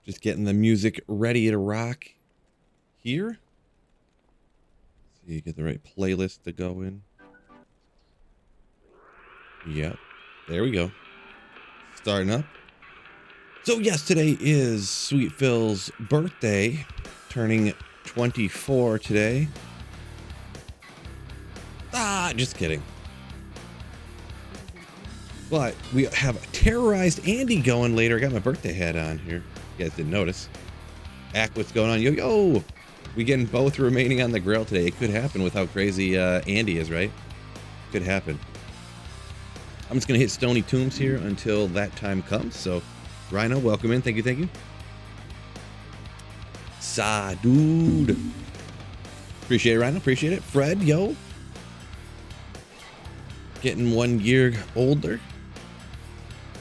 Just getting the music ready to rock here. See, get the right playlist to go in. Yep. There we go. Starting up. So yes, today is Sweet Phil's birthday. Turning 24 today. Just kidding. But we have Terrorized Andy going later. I got my birthday hat on here. You guys didn't notice. Act, what's going on? Yo, yo! We getting both remaining on the grill today. It could happen with how crazy Andy is, right? Could happen. I'm just going to hit Stony Tombs here until that time comes. So, Rhino, welcome in. Thank you, thank you. Sa, dude. Appreciate it, Rhino. Appreciate it. Fred, yo. Getting 1 year older.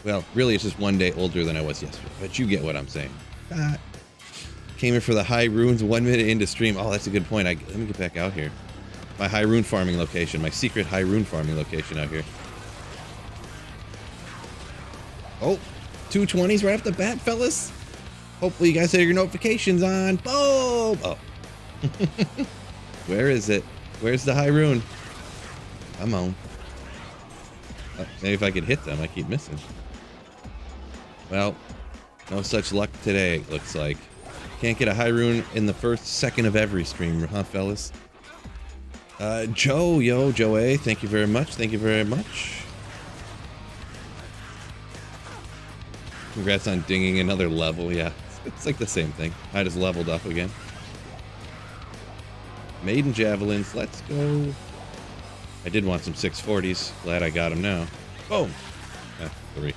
Well, really, it's just 1 day older than I was yesterday. But you get what I'm saying. Came in for the high runes 1 minute into stream. Oh, that's a good point. Let me get back out here. My high rune farming location. My secret high rune farming location out here. Oh, 220s right off the bat, fellas. Hopefully you guys have your notifications on. Boom! Oh. Where is it? Where's the high rune? Come on. Maybe if I could hit them, I keep missing. Well, no such luck today, it looks like. Can't get a high rune in the first second of every stream, huh, fellas? Joe, yo, Joe A, thank you very much. Thank you very much. Congrats on dinging another level, yeah. It's like the same thing. I just leveled up again. Maiden Javelins, let's go. I did want some 640s. Glad I got them now. Boom! 3.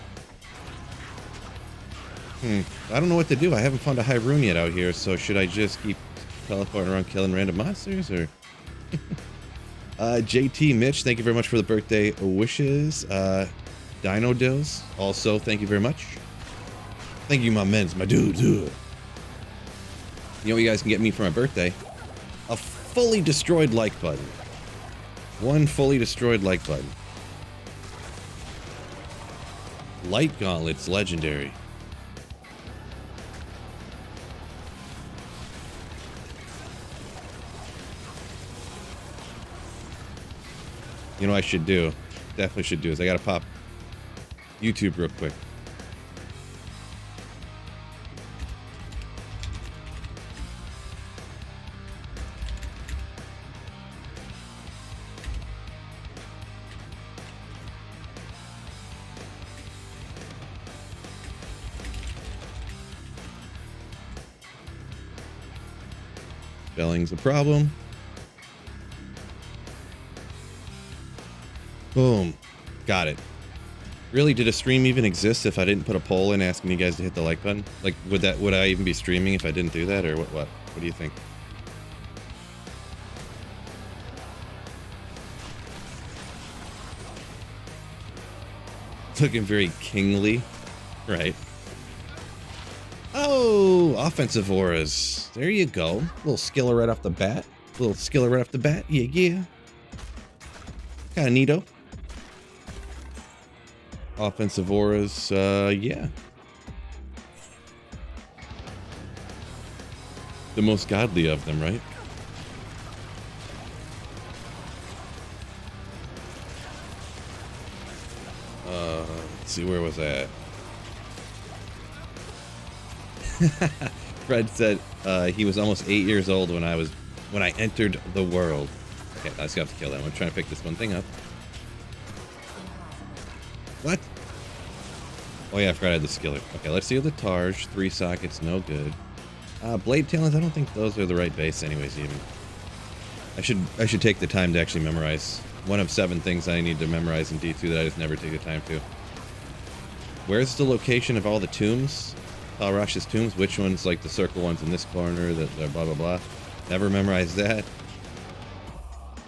I don't know what to do. I haven't found a high rune yet out here, so should I just keep teleporting around killing random monsters, or? JT Mitch, thank you very much for the birthday wishes. Dino Dills, also thank you very much. Thank you, my mens, my dudes. You know what you guys can get me for my birthday? A fully destroyed like button. 1 fully destroyed like button. Light Gauntlet's legendary. You know what I should do? Definitely should do is I gotta pop YouTube real quick. Spelling's a problem. Boom. Got it. Really, did a stream even exist if I didn't put a poll in asking you guys to hit the like button? Like, would I even be streaming if I didn't do that, or what? What do you think? Looking very kingly, right? Oh, offensive auras. There you go. A little skiller right off the bat. Yeah, yeah. Kind of neato. Offensive auras, yeah. The most godly of them, right? Let's see, where was that? Fred said he was almost 8 years old when I entered the world. Okay, I just have to kill that one. I'm trying to pick this one thing up. What? Oh yeah, I forgot I had the skiller. Okay, let's see the Targe. 3 sockets, no good. Blade talents, I don't think those are the right base anyways even. I should take the time to actually memorize. 1 of 7 things I need to memorize in D2 that I just never take the time to. Where's the location of all the tombs? Rash's tombs? Which ones, like the circle ones in this corner, the blah blah blah. Never memorized that.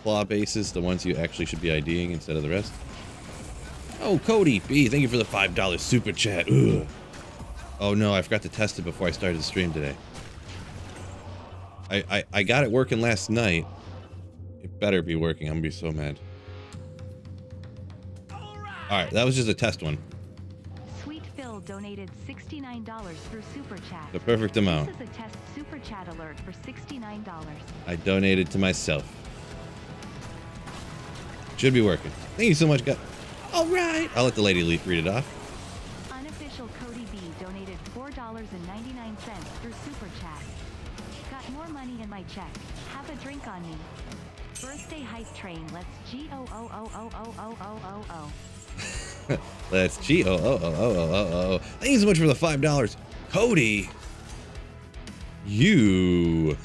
Claw bases, the ones you actually should be IDing instead of the rest. Oh, Cody B, thank you for the $5 super chat. Ugh. Oh no, I forgot to test it before I started the stream today. I got it working last night. It better be working. I'm gonna be so mad. All right, that was just a test one. Sweet Phil donated $69 through Super Chat. The perfect amount. This is a test Super Chat alert for $69. I donated to myself. Should be working. Thank you so much, guys. All right. I'll let the lady read it off. Unofficial Cody B donated $4.99 through Super Chat. Got more money in my check. Have a drink on me. Birthday hype train. Let's G-O-O-O-O-O-O-O-O-O. Let's G-O-O-O-O-O-O-O. Thank you so much for the $5. Cody. You.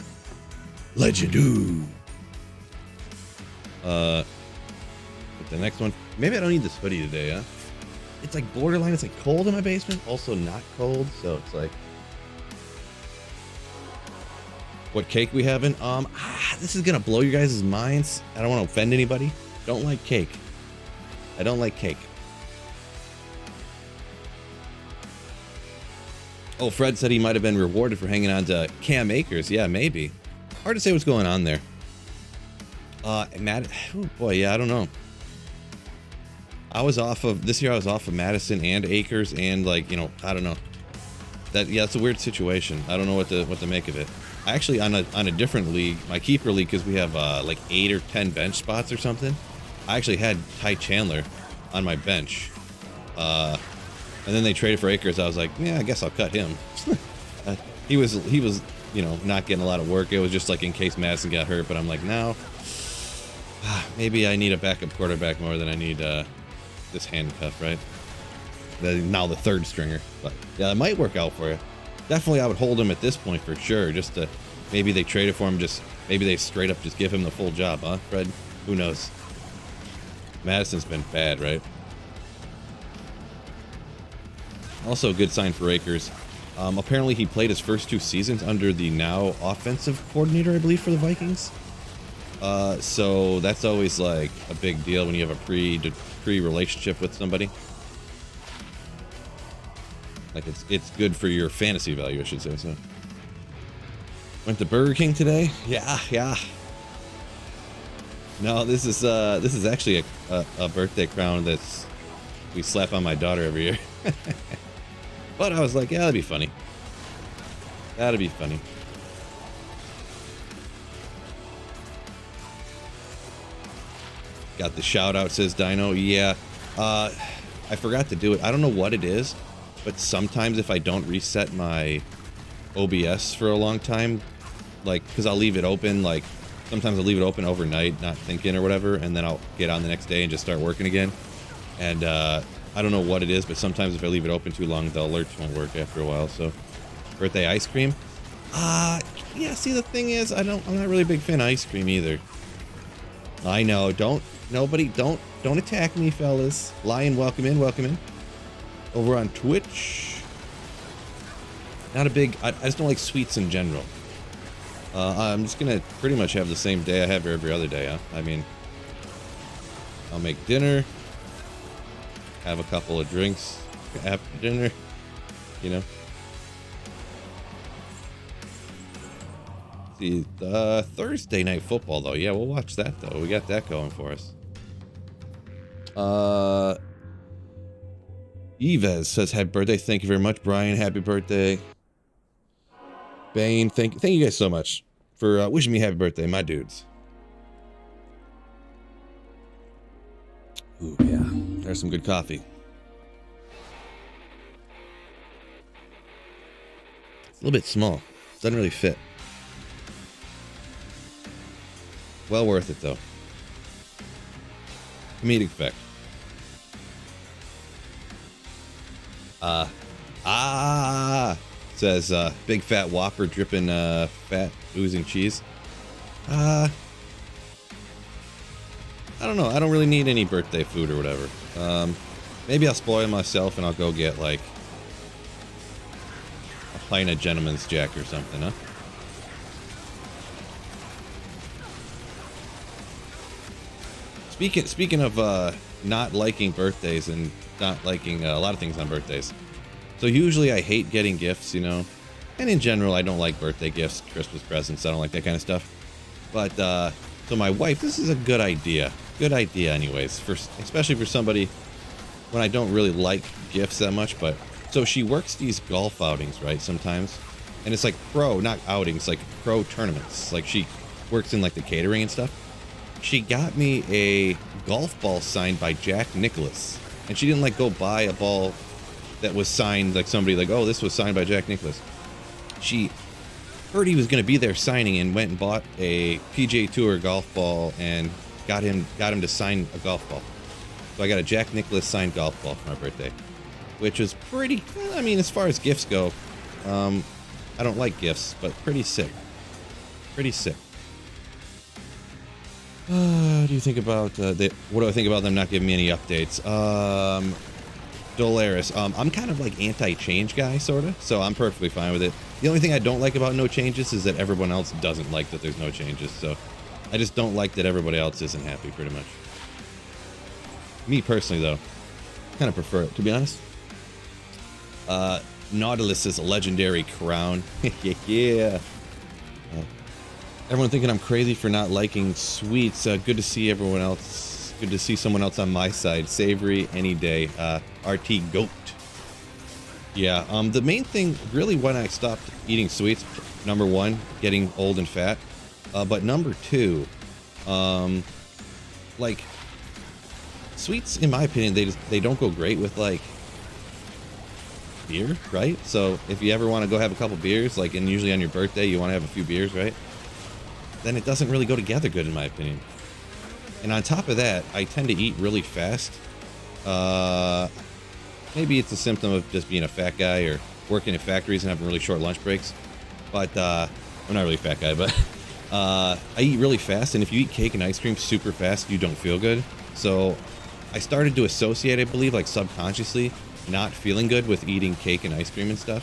Legend. The next one. Maybe I don't need this hoodie today, huh? It's like borderline. It's like cold in my basement. Also not cold. So it's like. What cake we having? This is gonna blow you guys' minds. I don't want to offend anybody. Don't like cake. I don't like cake. Oh, Fred said he might have been rewarded for hanging on to Cam Akers. Yeah, maybe. Hard to say what's going on there. Matt. Oh boy, yeah, I don't know. This year I was off of Madison and Akers and like, you know, I don't know. It's a weird situation. I don't know what to make of it. I actually on a different league, my keeper league, because we have like 8 or 10 bench spots or something. I actually had Ty Chandler on my bench, and then they traded for Akers. I was like, yeah, I guess I'll cut him. He was you know, not getting a lot of work. It was just like in case Madison got hurt. But I'm like, now maybe I need a backup quarterback more than I need this handcuff, right? Now the third stringer. But yeah, it might work out for you. Definitely, I would hold him at this point for sure. Just to maybe they traded for him. Maybe they straight up just give him the full job, huh, Fred? Who knows? Madison's been bad, right? Also, a good sign for Akers. Apparently, he played his first 2 seasons under the now offensive coordinator, I believe, for the Vikings. So that's always like a big deal when you have a pre-relationship with somebody. Like it's good for your fantasy value, I should say. So went to Burger King today. Yeah. No, this is actually a birthday crown that's we slap on my daughter every year. But I was like, yeah, that'd be funny. That'd be funny. Got the shout out, says Dino. Yeah, I forgot to do it. I don't know what it is, but sometimes if I don't reset my OBS for a long time, like, because I'll leave it open, like, sometimes I'll leave it open overnight, not thinking or whatever, and then I'll get on the next day and just start working again. And I don't know what it is, but sometimes if I leave it open too long, the alerts won't work after a while. So, birthday ice cream? Yeah, see, the thing is, I'm not really a big fan of ice cream either. I know, don't attack me, fellas. Lion, welcome in. Over on Twitch. Not a big, I just don't like sweets in general. I'm just gonna pretty much have the same day I have every other day, huh? I mean, I'll make dinner, have a couple of drinks after dinner, you know. See, Thursday night football though, yeah, we'll watch that though. We got that going for us. Yves says happy birthday. Thank you very much, Brian. Happy birthday. Bane, thank you guys so much for wishing me happy birthday, my dudes. Ooh, yeah, there's some good coffee. It's a little bit small. Doesn't really fit. Well worth it though. Comedic effect. Says big fat Whopper dripping fat oozing cheese. I don't know. I don't really need any birthday food or whatever. Maybe I'll spoil myself and I'll go get like a pint of Gentleman's Jack or something, huh? Speaking of not liking birthdays and not liking a lot of things on birthdays. So usually I hate getting gifts, you know, and in general I don't like birthday gifts, Christmas presents. I don't like that kind of stuff. But so my wife, this is a good idea. Good idea, anyways, especially for somebody when I don't really like gifts that much. But So she works these golf outings, right, sometimes. And it's like pro, not outings, like pro tournaments. Like she works in like the catering and stuff. She got me a golf ball signed by Jack Nicklaus. And she didn't like go buy a ball that was signed, like somebody like, oh, this was signed by Jack Nicklaus. She heard he was going to be there signing and went and bought a PGA Tour golf ball and got him to sign a golf ball. So I got a Jack Nicklaus signed golf ball for my birthday, which was pretty, I mean, as far as gifts go, I don't like gifts, but pretty sick. Pretty sick. What do you think about what do I think about them not giving me any updates? Dolaris. I'm kind of like anti-change guy, sort of, so I'm perfectly fine with it. The only thing I don't like about no changes is that everyone else doesn't like that there's no changes, so I just don't like that everybody else isn't happy, pretty much. Me personally, though, kind of prefer it, to be honest. Nautilus's legendary crown. Yeah. Everyone thinking I'm crazy for not liking sweets. Good to see everyone else. Good to see someone else on my side. Savory any day. RT Goat. Yeah, the main thing, really, when I stopped eating sweets, number one, getting old and fat. But number two, like, sweets, in my opinion, they don't go great with, like, beer, right? So if you ever want to go have a couple beers, like, and usually on your birthday you want to have a few beers, right? Then it doesn't really go together good, in my opinion. And on top of that, I tend to eat really fast. Maybe it's a symptom of just being a fat guy or working in factories and having really short lunch breaks. But I'm not really a fat guy, but I eat really fast, and if you eat cake and ice cream super fast, you don't feel good. So I started to associate, I believe, like subconsciously, not feeling good with eating cake and ice cream and stuff.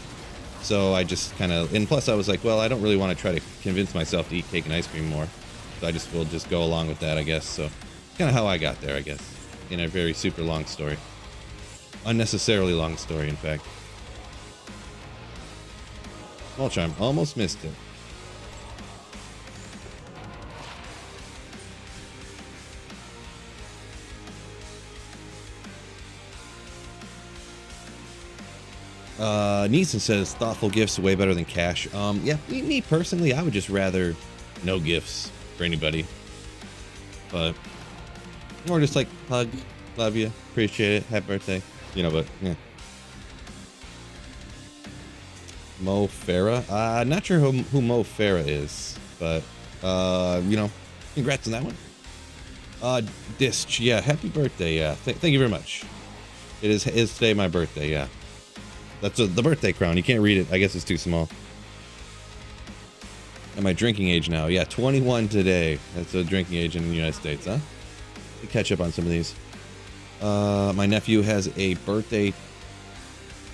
So I just kind of, and plus I was like, well, I don't really want to try to convince myself to eat cake and ice cream more. So I just will just go along with that, I guess. So kind of how I got there, I guess, in a very super long story. Unnecessarily long story, in fact. Small charm, almost missed it. Neeson says thoughtful gifts way better than cash. Yeah, me personally, I would just rather no gifts for anybody. But more just like hug, love you, appreciate it, happy birthday, you know. But yeah. Mo Farah, not sure who Mo Farah is, but you know, congrats on that one. Disc, yeah, happy birthday, yeah. Thank you very much. It is today my birthday, yeah. That's the birthday crown. You can't read it. I guess it's too small. And my drinking age now. Yeah, 21 today. That's a drinking age in the United States, huh? You catch up on some of these. My nephew has a birthday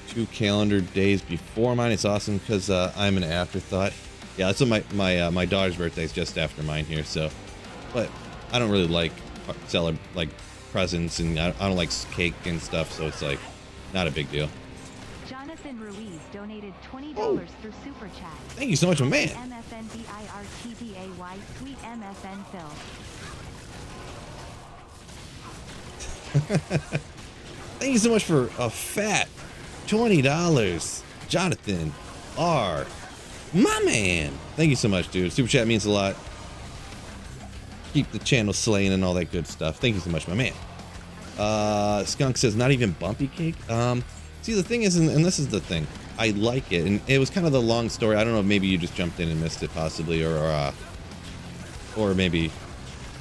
2 calendar days before mine. It's awesome because I'm an afterthought. Yeah, that's what my daughter's birthday is just after mine here. So, but I don't really like presents, and I don't like cake and stuff. So it's like not a big deal. Jonathan Ruiz donated $20 through Super Chat. Thank you so much, my man. MFNBIRTDAY, sweet MFN Phil. Thank you so much for a fat $20, Jonathan R. My man. Thank you so much, dude. Super Chat means a lot. Keep the channel slaying and all that good stuff. Thank you so much, my man. Skunk says not even bumpy cake. See, the thing is, and this is the thing, I like it, and it was kind of the long story. I don't know, maybe you just jumped in and missed it, possibly, or maybe,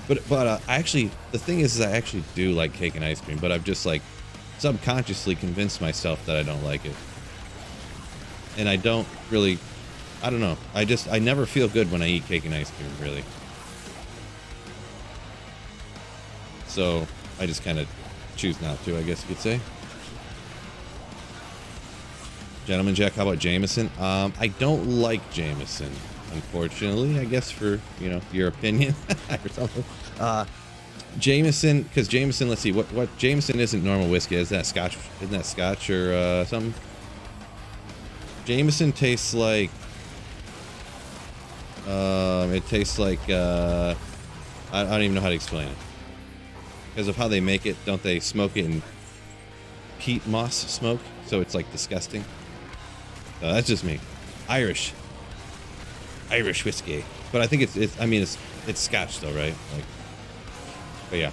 but I actually, the thing is I actually do like cake and ice cream, but I've just like subconsciously convinced myself that I don't like it, and I don't really, I don't know, I never feel good when I eat cake and ice cream, really. So I just kind of choose not to, I guess you could say. Gentleman Jack, how about Jameson? I don't like Jameson, unfortunately, I guess, for, you know, your opinion or something. Jameson, because Jameson, let's see, what Jameson isn't normal whiskey. Is that Scotch? Isn't that Scotch or something? Jameson tastes like, it tastes like, I don't even know how to explain it. Because of how they make it, don't they smoke it and peat moss smoke, so it's like disgusting. That's just me. Irish whiskey, but I think it's Scotch though, right? Like, but yeah.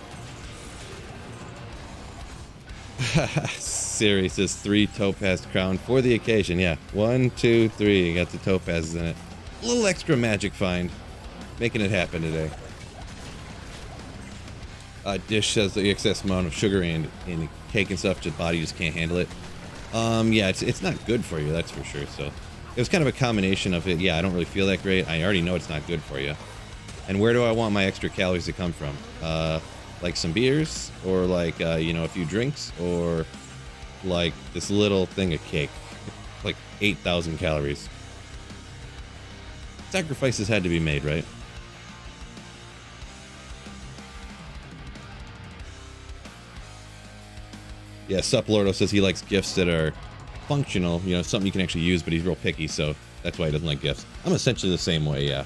Siri says 3 topaz crown for the occasion. Yeah, 1, 2, 3. You got the topazes in it. A little extra magic find, making it happen today. Dish says the excess amount of sugar in cake and stuff, just body just can't handle it. Yeah, it's not good for you, that's for sure. So it was kind of a combination of it. Yeah, I don't really feel that great. I already know it's not good for you. And where do I want my extra calories to come from? Like some beers, or like a few drinks, or like this little thing of cake, like 8,000 calories. Sacrifices had to be made, right? Yeah, Suplordo says he likes gifts that are functional, something you can actually use, but he's real picky, so that's why he doesn't like gifts. I'm essentially the same way, yeah.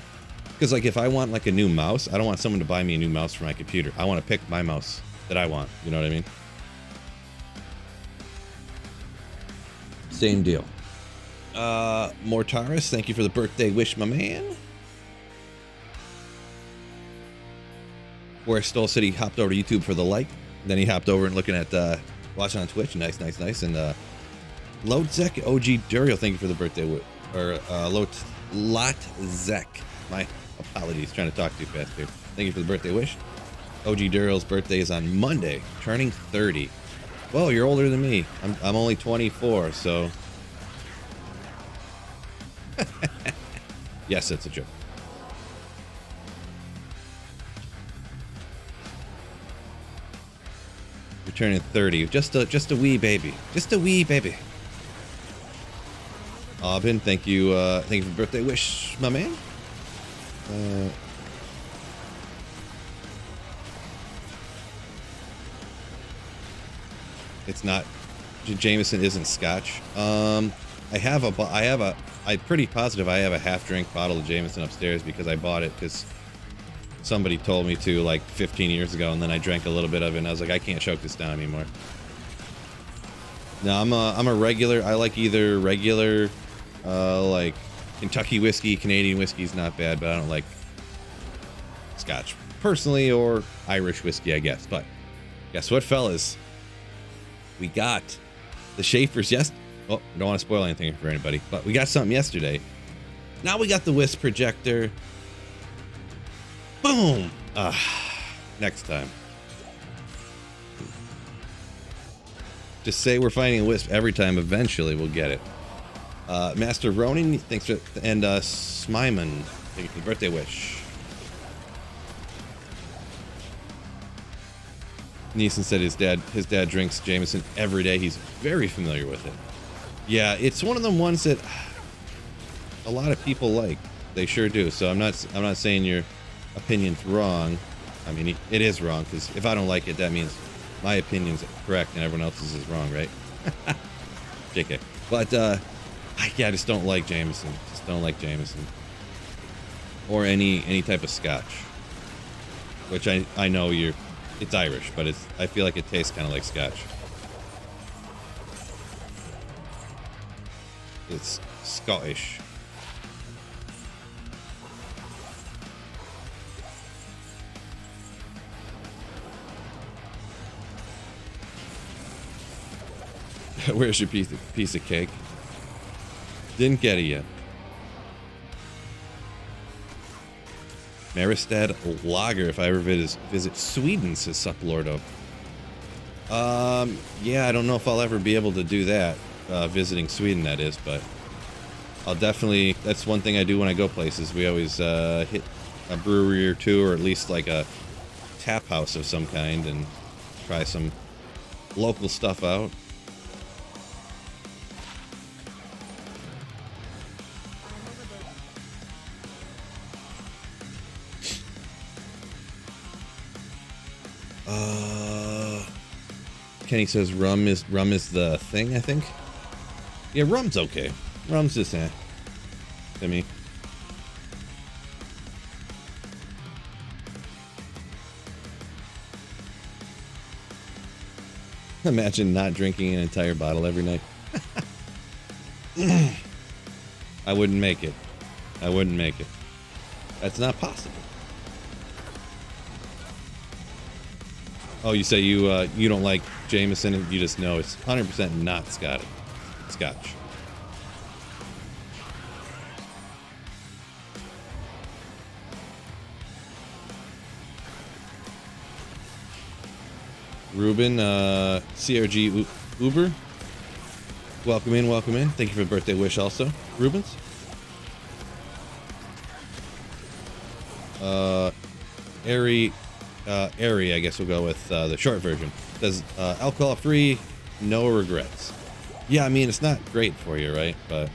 Because like if I want like a new mouse, I don't want someone to buy me a new mouse for my computer. I want to pick my mouse that I want, you know what I mean? Same deal. Mortaris, thank you for the birthday wish, my man. Where Stoll said he hopped over to YouTube for the like. Then he hopped over and looking at watching on Twitch. Nice. And Lotzek OG Durio, thank you for the birthday Lotzek. My apologies, trying to talk too fast here. Thank you for the birthday wish. OG Durio's birthday is on Monday, turning 30. Well, you're older than me. I'm only 24, so. Yes, it's a joke. You're turning 30. Just a wee baby. Just a wee baby. Aubin, thank you for the birthday wish, my man. It's not. Jameson isn't Scotch. I'm pretty positive I have a half-drink bottle of Jameson upstairs because I bought it because somebody told me to like 15 years ago, and then I drank a little bit of it, and I was like, I can't choke this down anymore. No, I'm a regular. I like either regular, like Kentucky whiskey, Canadian whiskey's not bad, but I don't like Scotch personally, or Irish whiskey, I guess. But guess what, fellas? We got the Schaefer's. Yes. Oh, I don't want to spoil anything for anybody, but we got something yesterday. Now we got the Wisp projector. Boom. Next time. Just say we're finding a Wisp every time. Eventually we'll get it. Master Ronin, thanks for, and Smyman, thank you for the birthday wish. Neeson said his dad drinks Jameson every day. He's very familiar with it. Yeah, it's one of them ones that a lot of people like. They sure do. So I'm not saying your opinion's wrong. I mean, it is wrong, because if I don't like it, that means my opinion's correct and everyone else's is wrong, right? JK. But I just don't like Jameson. Just don't like Jameson. Or any type of Scotch. Which I know it's Irish, but I feel like it tastes kind of like Scotch. It's Scottish. Where's your piece of cake? Didn't get it yet. Maristad Lager, if I ever visit Sweden, says Suplordo. Yeah, I don't know if I'll ever be able to do that, visiting Sweden, that is, but I'll definitely, that's one thing I do when I go places. We always hit a brewery or two, or at least like a tap house of some kind, and try some local stuff out. Kenny says rum is the thing, I think. Yeah, rum's okay. Rum's just to me. Imagine not drinking an entire bottle every night. I wouldn't make it. I wouldn't make it. That's not possible. Oh, you say you don't like Jameson? You just know it's 100% not Scotch. Ruben, CRG Uber. Welcome in, welcome in. Thank you for the birthday wish also. Rubens. Airy, I guess we'll go with the short version. Says alcohol free, no regrets. Yeah, I mean, it's not great for you, right? But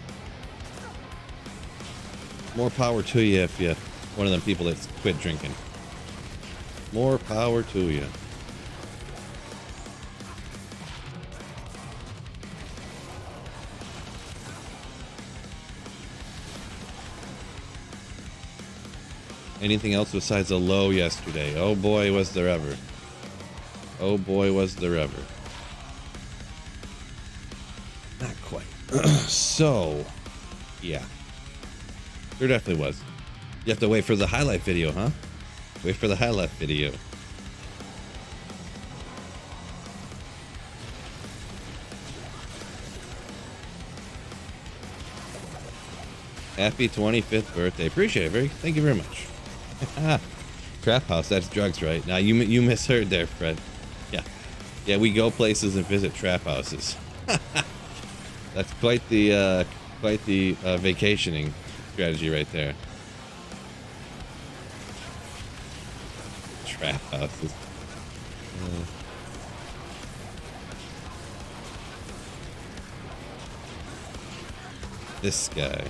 more power to you if you're one of them people that's quit drinking. More power to you. Anything else besides a low yesterday? Oh boy, was there ever. Oh boy, was there ever. Not quite. So, yeah. There definitely was. You have to wait for the highlight video, huh? Wait for the highlight video. Happy 25th birthday. Appreciate it. Thank you very much. Trap house, that's drugs, right? Now you misheard there, Fred. Yeah, we go places and visit trap houses. That's quite the vacationing strategy right there. Trap houses. This guy.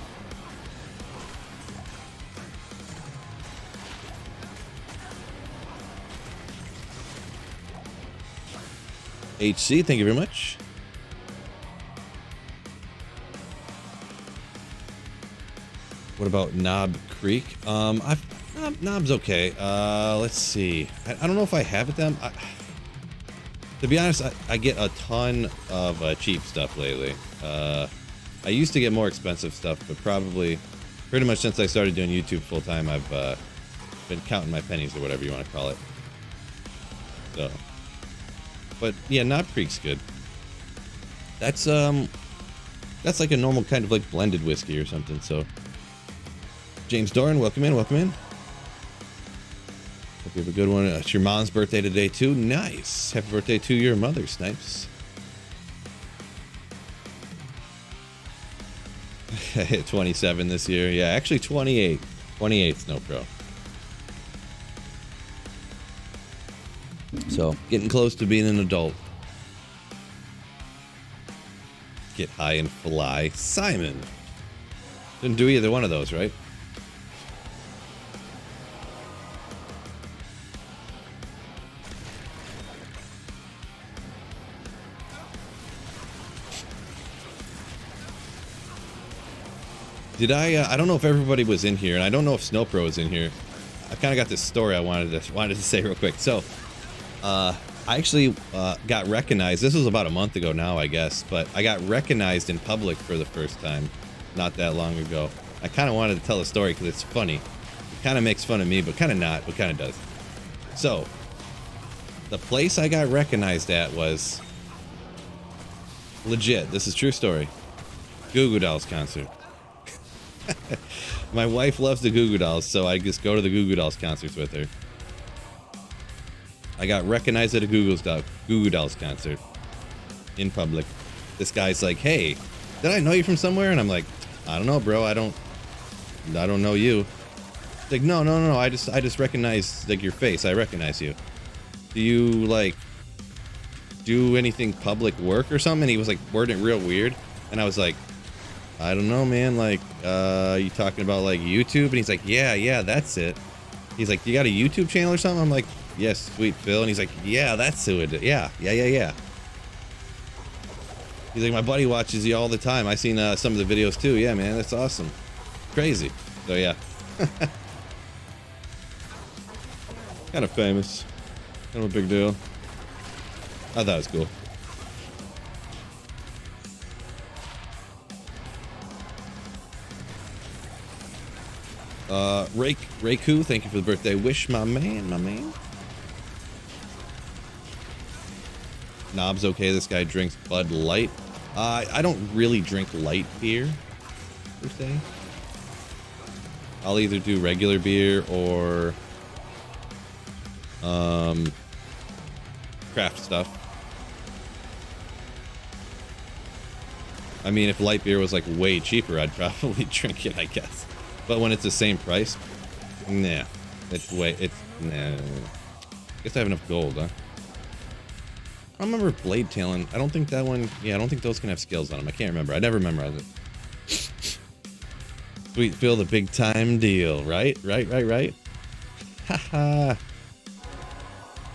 HC, thank you very much. What about Knob Creek? Knob's okay. Let's see. I don't know if I have it then. To be honest, I get a ton of cheap stuff lately. I used to get more expensive stuff, but probably pretty much since I started doing YouTube full time, I've been counting my pennies or whatever you want to call it. So. But yeah, Knob Creek's good. That's like a normal kind of like blended whiskey or something. So, James Doran, welcome in, welcome in. Hope you have a good one. It's your mom's birthday today too. Nice. Happy birthday to your mother, Snipes. I hit 27 this year. Yeah, actually 28. 28 Snow Pro. So, getting close to being an adult. Get high and fly. Simon. Didn't do either one of those, right? Did I don't know if everybody was in here, and I don't know if Snowpro is in here. I kind of got this story I wanted to say real quick. So, I actually got recognized. This was about a month ago now, I guess, but I got recognized in public for the first time not that long ago. I kind of wanted to tell the story because it's funny. It kind of makes fun of me, but kind of not, but kind of does. So, the place I got recognized at was legit. This is true story. Goo Goo Dolls concert. My wife loves the Goo Goo Dolls, so I just go to the Goo Goo Dolls concerts with her. I got recognized at a Goo Goo Dolls concert in public. This guy's like, "Hey, did I know you from somewhere?" And I'm like, "I don't know, bro. I don't know you." He's like, no. I just recognize like your face. I recognize you. Do you like do anything public work or something? And he was like wording it real weird, and I was like, I don't know, man. Like, you talking about like YouTube? And he's like, yeah, that's it. He's like, you got a YouTube channel or something? I'm like, yes, sweet Phil. And he's like, yeah, that's who it is. Yeah. He's like, my buddy watches you all the time. I seen some of the videos too. Yeah, man, that's awesome. Crazy. So yeah. Kind of famous. Kind of a big deal. I thought it was cool. Reiku, thank you for the birthday wish, my man, my man. Knob's okay. This guy drinks Bud Light. I don't really drink light beer, per se. I'll either do regular beer or craft stuff. I mean, if light beer was like way cheaper, I'd probably drink it, I guess. But when it's the same price, nah. Nah. Guess I have enough gold, huh? I don't remember blade tailing. I don't think that one. Yeah, I don't think those can have skills on them. I can't remember. I never memorized it. Sweet Phil, the big time deal, right? Haha.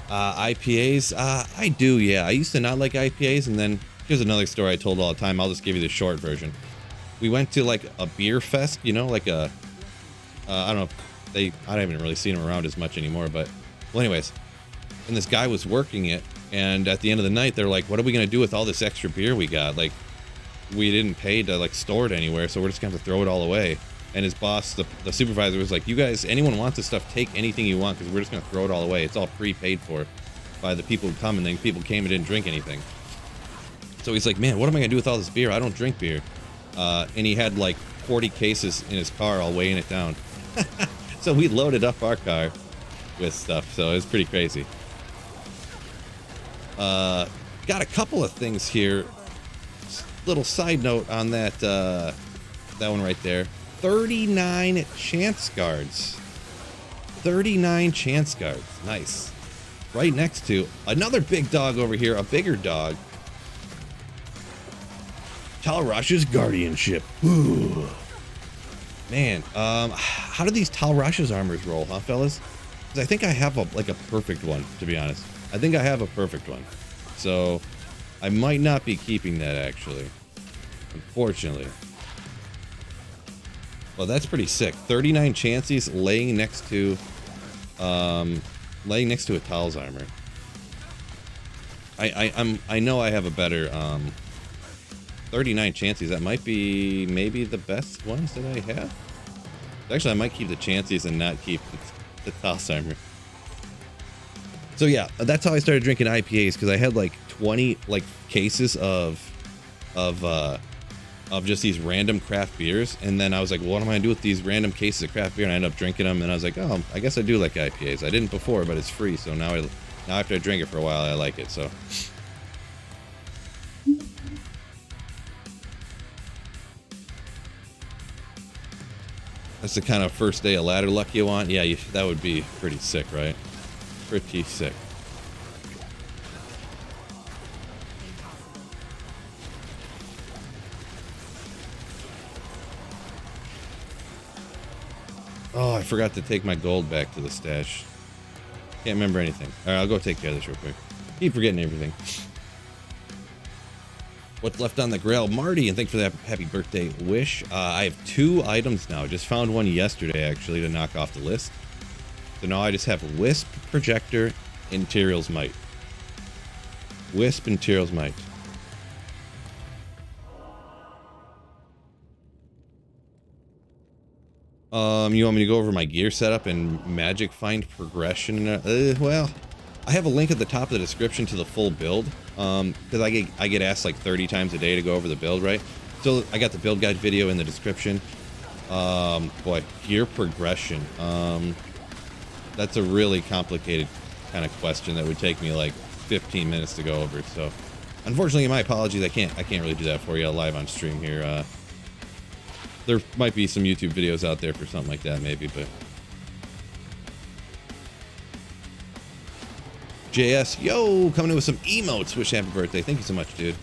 IPAs. I do. Yeah, I used to not like IPAs, and then here's another story I told all the time. I'll just give you the short version. We went to like a beer fest, you know, like a. I don't know. I haven't really seen them around as much anymore, but well, anyways, and this guy was working it. And at the end of the night, they're like, what are we going to do with all this extra beer we got? Like, we didn't pay to, like, store it anywhere, so we're just going to have to throw it all away. And his boss, the supervisor, was like, you guys, anyone wants this stuff, take anything you want, because we're just going to throw it all away. It's all prepaid for by the people who come, and then people came and didn't drink anything. So he's like, man, what am I going to do with all this beer? I don't drink beer. And he had, like, 40 cases in his car all weighing it down. So we loaded up our car with stuff, so it was pretty crazy. Got a couple of things here. Little side note on that one right there. 39 chance guards. 39 chance guards. Nice. Right next to another big dog over here, a bigger dog. Talrash's guardianship. Ooh. Man, how do these Talrash's armors roll, huh, fellas? Because I think I have a perfect one, to be honest. I think I have a perfect one. So, I might not be keeping that, actually. Unfortunately. Well, that's pretty sick. 39 chances laying next to a Tal's armor. I know I have a better 39 chances. That might be maybe the best ones that I have. Actually, I might keep the chances and not keep the Tal's armor. So yeah, that's how I started drinking IPAs, because I had like 20 cases of just these random craft beers, and then I was like, well, what am I gonna do with these random cases of craft beer? And I ended up drinking them, and I was like, oh, I guess I do like IPAs. I didn't before, but it's free, so now after I drink it for a while, I like it. So that's the kind of first day of ladder luck you want. Yeah, that would be pretty sick, right? Pretty sick. Oh, I forgot to take my gold back to the stash. Can't remember anything. All right, I'll go take care of this real quick. Keep forgetting everything. What's left on the grail? Marty, and thanks for that happy birthday wish. I have 2 items now. Just found one yesterday, actually, to knock off the list. So now I just have Wisp, Projector, and Tyrell's Might. Wisp and Tyrell's Might. You want me to go over my gear setup and magic find progression? Well, I have a link at the top of the description to the full build. Because I get asked like 30 times a day to go over the build, right? So I got the build guide video in the description. Boy, gear progression. That's a really complicated kind of question that would take me like 15 minutes to go over. So, unfortunately, my apologies. I can't really do that for you live on stream here. There might be some YouTube videos out there for something like that, maybe, but. JS, yo, coming in with some emotes. Wish happy birthday. Thank you so much, dude.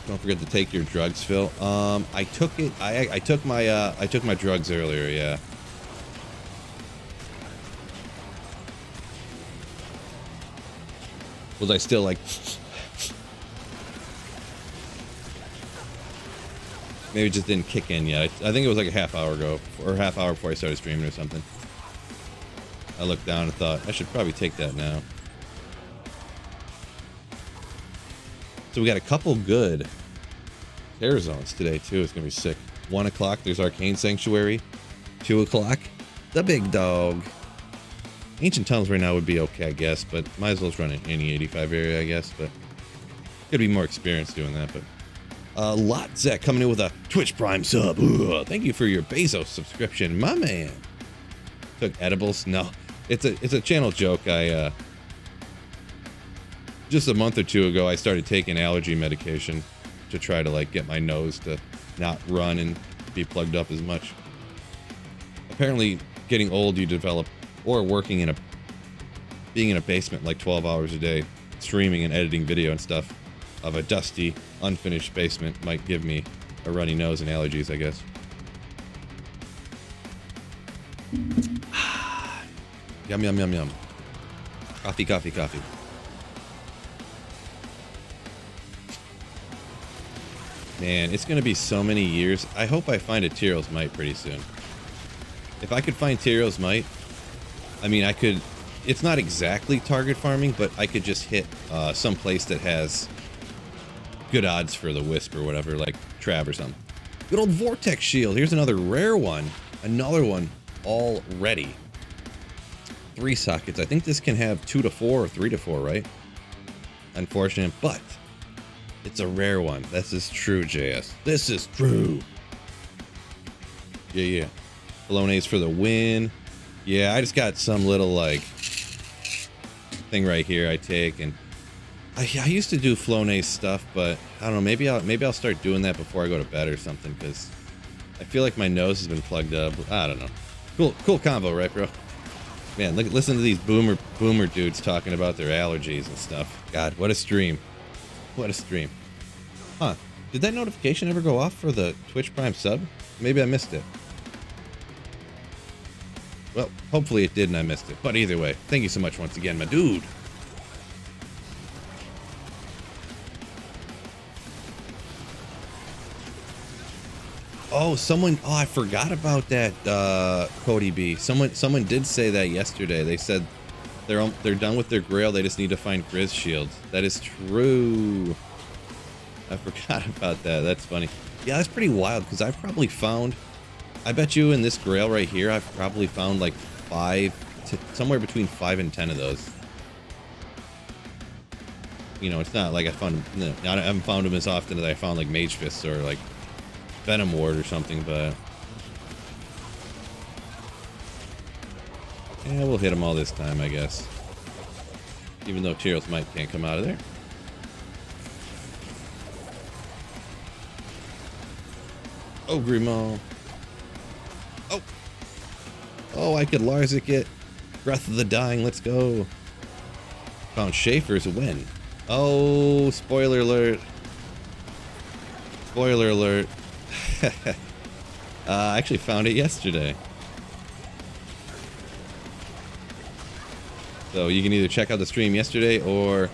Don't forget to take your drugs, Phil. I took it. I took my drugs earlier. Yeah. Was I still like? Maybe it just didn't kick in yet. I think it was like a half hour ago, or a half hour before I started streaming or something. I looked down and thought, I should probably take that now. So we got a couple good terror zones today, too. It's going to be sick. 1 o'clock, there's Arcane Sanctuary. 2 o'clock, the big dog. Ancient Tunnels right now would be okay, I guess, but might as well run in any 85 area, I guess, but could be more experience doing that, but Lotzek coming in with a Twitch Prime sub. Ugh, thank you for your Bezos subscription, my man. Took edibles? No, it's a channel joke. I just a month or two ago, I started taking allergy medication to try to like get my nose to not run and be plugged up as much. Apparently, getting old, you develop, or working in being in a basement like 12 hours a day, streaming and editing video and stuff of a dusty, unfinished basement might give me a runny nose and allergies, I guess. Yum, yum, yum, yum. Coffee, coffee, coffee. Man, it's going to be so many years. I hope I find a Tyrell's Might pretty soon. If I could find Tyrell's Might, I mean, I could... It's not exactly target farming, but I could just hit some place that has good odds for the Wisp or whatever, like Trab or something. Good old Vortex Shield. Here's another rare one. Another one already. 3 sockets. I think this can have 2 to 4 or 3 to 4, right? Unfortunate, but it's a rare one. This is true, JS. This is true. Yeah. Bolognaise for the win. Yeah, I just got some little, like, thing right here I take, and I used to do Flonase stuff, but I don't know, maybe I'll start doing that before I go to bed or something, because I feel like my nose has been plugged up. I don't know. Cool combo, right, bro? Man, listen to these boomer dudes talking about their allergies and stuff. God, what a stream. What a stream. Huh. Did that notification ever go off for the Twitch Prime sub? Maybe I missed it. Well, hopefully it did and I missed it. But either way, thank you so much once again, my dude. Oh, I forgot about that, Cody B. Someone did say that yesterday. They said they're done with their Grail. They just need to find Grizz shields. That is true. I forgot about that. That's funny. Yeah, that's pretty wild, because I've probably found, I bet you in this Grail right here, I've probably found like somewhere between 5 and 10 of those. You know, it's not like I haven't found them as often as I found like Mage Fists or like Venom Ward or something, but yeah, we'll hit them all this time, I guess. Even though Tyrell's Might can't come out of there. Oh, Grimaud. Oh, I could Larzik it. Breath of the Dying, let's go. Found Schaefer's win. Oh, spoiler alert. Spoiler alert. I actually found it yesterday. So you can either check out the stream yesterday or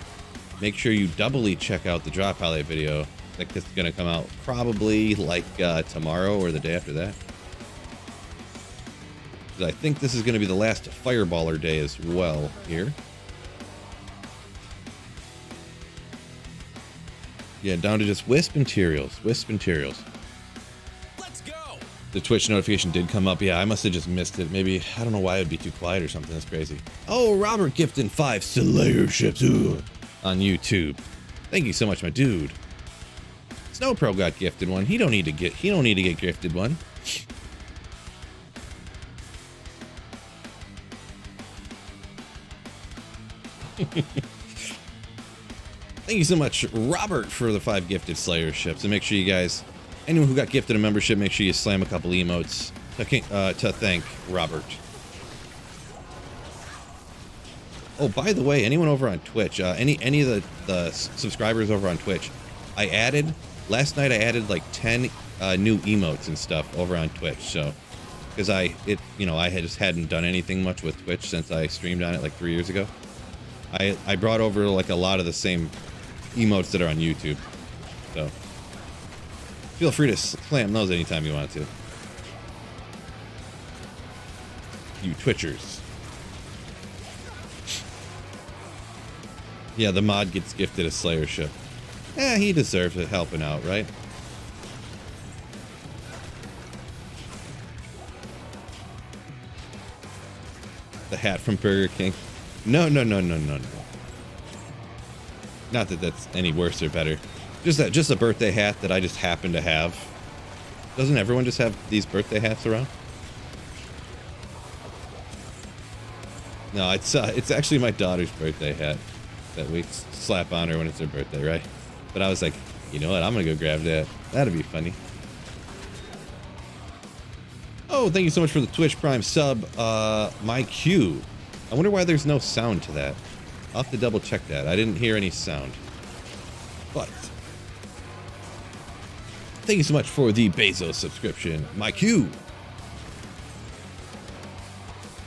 make sure you doubly check out the drop highlight video. Like, it's gonna come out probably like tomorrow or the day after that. 'Cause I think this is gonna be the last Fireballer day as well here. Yeah, down to just Wisp and Tyrells. Wisp and Tyrells. Let's go! The Twitch notification did come up. Yeah, I must have just missed it. Maybe, I don't know why it would be too quiet or something. That's crazy. Oh, Robert gifting 5 Slayer ships on YouTube. Thank you so much, my dude. Snow Pro got gifted one. He don't need to get gifted one. Thank you so much, Robert, for the 5 gifted Slayer ships. And make sure you guys, anyone who got gifted a membership, make sure you slam a couple emotes to thank Robert. Oh, by the way, anyone over on Twitch, any of the subscribers over on Twitch, last night I added like 10 new emotes and stuff over on Twitch. So, because I just hadn't done anything much with Twitch since I streamed on it like 3 years ago. I brought over like a lot of the same emotes that are on YouTube. So, feel free to slam those anytime you want to. You Twitchers. Yeah, the mod gets gifted a Slayer ship. He deserves it, helping out, right? The hat from Burger King. No. Not that that's any worse or better. Just a birthday hat that I just happen to have. Doesn't everyone just have these birthday hats around? No, it's actually my daughter's birthday hat that we slap on her when it's her birthday, right? But I was like, you know what? I'm gonna go grab that. That'd be funny. Oh, thank you so much for the Twitch Prime sub, my Q. I wonder why there's no sound to that. I'll have to double check that. I didn't hear any sound. But thank you so much for the Bezos subscription, my Q.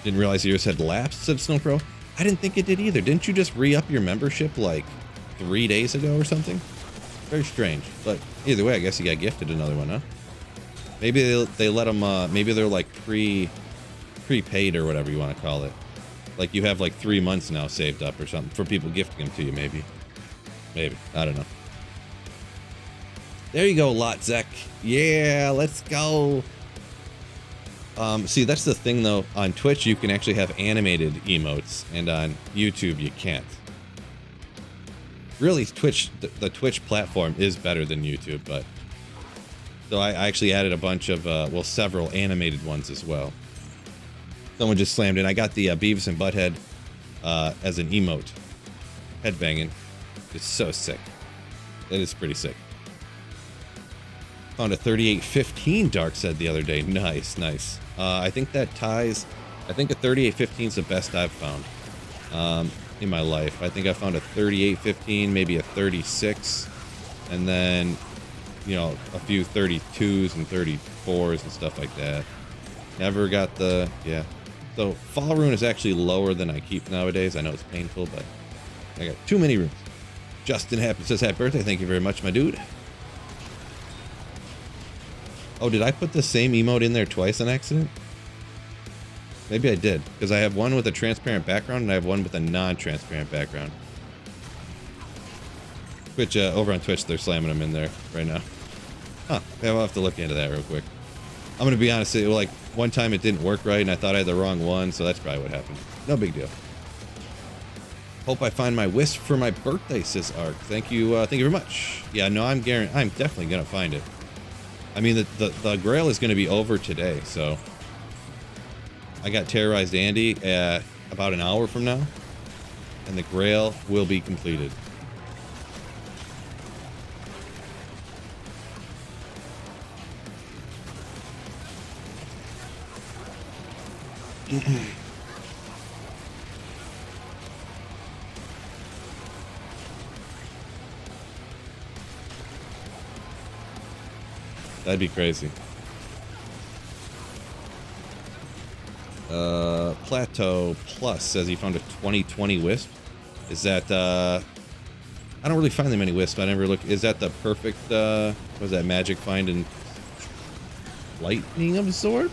Didn't realize yours had lapsed, said Snowcrow. I didn't think it did either. Didn't you just re-up your membership like 3 days ago or something? Very strange. But either way, I guess you got gifted another one, huh? Maybe they let them, maybe they're like prepaid or whatever you want to call it. Like you have like 3 months now saved up or something for people gifting them to you, maybe. Maybe. I don't know. There you go, Lotzek. Yeah, let's go. See, that's the thing though. On Twitch, you can actually have animated emotes, and on YouTube, you can't. Really, Twitch, the Twitch platform is better than YouTube, but so I actually added a bunch of, well, several animated ones as well. Someone just slammed in. I got the Beavis and Butthead as an emote. Headbanging. It's so sick. It is pretty sick. Found a 3815, Dark said the other day. Nice, nice. I think that ties. I think a 3815 is the best I've found in my life. I think I found a 3815, maybe a 36, and then, you know, a few 32s and 34s and stuff like that. Never got the, yeah. So Fall Rune is actually lower than I keep nowadays. I know it's painful, but I got too many runes. Justin Happy says, happy birthday. Thank you very much, my dude. Oh, did I put the same emote in there twice on accident? Maybe I did, because I have one with a transparent background and I have one with a non-transparent background. Twitch, over on Twitch, they're slamming them in there right now. Huh, yeah, we'll have to look into that real quick. I'm going to be honest, like, one time it didn't work right and I thought I had the wrong one, so that's probably what happened. No big deal. Hope I find my wisp for my birthday, says Ark. Thank you very much. Yeah, no, I'm definitely going to find it. I mean, the Grail is going to be over today, so I got Terrorized Andy about an hour from now, and the Grail will be completed. That'd be crazy. Plateau Plus says he found a 2020 Wisp. Is that, I don't really find them many Wisps. I never look. Is that the perfect, what was that, magic find and lightning absorb?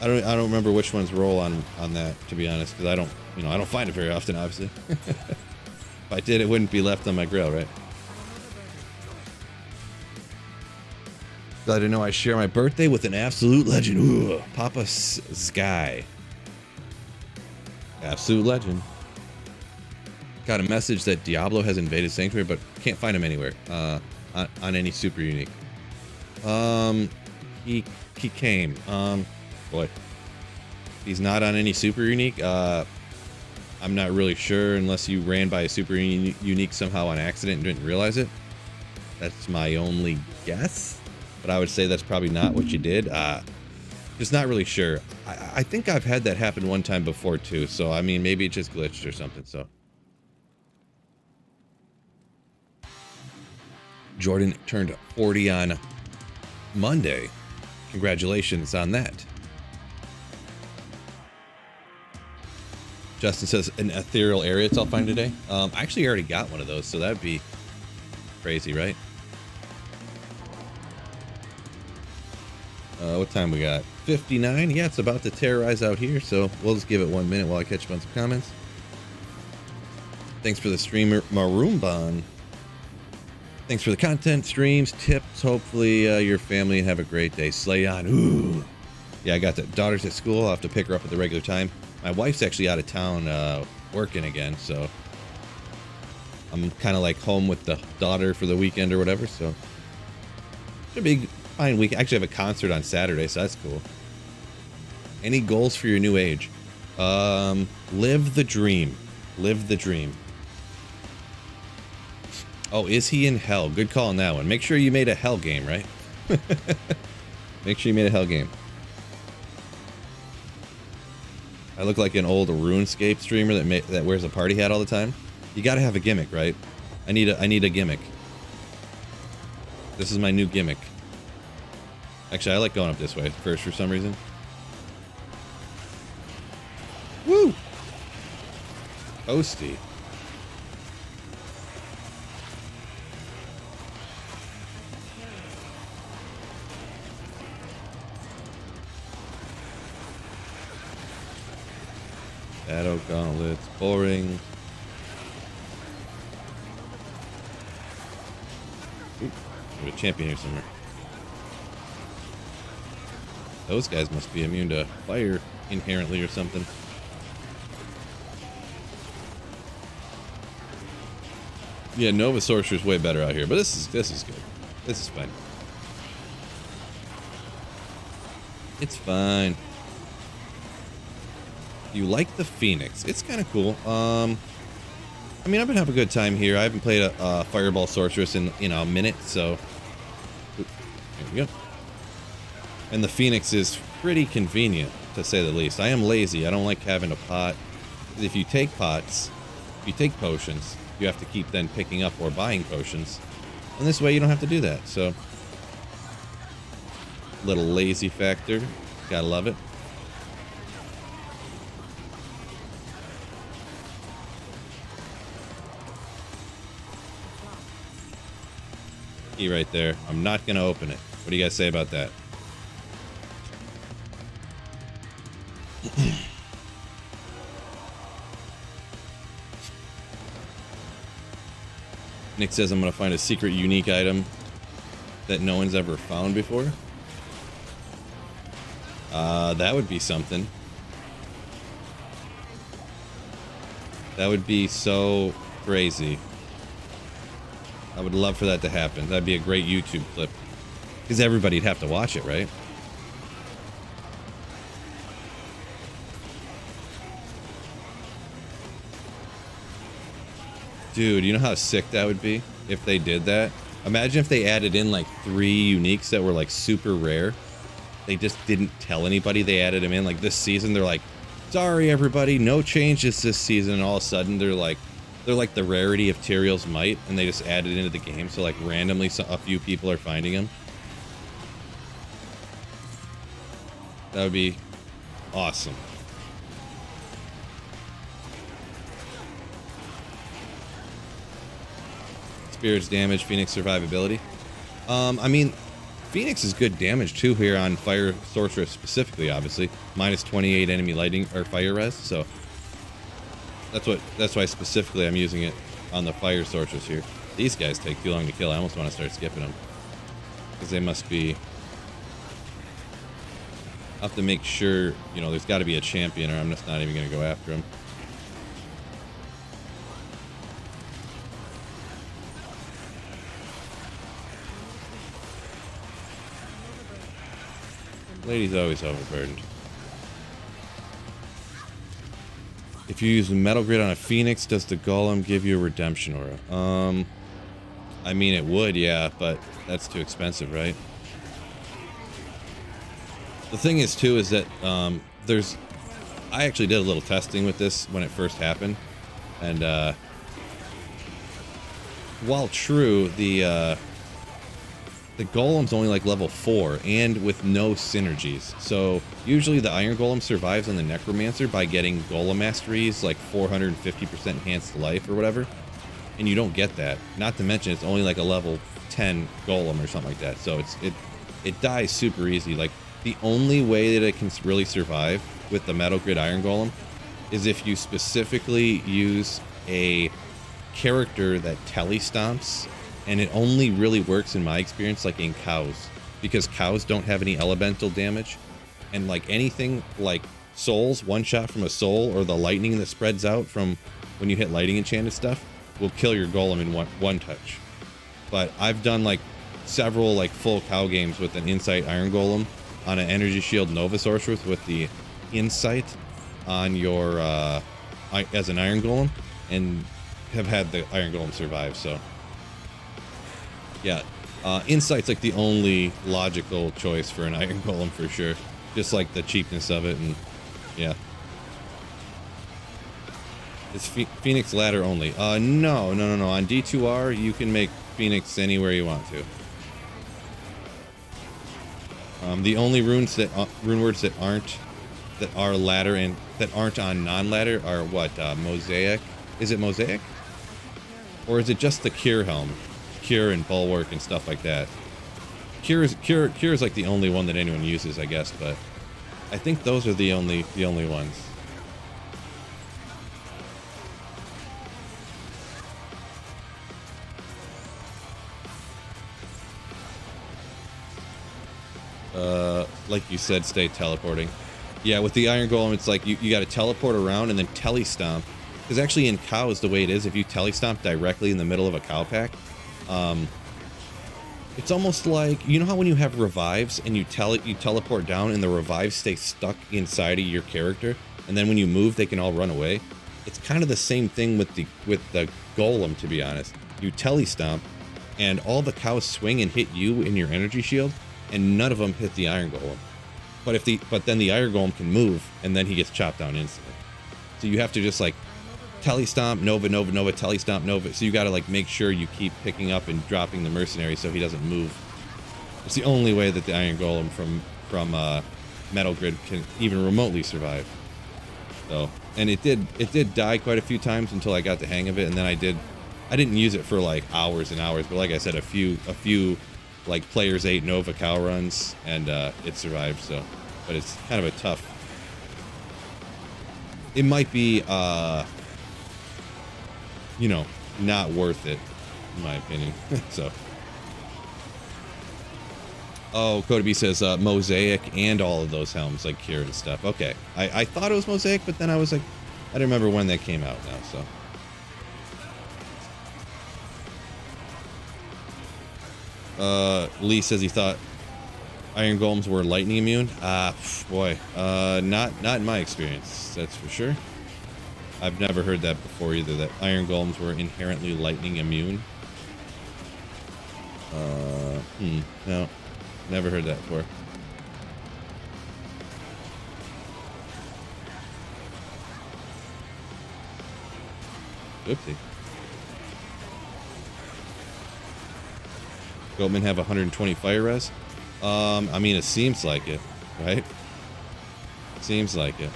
I don't remember which ones roll on that, to be honest, because I don't find it very often, obviously. If I did, it wouldn't be left on my grill, right? Glad to know I share my birthday with an absolute legend. Ooh, Papa Sky. Absolute legend. Got a message that Diablo has invaded Sanctuary, but can't find him anywhere on any super unique. He came. Boy, he's not on any super unique. I'm not really sure unless you ran by a super unique somehow on accident and didn't realize it. That's my only guess. But I would say that's probably not what you did. Just not really sure. I think I've had that happen one time before too. So, I mean, maybe it just glitched or something. So, Jordan turned 40 on Monday. Congratulations on that. Justin says an ethereal area I'll find today. I actually already got one of those, so that'd be crazy, right? What time we got? 59. Yeah, it's about to terrorize out here, so we'll just give it 1 minute while I catch up on some comments. Thanks for the streamer, Maroomban. Thanks for the content, streams, tips. Hopefully your family have a great day. Slay on. Ooh. Yeah, I got the daughters at school. I'll have to pick her up at the regular time. My wife's actually out of town working again, so I'm kind of like home with the daughter for the weekend or whatever, so should be a fine week. I actually have a concert on Saturday, so that's cool. Any goals for your new age? Live the dream. Live the dream. Oh, is he in hell? Good call on that one. Make sure you made a hell game, right? Make sure you made a hell game. I look like an old RuneScape streamer that wears a party hat all the time. You gotta have a gimmick, right? I need a gimmick. This is my new gimmick. Actually, I like going up this way first for some reason. Woo! Toasty. Shadow gauntlets, boring. Ooh, there's a champion here somewhere. Those guys must be immune to fire inherently or something. Yeah, Nova Sorcerer's way better out here, but this is good. This is fine. It's fine. You like the Phoenix? It's kind of cool. I mean, I've been having a good time here. I haven't played a Fireball Sorceress in a minute, so there we go. And the Phoenix is pretty convenient, to say the least. I am lazy. I don't like having a pot. If you take pots, if you take potions, you have to keep then picking up or buying potions. And this way you don't have to do that, so. Little lazy factor. Gotta love it. Key right there. I'm not gonna open it. What do you guys say about that? Nick says I'm gonna find a secret unique item that no one's ever found before. That would be something. That would be so crazy. I would love for that to happen. That'd be a great YouTube clip. Because everybody'd have to watch it, right? Dude, you know how sick that would be if they did that? Imagine if they added in like 3 uniques that were like super rare. They just didn't tell anybody they added them in. Like this season, they're like, sorry everybody, no changes this season. And all of a sudden they're like the rarity of Tyrael's Might, and they just added into the game. So like randomly, a few people are finding them. That would be awesome. Spirits damage, Phoenix survivability. I mean, Phoenix is good damage too here on Fire Sorceress specifically, obviously. Minus 28 enemy lightning or fire res, so that's why specifically I'm using it on the Fire Sorceress here. These guys take too long to kill. I almost want to start skipping them. Because they must be... I'll have to make sure, you know, there's got to be a champion or I'm just not even going to go after him. Lady's always overburdened. If you use Metal Grid on a Phoenix, does the Golem give you a redemption aura? I mean, it would, yeah, but that's too expensive, right? The thing is, too, is that I actually did a little testing with this when it first happened, and while true, the Golem's only like level 4 and with no synergies. So usually the Iron Golem survives on the Necromancer by getting Golem Masteries like 450% enhanced life or whatever. And you don't get that. Not to mention it's only like a level 10 Golem or something like that. So it dies super easy. Like the only way that it can really survive with the Metal Grid Iron Golem is if you specifically use a character that telestomps. And it only really works, in my experience, like in cows. Because cows don't have any elemental damage. and like anything like souls, one shot from a soul, or the lightning that spreads out from when you hit lighting enchanted stuff will kill your golem in one touch. But I've done like several like full cow games with an insight iron golem on an energy shield Nova Sorceress with the insight on your as an iron golem, and have had the iron golem survive. So yeah, insight's like the only logical choice for an iron golem for sure, just like the cheapness of it. And yeah, it's Phoenix ladder only. No. On D2R you can make Phoenix anywhere you want to. The only runes that rune words that are ladder and that aren't on non-ladder are what? Mosaic. Is it Mosaic? Or is it just the Cure helm? Cure and Bulwark and stuff like that. Cure is like the only one that anyone uses, I guess, but I think those are the only ones. Like you said, stay teleporting. Yeah, with the Iron Golem, it's like you got to teleport around and then telestomp. Because actually in cows, the way it is, if you telestomp directly in the middle of a cow pack, it's almost like, you know how when you have revives and you teleport down and the revives stay stuck inside of your character, and then when you move, they can all run away? It's kind of the same thing with the Golem, to be honest. You telestomp, and all the cows swing and hit you in your energy shield, and none of them hit the Iron Golem. But then the Iron Golem can move, and then he gets chopped down instantly. So you have to just like telestomp, Nova, telestomp, Nova. So you got to like make sure you keep picking up and dropping the mercenary so he doesn't move. It's the only way that the Iron Golem from Metal Grid can even remotely survive. So, and it did die quite a few times until I got the hang of it, and then I didn't use it for like hours and hours, but like I said, a few like players 8 Nova cow runs, and it survived. So, but it's kind of a tough. It might be you know, not worth it in my opinion. So, oh, Cody B says Mosaic and all of those helms like Cure and stuff. Okay, I thought it was Mosaic, but then I was like, I don't remember when that came out now. So Lee says he thought Iron Golems were lightning immune. Boy, not in my experience, that's for sure. I've never heard that before either, that Iron Golems were inherently lightning immune. No, never heard that before. Oopsie. Goatmen have 120 fire res. I mean, it seems like it, right? Seems like it.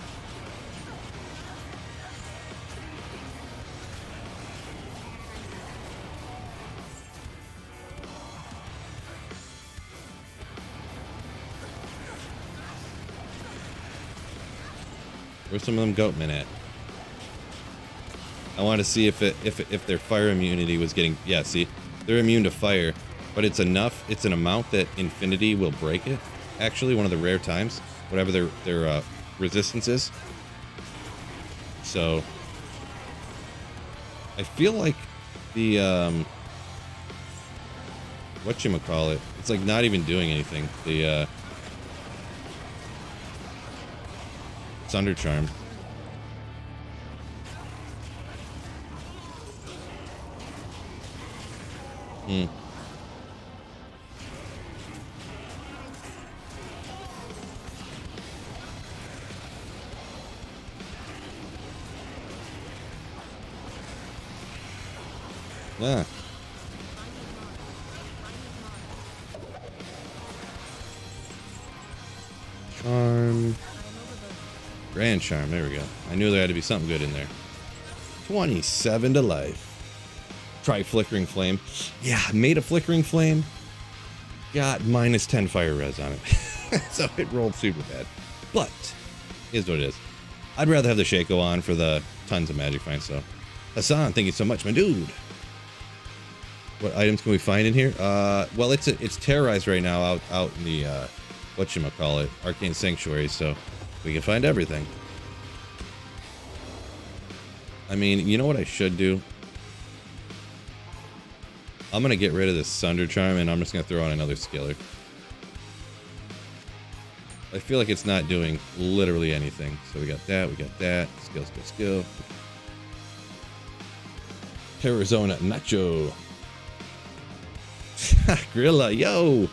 Where's some of them goatmen at? I want to see if their fire immunity was getting. Yeah, see, they're immune to fire, but it's enough. It's an amount that Infinity will break it. Actually, one of the rare times, whatever their resistance is. So I feel like the whatchamacallit, it's like not even doing anything. The Thunder Charm. Yeah. Charm. Grand Charm, there we go. I knew there had to be something good in there. 27 to life. Try Flickering Flame. Yeah, made a Flickering Flame. Got minus 10 fire res on it. So it rolled super bad. But, here's what it is. I'd rather have the Shaco on for the tons of magic finds, so. Hassan, thank you so much, my dude. What items can we find in here? Well, it's terrorized right now out in the whatchamacallit, Arcane Sanctuary, so we can find everything. I mean, you know what I should do? I'm gonna get rid of this Sunder Charm, and I'm just gonna throw on another skiller. I feel like it's not doing literally anything. So we got that, skill, skill, skill. Terror Zone Nacho. Grilla, yo!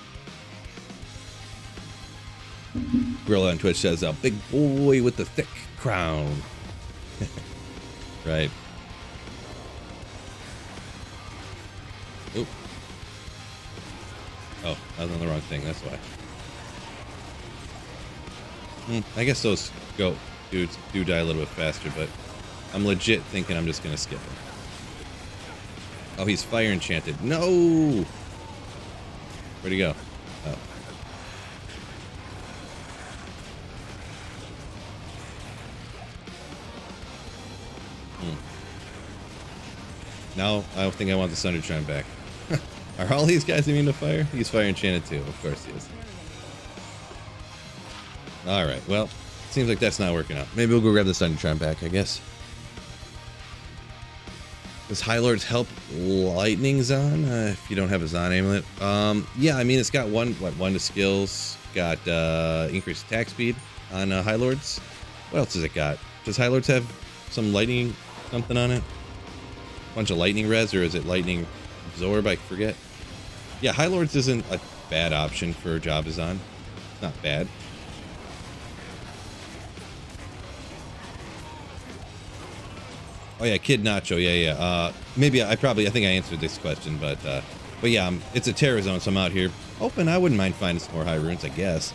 Grilla on Twitch says, a big boy with the thick crown. Right. Oop. Oh, I was on the wrong thing, that's why. I guess those goat dudes do die a little bit faster, but I'm legit thinking I'm just gonna skip him. Oh, he's fire enchanted. No! Where'd he go? Oh. Now, I don't think I want the Sunder Charm back. Are all these guys immune to fire? He's fire enchanted too. Of course he is. Alright, well, seems like that's not working out. Maybe we'll go grab the Sunder Charm back, I guess. Does High Lords help Lightning Zon if you don't have a Zon amulet? Yeah, I mean, it's got one to skills, got increased attack speed on High Lords. What else does it got? Does High Lords have some lightning something on it? Bunch of lightning res, or is it lightning absorb? I forget. Yeah, High Lords isn't a bad option for Jabba Zon. Not bad. Oh yeah, Kid Nacho, yeah. Maybe I think I answered this question, but yeah, it's a Terror Zone, so I'm out here hoping. I wouldn't mind finding some more high runes, I guess.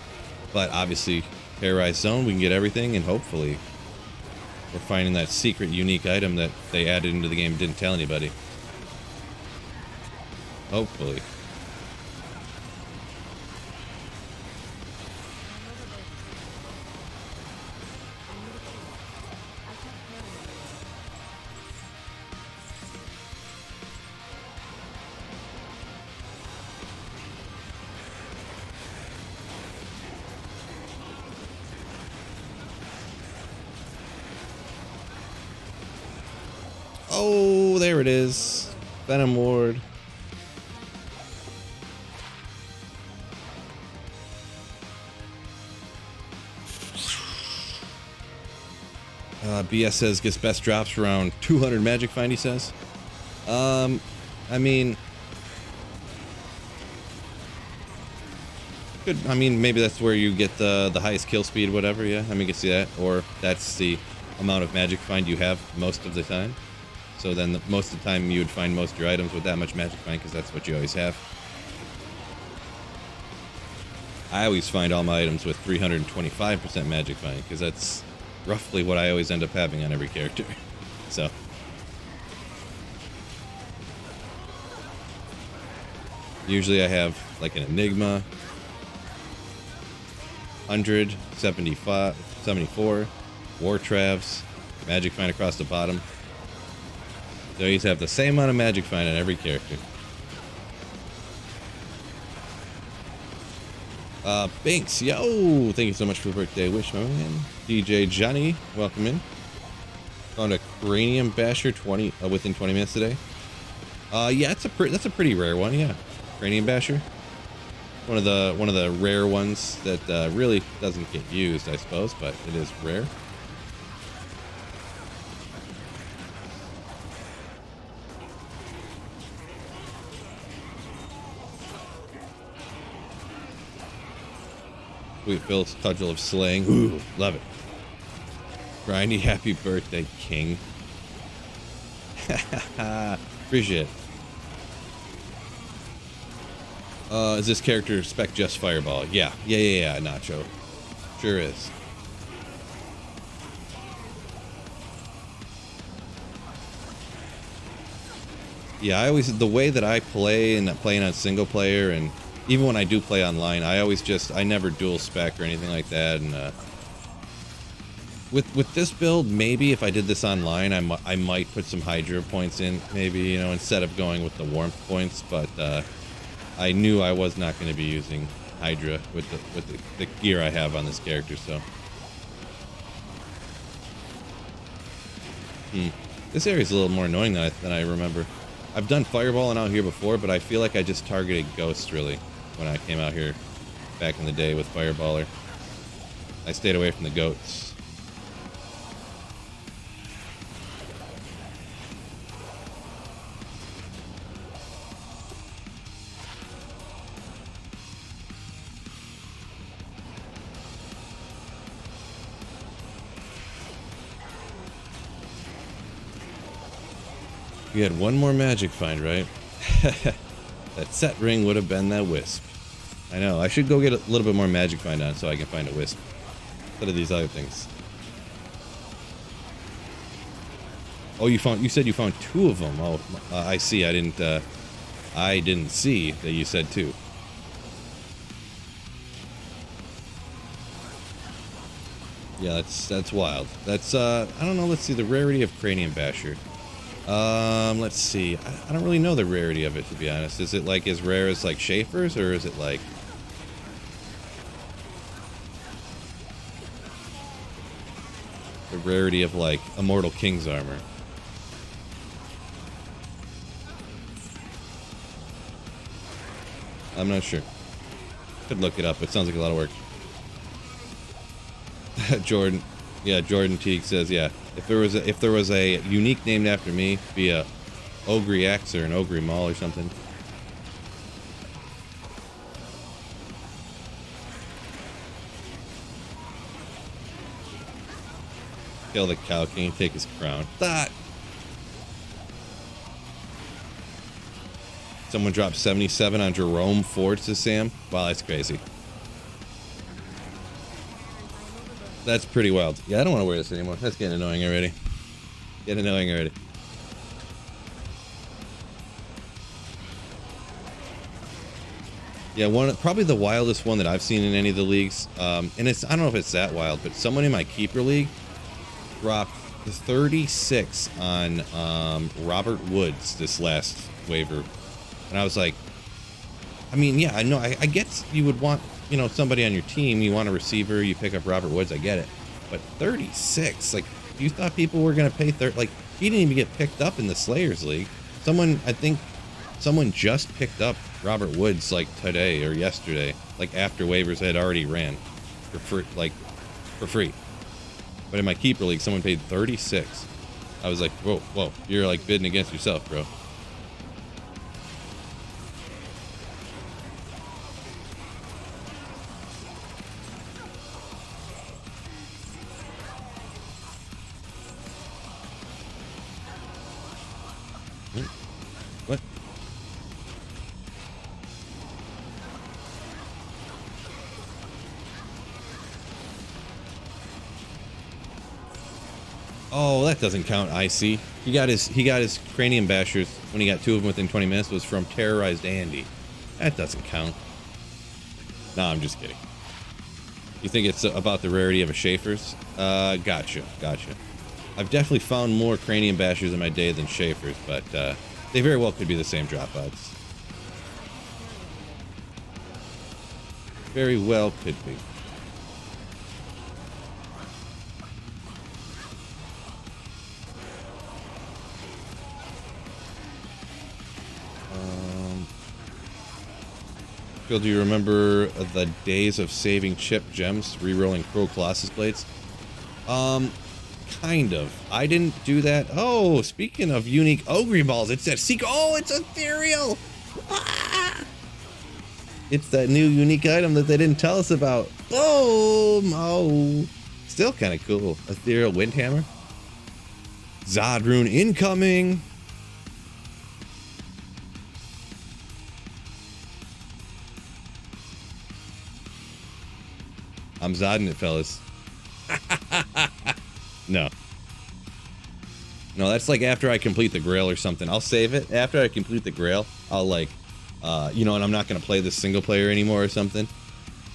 But obviously, Terrorized Zone, we can get everything, and hopefully we're finding that secret, unique item that they added into the game and didn't tell anybody. Hopefully. Oh, there it is. Venom Ward. BS says gets best drops around 200 magic find, he says. I mean, good. I mean, maybe that's where you get the highest kill speed, whatever. Yeah, I mean, you can see that, or that's the amount of magic find you have most of the time. So then most of the time you would find most of your items with that much magic find, because that's what you always have. I always find all my items with 325% magic find, because that's roughly what I always end up having on every character. So usually I have like an Enigma, 100, 75, 74, War Travs, magic find across the bottom. So you have the same amount of magic find on every character. Binks, yo! Thank you so much for the birthday wish, my man. DJ Johnny, welcome in. Found a Cranium Basher within 20 minutes today. Yeah, that's a pretty rare one, yeah. Cranium Basher. One of the rare ones that really doesn't get used, I suppose, but it is rare. Sweet Phil's Cudgel of Slaying. Ooh, love it. Grindy, happy birthday, King. Appreciate it. Is this character spec just Fireball? Yeah, Nacho. Sure is. Yeah, the way that I play, and playing on single player, and even when I do play online, I never dual spec or anything like that. And with this build, maybe if I did this online, I might put some Hydra points in, maybe, instead of going with the warmth points. But I knew I was not going to be using Hydra with the gear I have on this character. So, this area is a little more annoying than I remember. I've done fireballing out here before, but I feel like I just targeted ghosts really when I came out here back in the day with fireballer. I stayed away from the goats. You had one more magic find, right? That set ring would have been that wisp. I know. I should go get a little bit more magic find on so I can find a wisp instead of these other things. Oh, you said you found 2 of them. Oh, I see. I didn't see that you said 2. Yeah, that's wild. That's I don't know. Let's see the rarity of Cranium Basher. Let's see. I don't really know the rarity of it, to be honest. Is it like as rare as like Schaefer's, or is it like the rarity of like Immortal King's armor? I'm not sure. Could look it up. It sounds like a lot of work. Jordan. Yeah, Jordan Teague says, yeah, if there was a unique named after me, be a Ogre X or an Ogre Maul or something. Kill the Cow King, take his crown. That. Someone dropped 77 on Jerome Ford, says Sam. Wow, that's crazy. That's pretty wild. Yeah, I don't want to wear this anymore. That's getting annoying already. Getting annoying already. Yeah, probably the wildest one that I've seen in any of the leagues. And I don't know if it's that wild, but someone in my keeper league dropped 36 on Robert Woods this last waiver. And I was like, I mean, yeah, I know. I get you would want, you know, somebody on your team. You want a receiver. You pick up Robert Woods. I get it. But 36, like, you thought people were going to pay 30? Like, he didn't even get picked up in the Slayers League. I think someone just picked up Robert Woods, like, today or yesterday. Like, after waivers had already ran for free. But in my keeper league, someone paid 36. I was like, whoa, you're, like, bidding against yourself, bro. What? Oh, that doesn't count. I see. He got his cranium bashers when he got 2 of them within 20 minutes. Was from Terrorized Andy. That doesn't count. Nah, I'm just kidding. You think it's about the rarity of a Schaefer's? Gotcha. I've definitely found more cranium bashers in my day than Schaefer's, but they very well could be the same drop odds. Very well could be. Phil, do you remember the days of saving chip gems, re-rolling Crow Colossus blades? Kind of. I didn't do that. Oh, speaking of unique Ogre balls, it's that secret. Oh, it's ethereal. Ah! It's that new unique item that they didn't tell us about. Boom! Oh, still kind of cool. Ethereal Windhammer. Zod rune incoming. I'm zodding it, fellas. No, that's like after I complete the Grail or something. I'll save it. After I complete the Grail, I'll like, you know, and I'm not going to play this single player anymore or something.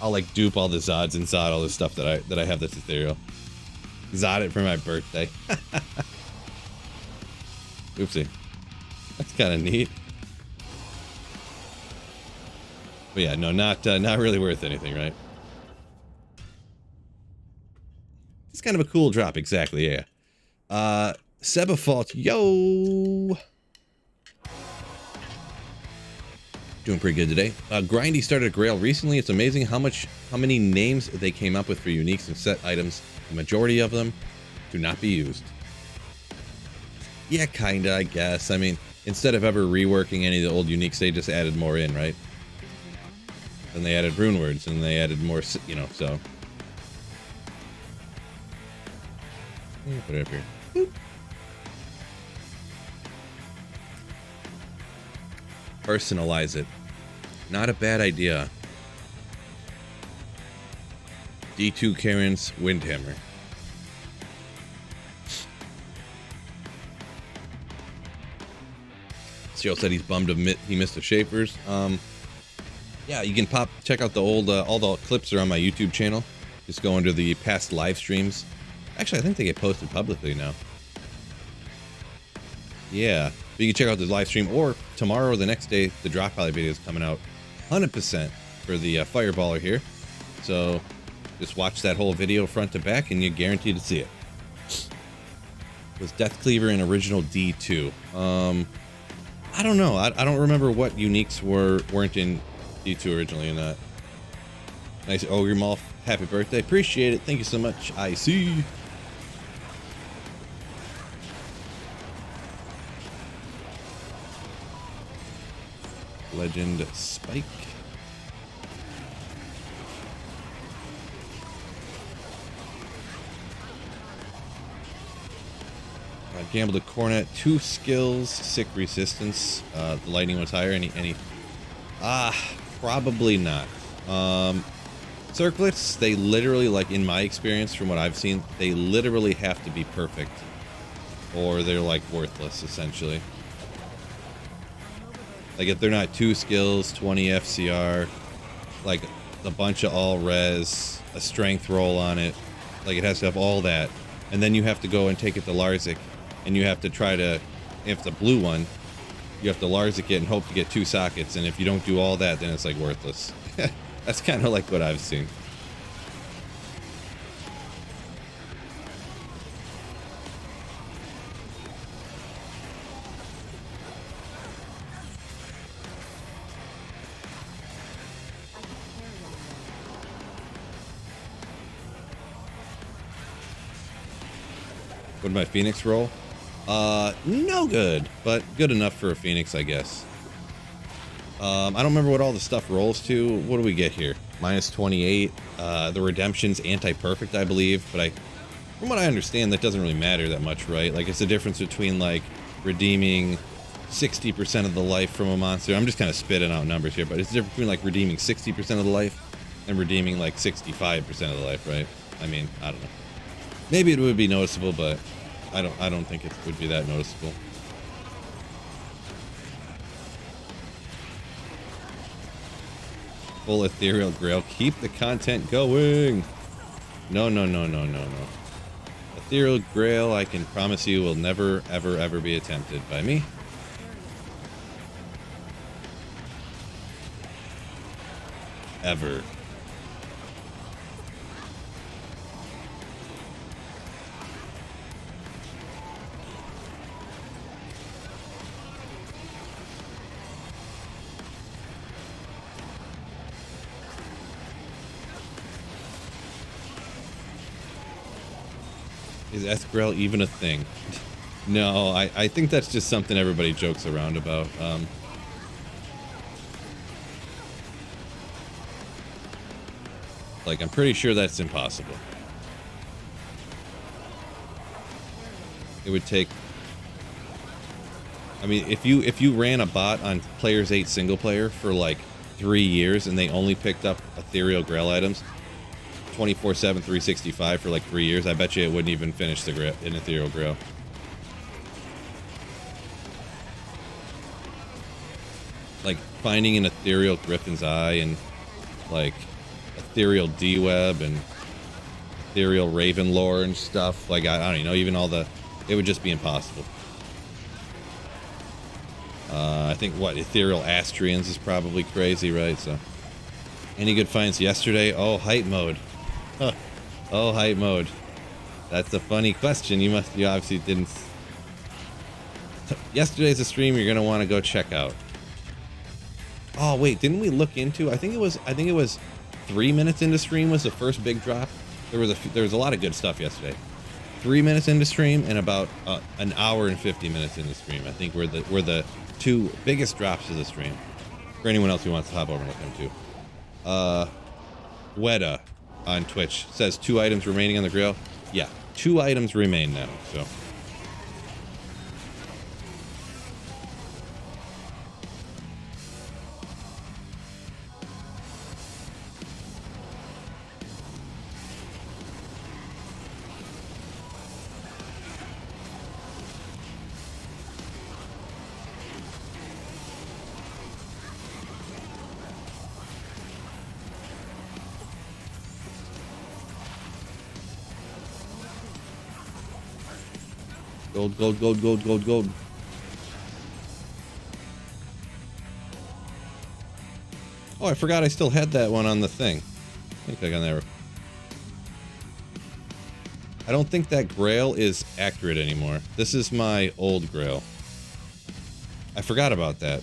I'll like dupe all the Zods and Zod all this stuff that I have that's ethereal. Zod it for my birthday. Oopsie. That's kind of neat. But yeah, no, not really worth anything, right? It's kind of a cool drop, exactly, yeah. Sebafault, yo! Doing pretty good today. Grindy started a Grail recently. It's amazing how many names they came up with for uniques and set items. The majority of them do not be used. Yeah, kinda, I guess. I mean, instead of ever reworking any of the old uniques, they just added more in, right? Then they added rune words, and they added more, you know, so. Yeah, put it up here. Boop. Personalize it. Not a bad idea. D2 Karen's Windhammer. Joe said he's bummed he missed the Shapers. Yeah, you can check out the old, all the clips are on my YouTube channel. Just go under the past live streams. Actually, I think they get posted publicly now. Yeah, but you can check out the live stream, or tomorrow or the next day, the drop highlight video is coming out 100% for the Fireballer here. So just watch that whole video front to back and you're guaranteed to see it. Was Death Cleaver in original D2? I don't know. I don't remember what uniques weren't in D2 originally in that. Nice Ogre Moth. Happy birthday. Appreciate it. Thank you so much. I see. Legend Spike. Gamble the Cornet, 2 skills, sick resistance. The lightning was higher. Any? Probably not. Circlets, they literally, like in my experience, from what I've seen, they literally have to be perfect, or they're like worthless essentially. Like if they're not 2 skills, 20 FCR, like a bunch of all res, a strength roll on it, like it has to have all that, and then you have to go and take it to Larzik. And you have to try to, if it's a blue one, you have to Larzik it and hope to get 2 sockets. And if you don't do all that, then it's like worthless. That's kind of like what I've seen. What did my Phoenix roll? No good, but good enough for a Phoenix, I guess. I don't remember what all the stuff rolls to. What do we get here? Minus 28. The Redemption's anti-perfect, I believe, but from what I understand, that doesn't really matter that much, right? Like, it's the difference between, like, redeeming 60% of the life from a monster. I'm just kind of spitting out numbers here, but it's the difference between, like, redeeming 60% of the life and redeeming, like, 65% of the life, right? I mean, I don't know. Maybe it would be noticeable, but I don't think it would be that noticeable. Full Ethereal Grail. Keep the content going. No. Ethereal Grail, I can promise you, will never, ever be attempted by me. Ever. Is Esgrel even a thing? No, I think that's just something everybody jokes around about. Like, I'm pretty sure that's impossible. It would take... I mean, if you ran a bot on Players 8 single player for like 3 years and they only picked up Ethereal Grail items 24/7, 365 for like 3 years, I bet you it wouldn't even finish the grail, in Ethereal Grail. Like finding an Ethereal Griffin's Eye and like Ethereal D-Web and Ethereal Raven Lore and stuff. Like I don't know, even all the, it would just be impossible. I think what Ethereal Astrians is probably crazy, right? So Any good finds yesterday? Oh, hype mode. Huh. Oh, hype mode. That's a funny question. You obviously didn't. Yesterday's a stream you're gonna want to go check out. Oh wait, didn't we look into? I think it was 3 minutes into stream was the first big drop. There was a lot of good stuff yesterday. 3 minutes into stream and about an hour and 50 minutes into stream. I think were the two biggest drops of the stream. For anyone else who wants to hop over and look them too. Weta on Twitch says 2 items remaining on the grill. Yeah, 2 items remain now. So. Gold, gold, gold, gold, gold, gold. Oh, I forgot I still had that one on the thing. I think I got that. I don't think that grail is accurate anymore. This is my old grail. I forgot about that.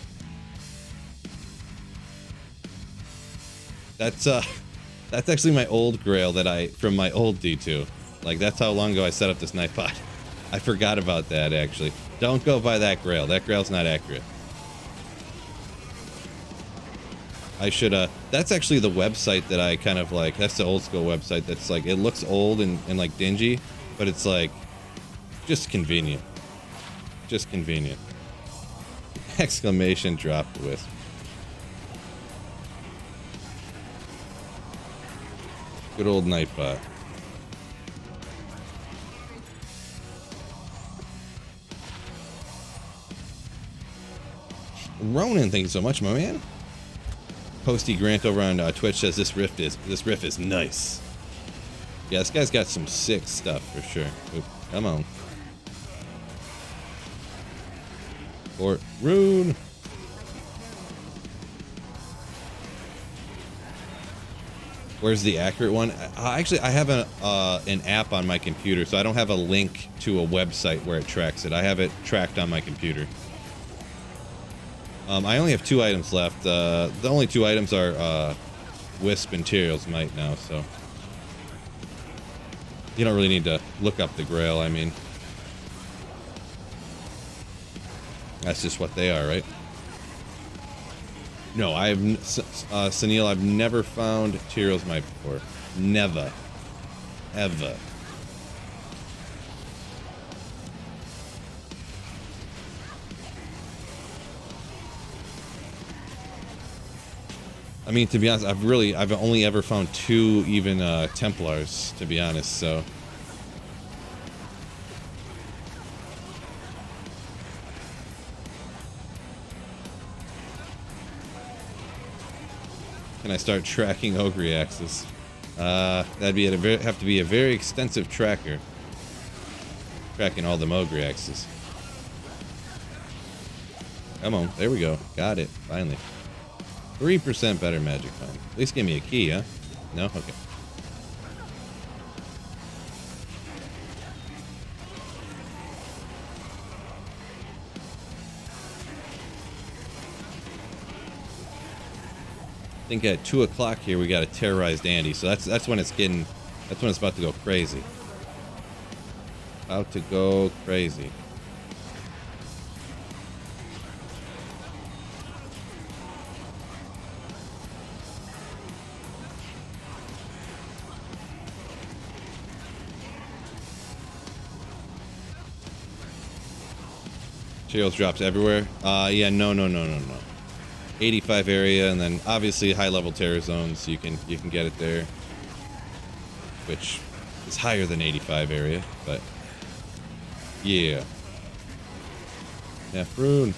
That's actually my old grail that from my old D2. Like, that's how long ago I set up this Nightbot. I forgot about that, actually. Don't go by that grail. That grail's not accurate. I should, that's actually the website that I kind of like. That's the old school website that's like, it looks old and like dingy, but it's like, just convenient. Just convenient. Exclamation drop the wisp. Good old Nightbot. Ronan, thank you so much, my man. Posty Grant over on Twitch says this riff is nice. Yeah, this guy's got some sick stuff for sure. Oop, come on. Fort Rune. Where's the accurate one? Actually, I have an app on my computer, so I don't have a link to a website where it tracks it. I have it tracked on my computer. I only have 2 items left. The only 2 items are Wisp and Tyrael's Might now, so you don't really need to look up the Grail. I mean, that's just what they are, right? No, Sunil, I've never found Tyrael's Might before. Never. Ever. I mean, to be honest, I've only ever found 2 even Templars, to be honest, so. Can I start tracking Ogre axes? That'd be have to be a very extensive tracker. Tracking all the Ogre axes. Come on, there we go. Got it, finally. 3% better magic find. At least give me a key, huh? No? Okay. I think at 2 o'clock here we got a terrorized Andy, so that's when it's about to go crazy. About to go crazy. Materials drops everywhere. Yeah, no. 85 area, and then obviously high level terror zones, so you can get it there, which is higher than 85 area, but yeah. Nefrune.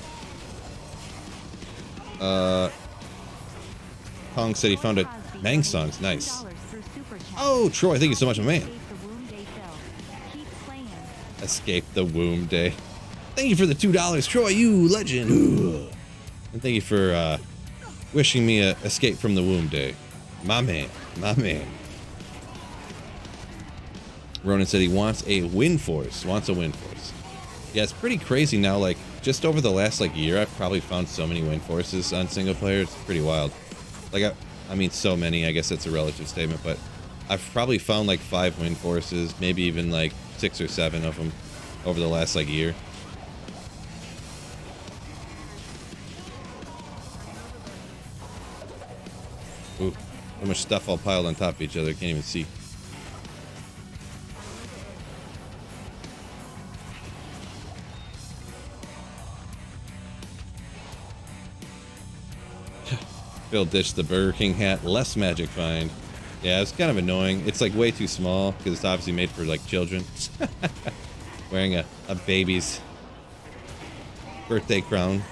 Kong said he found a Mang songs. Nice. Oh, Troy, thank you so much, my man. Escape the womb day. Thank you for the $2, Troy, you legend. And thank you for wishing me a escape from the womb day. My man. My man. Ronan said he wants a wind force. Wants a wind force. Yeah, it's pretty crazy now. Like, just over the last, like, year, I've probably found so many wind forces on single player. It's pretty wild. Like, I mean, so many. I guess that's a relative statement, but I've probably found, like, 5 wind forces. Maybe even, like, 6 or 7 of them over the last, like, year. Ooh, so much stuff all piled on top of each other. Can't even see. Phil ditched the Burger King hat. Less magic find. Yeah, it's kind of annoying. It's like way too small because it's obviously made for like children. Wearing a baby's birthday crown.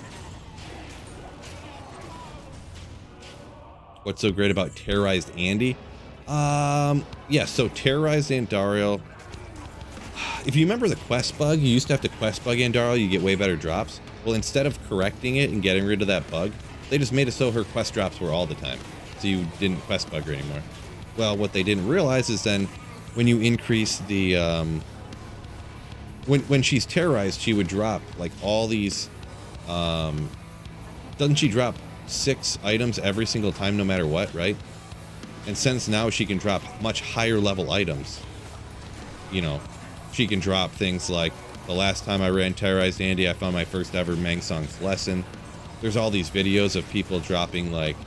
What's so great about Terrorized Andy? Yeah, so Terrorized Andariel. If you remember the quest bug, you used to have to quest bug Andariel, you get way better drops. Well, instead of correcting it and getting rid of that bug, they just made it so her quest drops were all the time. So you didn't quest bug her anymore. Well, what they didn't realize is then when you increase the, when she's terrorized, she would drop like all these, doesn't she drop 6 items every single time no matter what, right? And since now she can drop much higher level items, you know, she can drop things like the last time I ran Terrorized Andy, I found my first ever Mangsong's lesson. There's all these videos of people dropping like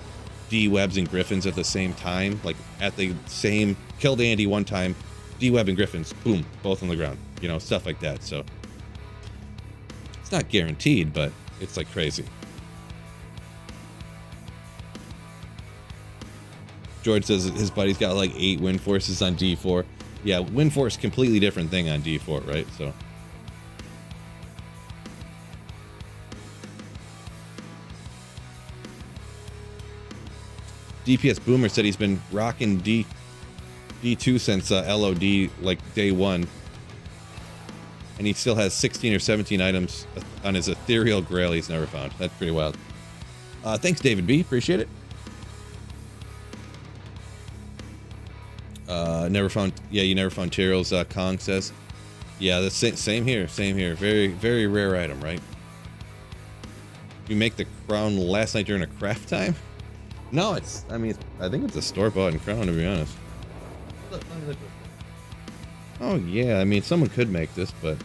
D-webs and griffins at the same time, like at the same, killed Andy one time, D-web and griffins, boom, both on the ground, you know, stuff like that. So it's not guaranteed, but it's like crazy. George says his buddy's got like 8 wind forces on D4. Yeah, wind force, completely different thing on D4, right? So DPS Boomer said he's been rocking D2 since LOD, like day 1. And he still has 16 or 17 items on his ethereal grail he's never found. That's pretty wild. Thanks, David B. Appreciate it. Never found, yeah, you never found Tyrrell's, Kong says. Yeah, the same here, same here. Very, very rare item, right? You make the crown last night during a craft time? No, it's, I mean, I think it's a store-bought crown, to be honest. Look. Oh, yeah, I mean, someone could make this, but...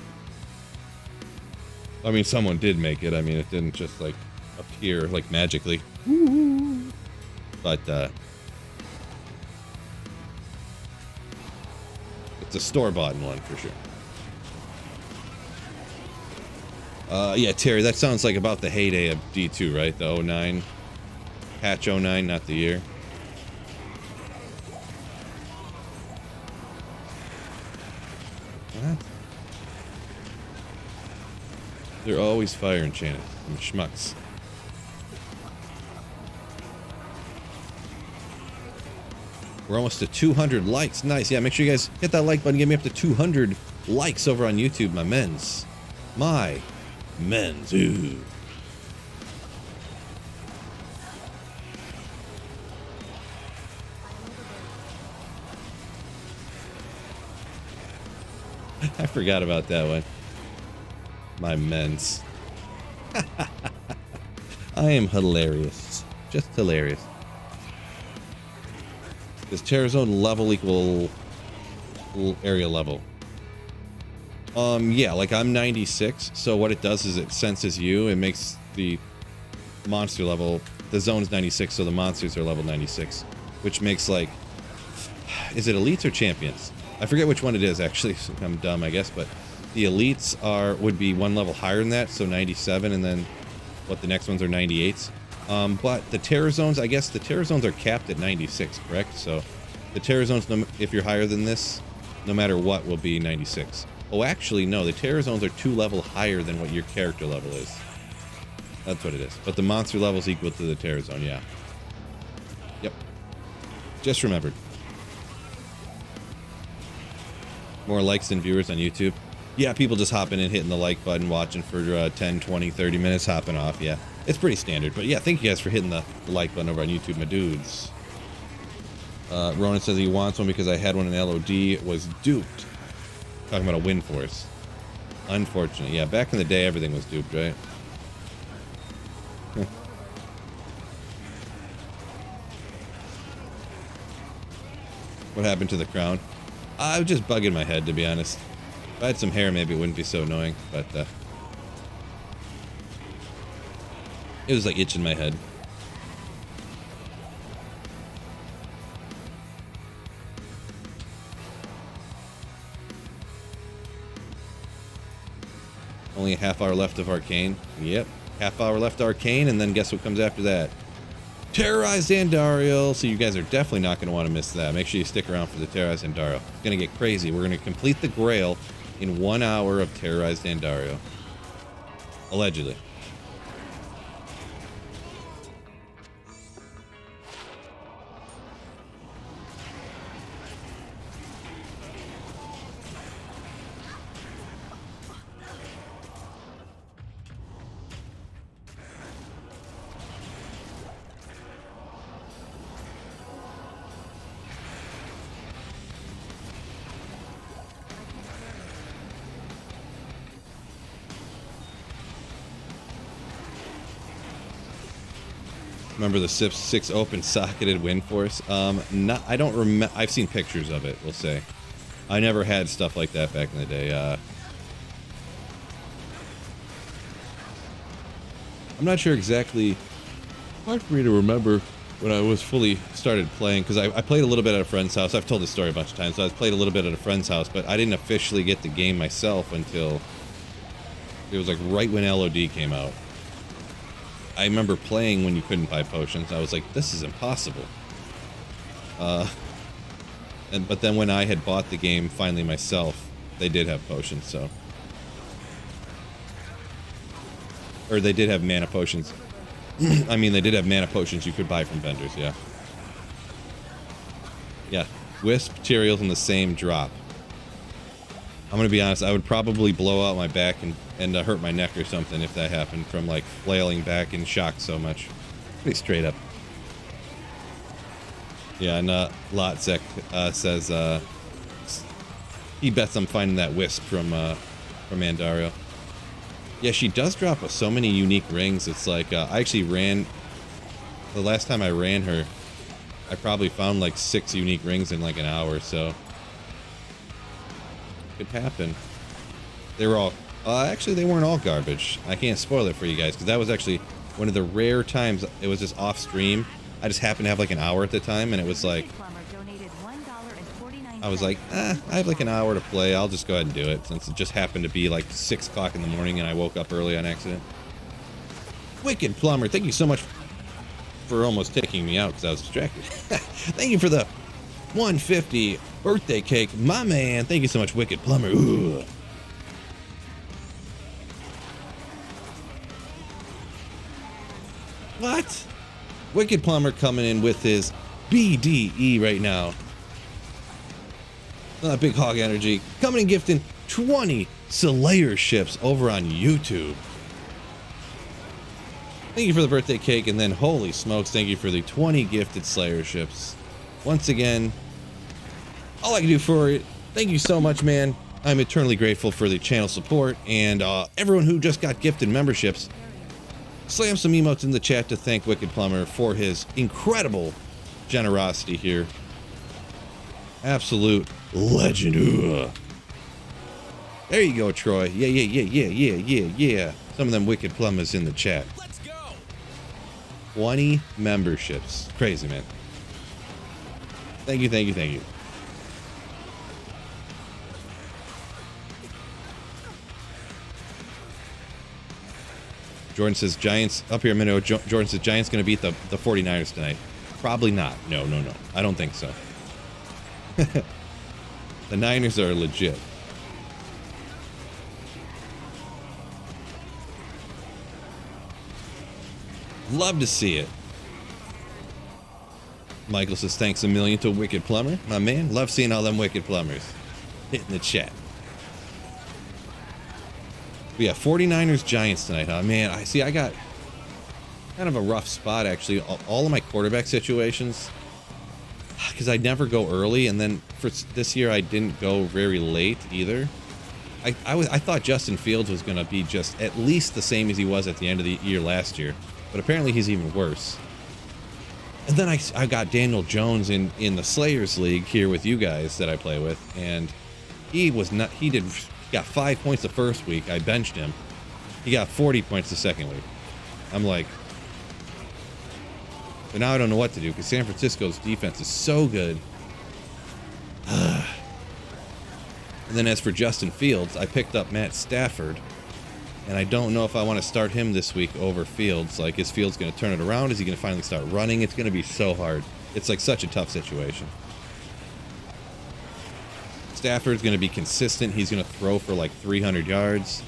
I mean, someone did make it. I mean, it didn't just, like, appear, like, magically. But, it's a store-bought one, for sure. Yeah, Terry, that sounds like about the heyday of D2, right? The 09. Patch 09, not the year. What? They're always fire enchanted. Them schmucks. We're almost to 200 likes. Nice. Yeah, make sure you guys hit that like button. Get me up to 200 likes over on YouTube, my mens. My mens. Ooh. I forgot about that one. My mens. I am hilarious. Just hilarious. Does Terror Zone level equal area level? Yeah, like I'm 96, so what it does is it senses you. It makes the monster level, the zone's 96, so the monsters are level 96, which makes like, is it elites or champions? I forget which one it is, actually. I'm dumb, I guess, but the elites would be 1 level higher than that, so 97, and then what, the next ones are 98s. But the terror zones, I guess the terror zones are capped at 96, correct? So the terror zones, if you're higher than this, no matter what, will be 96. Oh, actually, no, the terror zones are 2 level higher than what your character level is. That's what it is. But the monster level is equal to the terror zone, yeah. Yep. Just remembered. More likes than viewers on YouTube. Yeah, people just hopping in, hitting the like button, watching for 10, 20, 30 minutes, hopping off, yeah. It's pretty standard, but yeah, thank you guys for hitting the like button over on YouTube, my dudes. Ronan says he wants one because I had one in LOD, was duped. Talking about a win force. Unfortunate. Yeah, back in the day, everything was duped, right? What happened to the crown? I was just bugging my head, to be honest. If I had some hair, maybe it wouldn't be so annoying, but it was like itching my head. Only a half hour left of Arcane. Yep, half hour left of Arcane, and then guess what comes after that? Terrorized Andariel. So you guys are definitely not going to want to miss that. Make sure you stick around for the Terrorized Andariel. It's going to get crazy. We're going to complete the Grail in 1 hour of Terrorized Andariel. Allegedly. Remember the 6 open socketed wind force? I don't remember. I've seen pictures of it, we'll say. I never had stuff like that back in the day. I'm not sure exactly. Hard for me to remember when I was fully started playing, because I played a little bit at a friend's house. I've told this story a bunch of times. So I played a little bit at a friend's house, but I didn't officially get the game myself until it was like right when LOD came out. I remember playing when you couldn't buy potions. I was like, this is impossible. But then when I had bought the game finally myself, they did have potions, so. Or they did have mana potions. I mean, they did have mana potions you could buy from vendors, yeah. Yeah, Wisp materials in the same drop. I'm gonna be honest, I would probably blow out my back and hurt my neck or something if that happened from like flailing back in shock so much. Pretty straight up. Yeah, and Lotzek says he bets I'm finding that Wisp from Andariel. Yeah, she does drop so many unique rings. It's like I actually ran the last time I ran her, I probably found like 6 unique rings in like an hour, so could happen. They were all actually they weren't all garbage. I can't spoil it for you guys because that was actually one of the rare times it was just off stream. I just happened to have like an hour at the time, and it was like I was like, I have like an hour to play. I'll just go ahead and do it since it just happened to be like 6 o'clock in the morning and I woke up early on accident. Wicked Plumber, thank you so much for almost taking me out because I was distracted. Thank you for the 150 birthday cake, my man. Thank you so much, Wicked Plumber. Ooh. What? Wicked Plumber coming in with his BDE right now. Big Hog Energy coming and gifting 20 Slayer ships over on YouTube. Thank you for the birthday cake, and then holy smokes, thank you for the 20 gifted Slayer ships. Once again, all I can do for it, thank you so much, man. I'm eternally grateful for the channel support, and everyone who just got gifted memberships. Slam some emotes in the chat to thank Wicked Plumber for his incredible generosity here. Absolute legend. Ugh. There you go, Troy. Yeah. Some of them Wicked Plumbers in the chat. Let's go. 20 memberships. Crazy, man. Thank you. Jordan says Giants up here a minute. Jordan says Giants going to beat the 49ers tonight. Probably not. No. I don't think so. The Niners are legit. Love to see it. Michael says thanks a million to Wicked Plumber. My man, love seeing all them Wicked Plumbers hitting the chat. But yeah, 49ers Giants tonight, huh? Man, I got kind of a rough spot actually. All of my quarterback situations because I never go early, and then for this year I didn't go very late either. I thought Justin Fields was going to be just at least the same as he was at the end of the year last year, but apparently he's even worse. And then I got Daniel Jones in the Slayers League here with you guys that I play with, and he got 5 points the first week. I benched him. He got 40 points the second week. I'm like, but now I don't know what to do because San Francisco's defense is so good. And then as for Justin Fields, I picked up Matt Stafford, and I don't know if I want to start him this week over Fields. Like, is Fields going to turn it around? Is he going to finally start running? It's going to be so hard. It's like such a tough situation. Stafford's going to be consistent. He's going to throw for like 300 yards.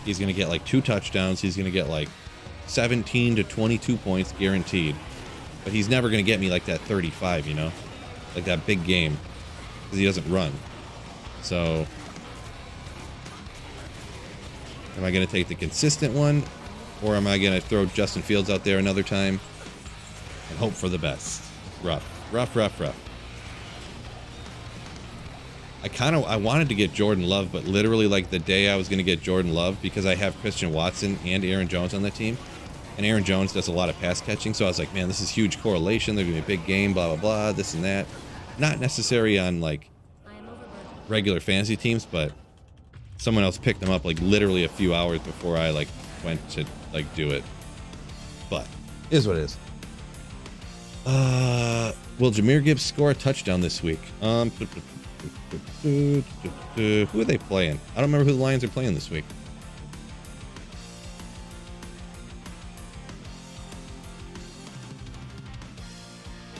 He's going to get like 2 touchdowns. He's going to get like 17 to 22 points guaranteed. But he's never going to get me like that 35, you know? Like that big game. Because he doesn't run. So, am I going to take the consistent one? Or am I going to throw Justin Fields out there another time and hope for the best? Rough. I wanted to get Jordan Love, but literally like the day I was going to get Jordan Love, because I have Christian Watson and Aaron Jones on the team. And Aaron Jones does a lot of pass catching. So I was like, man, this is huge correlation. There's going to be a big game, blah, blah, blah, this and that. Not necessary on like regular fantasy teams, but someone else picked them up like literally a few hours before I like went to like do it. But it is what it is. Will Jahmyr Gibbs score a touchdown this week? Who are they playing? I don't remember who the Lions are playing this week.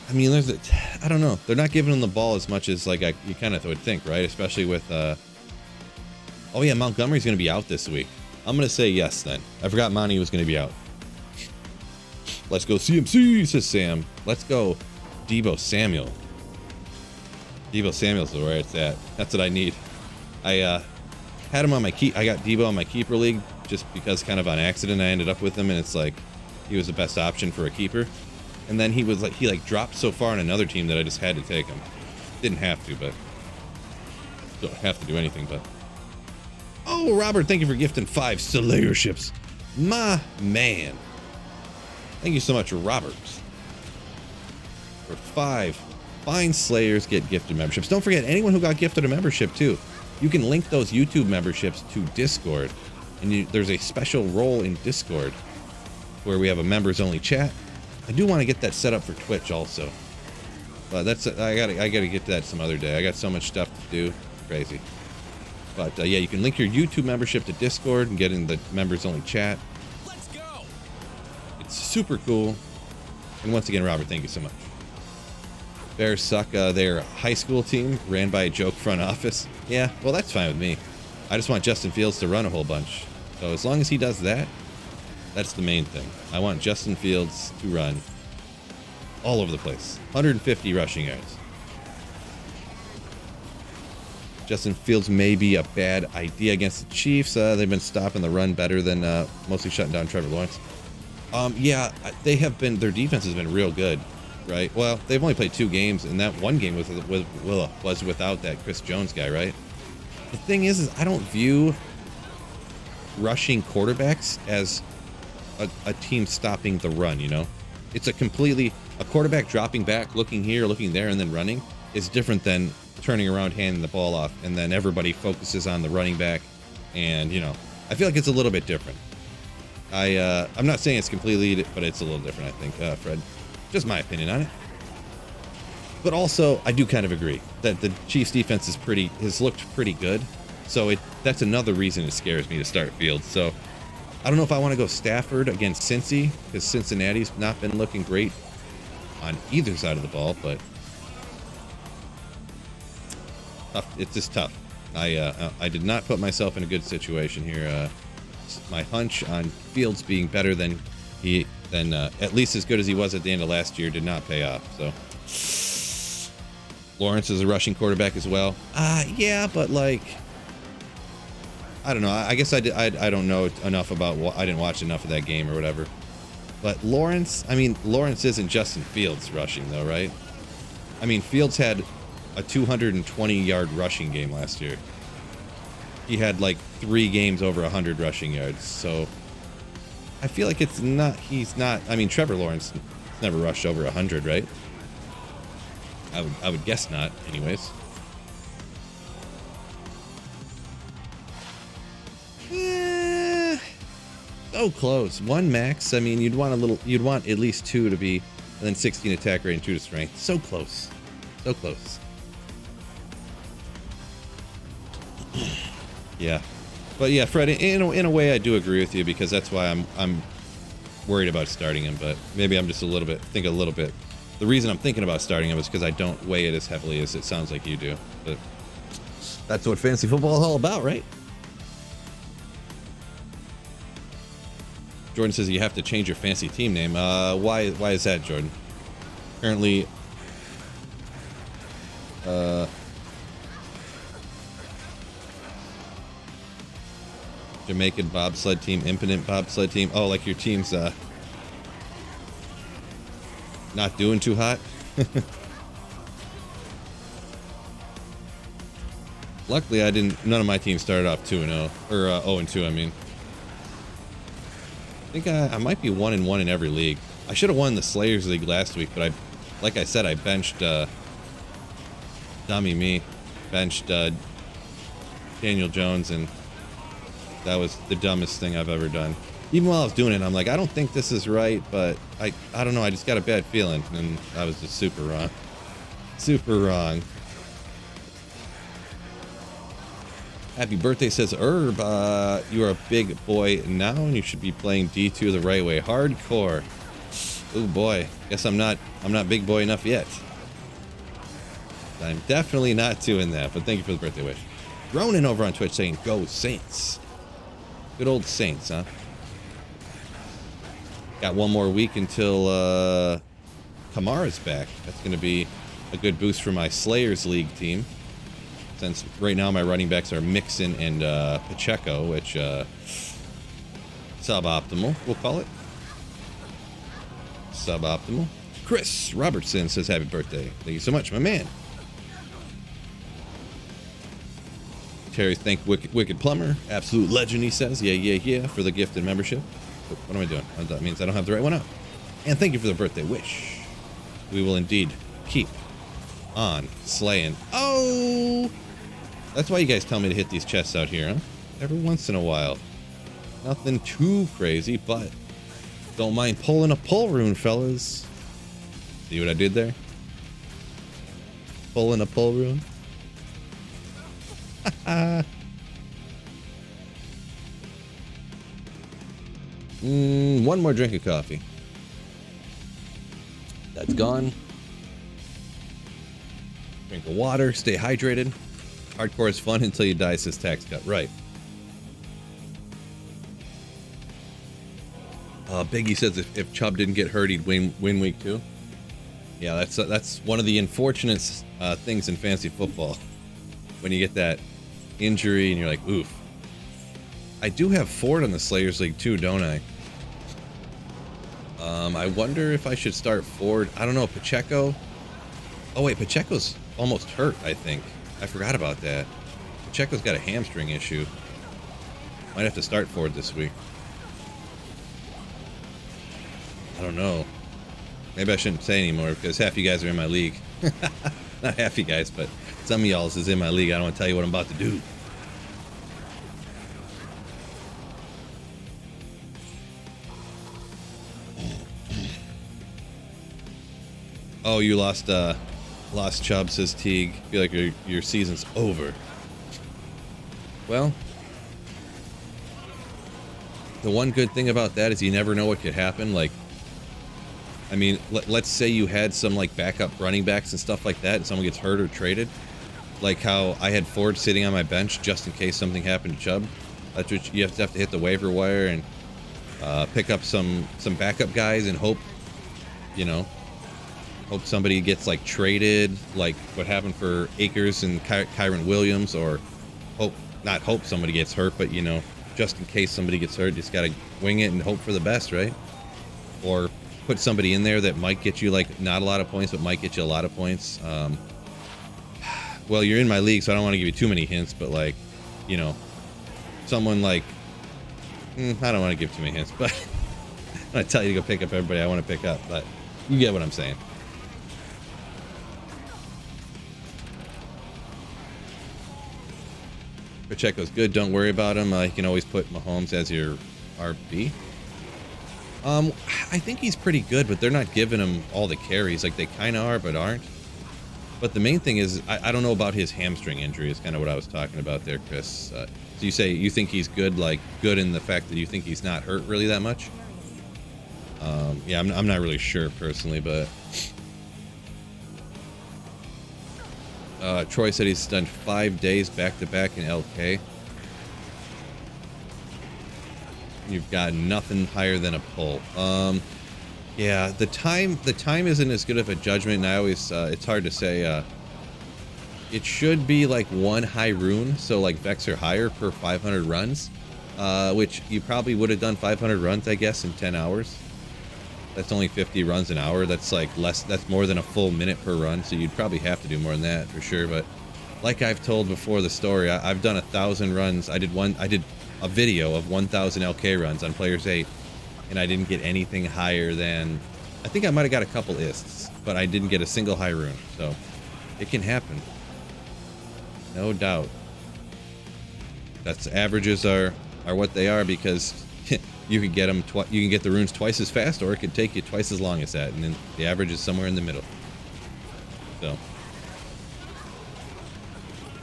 I mean, I don't know. They're not giving him the ball as much as like you kind of would think, right? Especially with, oh yeah, Montgomery's going to be out this week. I'm going to say yes then. I forgot Monty was going to be out. Let's go CMC, says Sam. Let's go Deebo Samuel. Deebo Samuel's where it's at. That's what I need. I had him on my I got Deebo on my keeper league just because kind of on accident I ended up with him, and it's like he was the best option for a keeper. And then he dropped so far on another team that I just had to take him. Didn't have to, but don't have to do anything. But oh, Robert, thank you for gifting 5 Slayerships, my man. Thank you so much, Robert, for 5 fine Slayers get gifted memberships. Don't forget, anyone who got gifted a membership too, you can link those YouTube memberships to Discord, and there's a special role in Discord where we have a members only chat. I do want to get that set up for Twitch also, but I gotta get to that some other day. I got so much stuff to do, crazy. But yeah, you can link your YouTube membership to Discord and get in the members only chat. Let's go. It's super cool. And once again, Robert, thank you so much. Bears suck. Their high school team ran by a joke front office. Yeah, well, that's fine with me. I just want Justin Fields to run a whole bunch. So as long as he does that, that's the main thing. I want Justin Fields to run all over the place. 150 rushing yards. Justin Fields may be a bad idea against the Chiefs. They've been stopping the run better than mostly shutting down Trevor Lawrence. Yeah, they have been. Their defense has been real good, right? Well, they've only played 2 games, and that one game was without that Chris Jones guy, right? The thing is I don't view rushing quarterbacks as a team stopping the run, you know? It's a quarterback dropping back, looking here, looking there, and then running is different than turning around, handing the ball off, and then everybody focuses on the running back. And, you know, I feel like it's a little bit different. I'm not saying it's completely, but it's a little different, I think, Fred. Just my opinion on it. But also, I do kind of agree that the Chiefs defense has looked pretty good. So that's another reason it scares me to start Fields. So I don't know if I want to go Stafford against Cincy, because Cincinnati's not been looking great on either side of the ball, but it's just tough. I did not put myself in a good situation here. My hunch on Fields being better than at least as good as he was at the end of last year did not pay off. So Lawrence is a rushing quarterback as well. Yeah, but like, I don't know. I guess I don't know enough about I didn't watch enough of that game or whatever. But Lawrence isn't Justin Fields rushing though, right? I mean, Fields had a 220-yard rushing game last year. He had like 3 games over 100 rushing yards. So I feel like he's not. I mean, Trevor Lawrence never rushed over 100, right? I would guess not, anyways. So close. 1 max. I mean, you'd want at least 2 to be, and then 16 attack rate and 2 to strength. So close. So close. Yeah. But yeah, Fred, in a way I do agree with you, because that's why I'm worried about starting him, but maybe I'm just a little bit. The reason I'm thinking about starting him is because I don't weigh it as heavily as it sounds like you do. But that's what fantasy football is all about, right? Jordan says you have to change your fancy team name. Why is that, Jordan? Currently, Jamaican bobsled team, impotent bobsled team. Oh, like your team's not doing too hot. Luckily, none of my teams started off 2-0 or 0-2. I mean. I think I might be 1-1 in every league. I should have won the Slayers League last week, but like I said, I benched dummy me, benched Daniel Jones, and that was the dumbest thing I've ever done. Even while I was doing it, I'm like, I don't think this is right, but I don't know. I just got a bad feeling, and I was just super wrong. Super wrong. Happy birthday, says Herb. You are a big boy now, and you should be playing D2 the right way. Hardcore. Oh boy. Guess I'm not big boy enough yet. I'm definitely not doing that, but thank you for the birthday wish. Ronan over on Twitch saying, go Saints. Good old Saints, huh? Got 1 more week until Kamara's back. That's going to be a good boost for my Slayers League team. Since right now my running backs are Mixon and Pacheco, which suboptimal, we'll call it. Suboptimal. Chris Robertson says happy birthday. Thank you so much, my man. Terry, thank Wicked Plumber. Absolute legend, he says. Yeah, for the gifted membership. What am I doing? That means I don't have the right one out. And thank you for the birthday wish. We will indeed keep on slaying. Oh! That's why you guys tell me to hit these chests out here, huh? Every once in a while. Nothing too crazy, but don't mind pulling a pull rune, fellas. See what I did there? Pulling a pull rune. One more drink of coffee. That's gone. Drink of water. Stay hydrated. Hardcore is fun until you die, says Tax Cut. Right. Biggie says if Chubb didn't get hurt, he'd win week 2. Yeah, that's one of the unfortunate things in fantasy football. When you get that injury and you're like, oof. I do have Ford on the Slayers League too, don't I? I wonder if I should start Ford. I don't know, Pacheco. Oh wait, Pacheco's almost hurt, I think. I forgot about that. Pacheco's got a hamstring issue. Might have to start Ford this week. I don't know. Maybe I shouldn't say anymore because half you guys are in my league. Not half you guys, but some of y'all's is in my league. I don't want to tell you what I'm about to do. Oh, you lost Chubb, says Teague. Feel like your season's over. Well, the one good thing about that is you never know what could happen. Like, I mean, let's say you had some like backup running backs and stuff like that, and someone gets hurt or traded. Like how I had Ford sitting on my bench just in case something happened to Chubb. That's what you have to hit the waiver wire and pick up some backup guys and hope, you know, hope somebody gets like traded, like what happened for Akers and Kyron Williams, or not hope somebody gets hurt, but you know, just in case somebody gets hurt, you just gotta wing it and hope for the best, right? Or put somebody in there that might get you like not a lot of points, but might get you a lot of points. Well, you're in my league, so I don't want to give you too many hints, but like, you know, someone like, I don't want to give too many hints, but when I tell you to go pick up everybody I want to pick up, but you get what I'm saying. Pacheco's good. Don't worry about him. You can always put Mahomes as your RB. I think he's pretty good, but they're not giving him all the carries. Like, they kind of are, but aren't. But the main thing is, I don't know about his hamstring injury is kind of what I was talking about there, Chris. So you say you think he's good, like good in the fact that you think he's not hurt really that much? Yeah, I'm not really sure personally, but Troy said he's done 5 days back-to-back in LK. You've got nothing higher than a pull. Yeah, the time isn't as good of a judgment, and I always it's hard to say. It should be like 1 high rune, so like Vex or higher per 500 runs, which you probably would have done 500 runs, I guess, in 10 hours. That's only 50 runs an hour. That's like less. That's more than a full minute per run, so you'd probably have to do more than that for sure. But like I've told before the story, I've done 1,000 runs. I did a video of 1,000 LK runs on Players 8, and I didn't get anything higher than, I think I might have got a couple ists, but I didn't get a single high rune, so it can happen. No doubt. That's averages are what they are, because you could get them you can get the runes twice as fast, or it could take you twice as long as that, and then the average is somewhere in the middle. So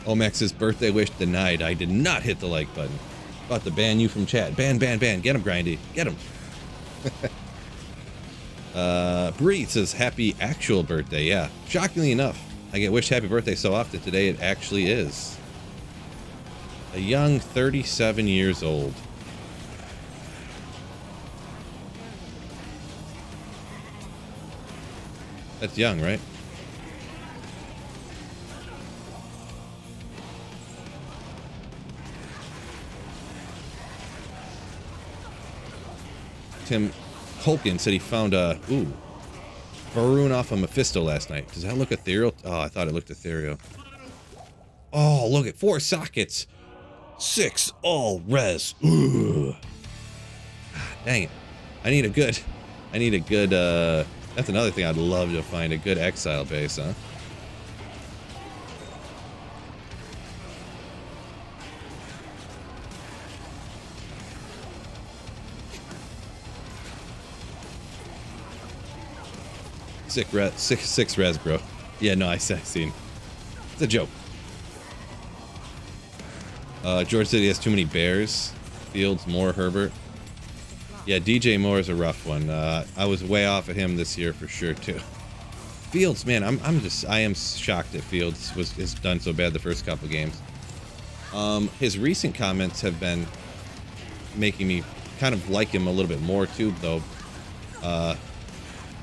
Omax's birthday wish denied. I did not hit the like button. About to ban you from chat. Ban. Get him, Grindy. Get him. Bree says happy actual birthday. Yeah, shockingly enough, I get wished happy birthday so often. Today it actually is. A young 37 years old. That's young, right? Tim Holkin said he found a Varun off of Mephisto last night. Does that look ethereal? Oh, I thought it looked ethereal. Oh, look at 4 sockets. 6 all res. Ugh. Dang it. I need a good that's another thing I'd love to find, a good exile base, huh? Six res, bro. Yeah, no, I seen. It's a joke. George said he has too many bears. Fields, Moore, Herbert. Yeah, DJ Moore is a rough one. I was way off of him this year for sure too. Fields, man, I am shocked that Fields has done so bad the first couple games. His recent comments have been making me kind of like him a little bit more too, though.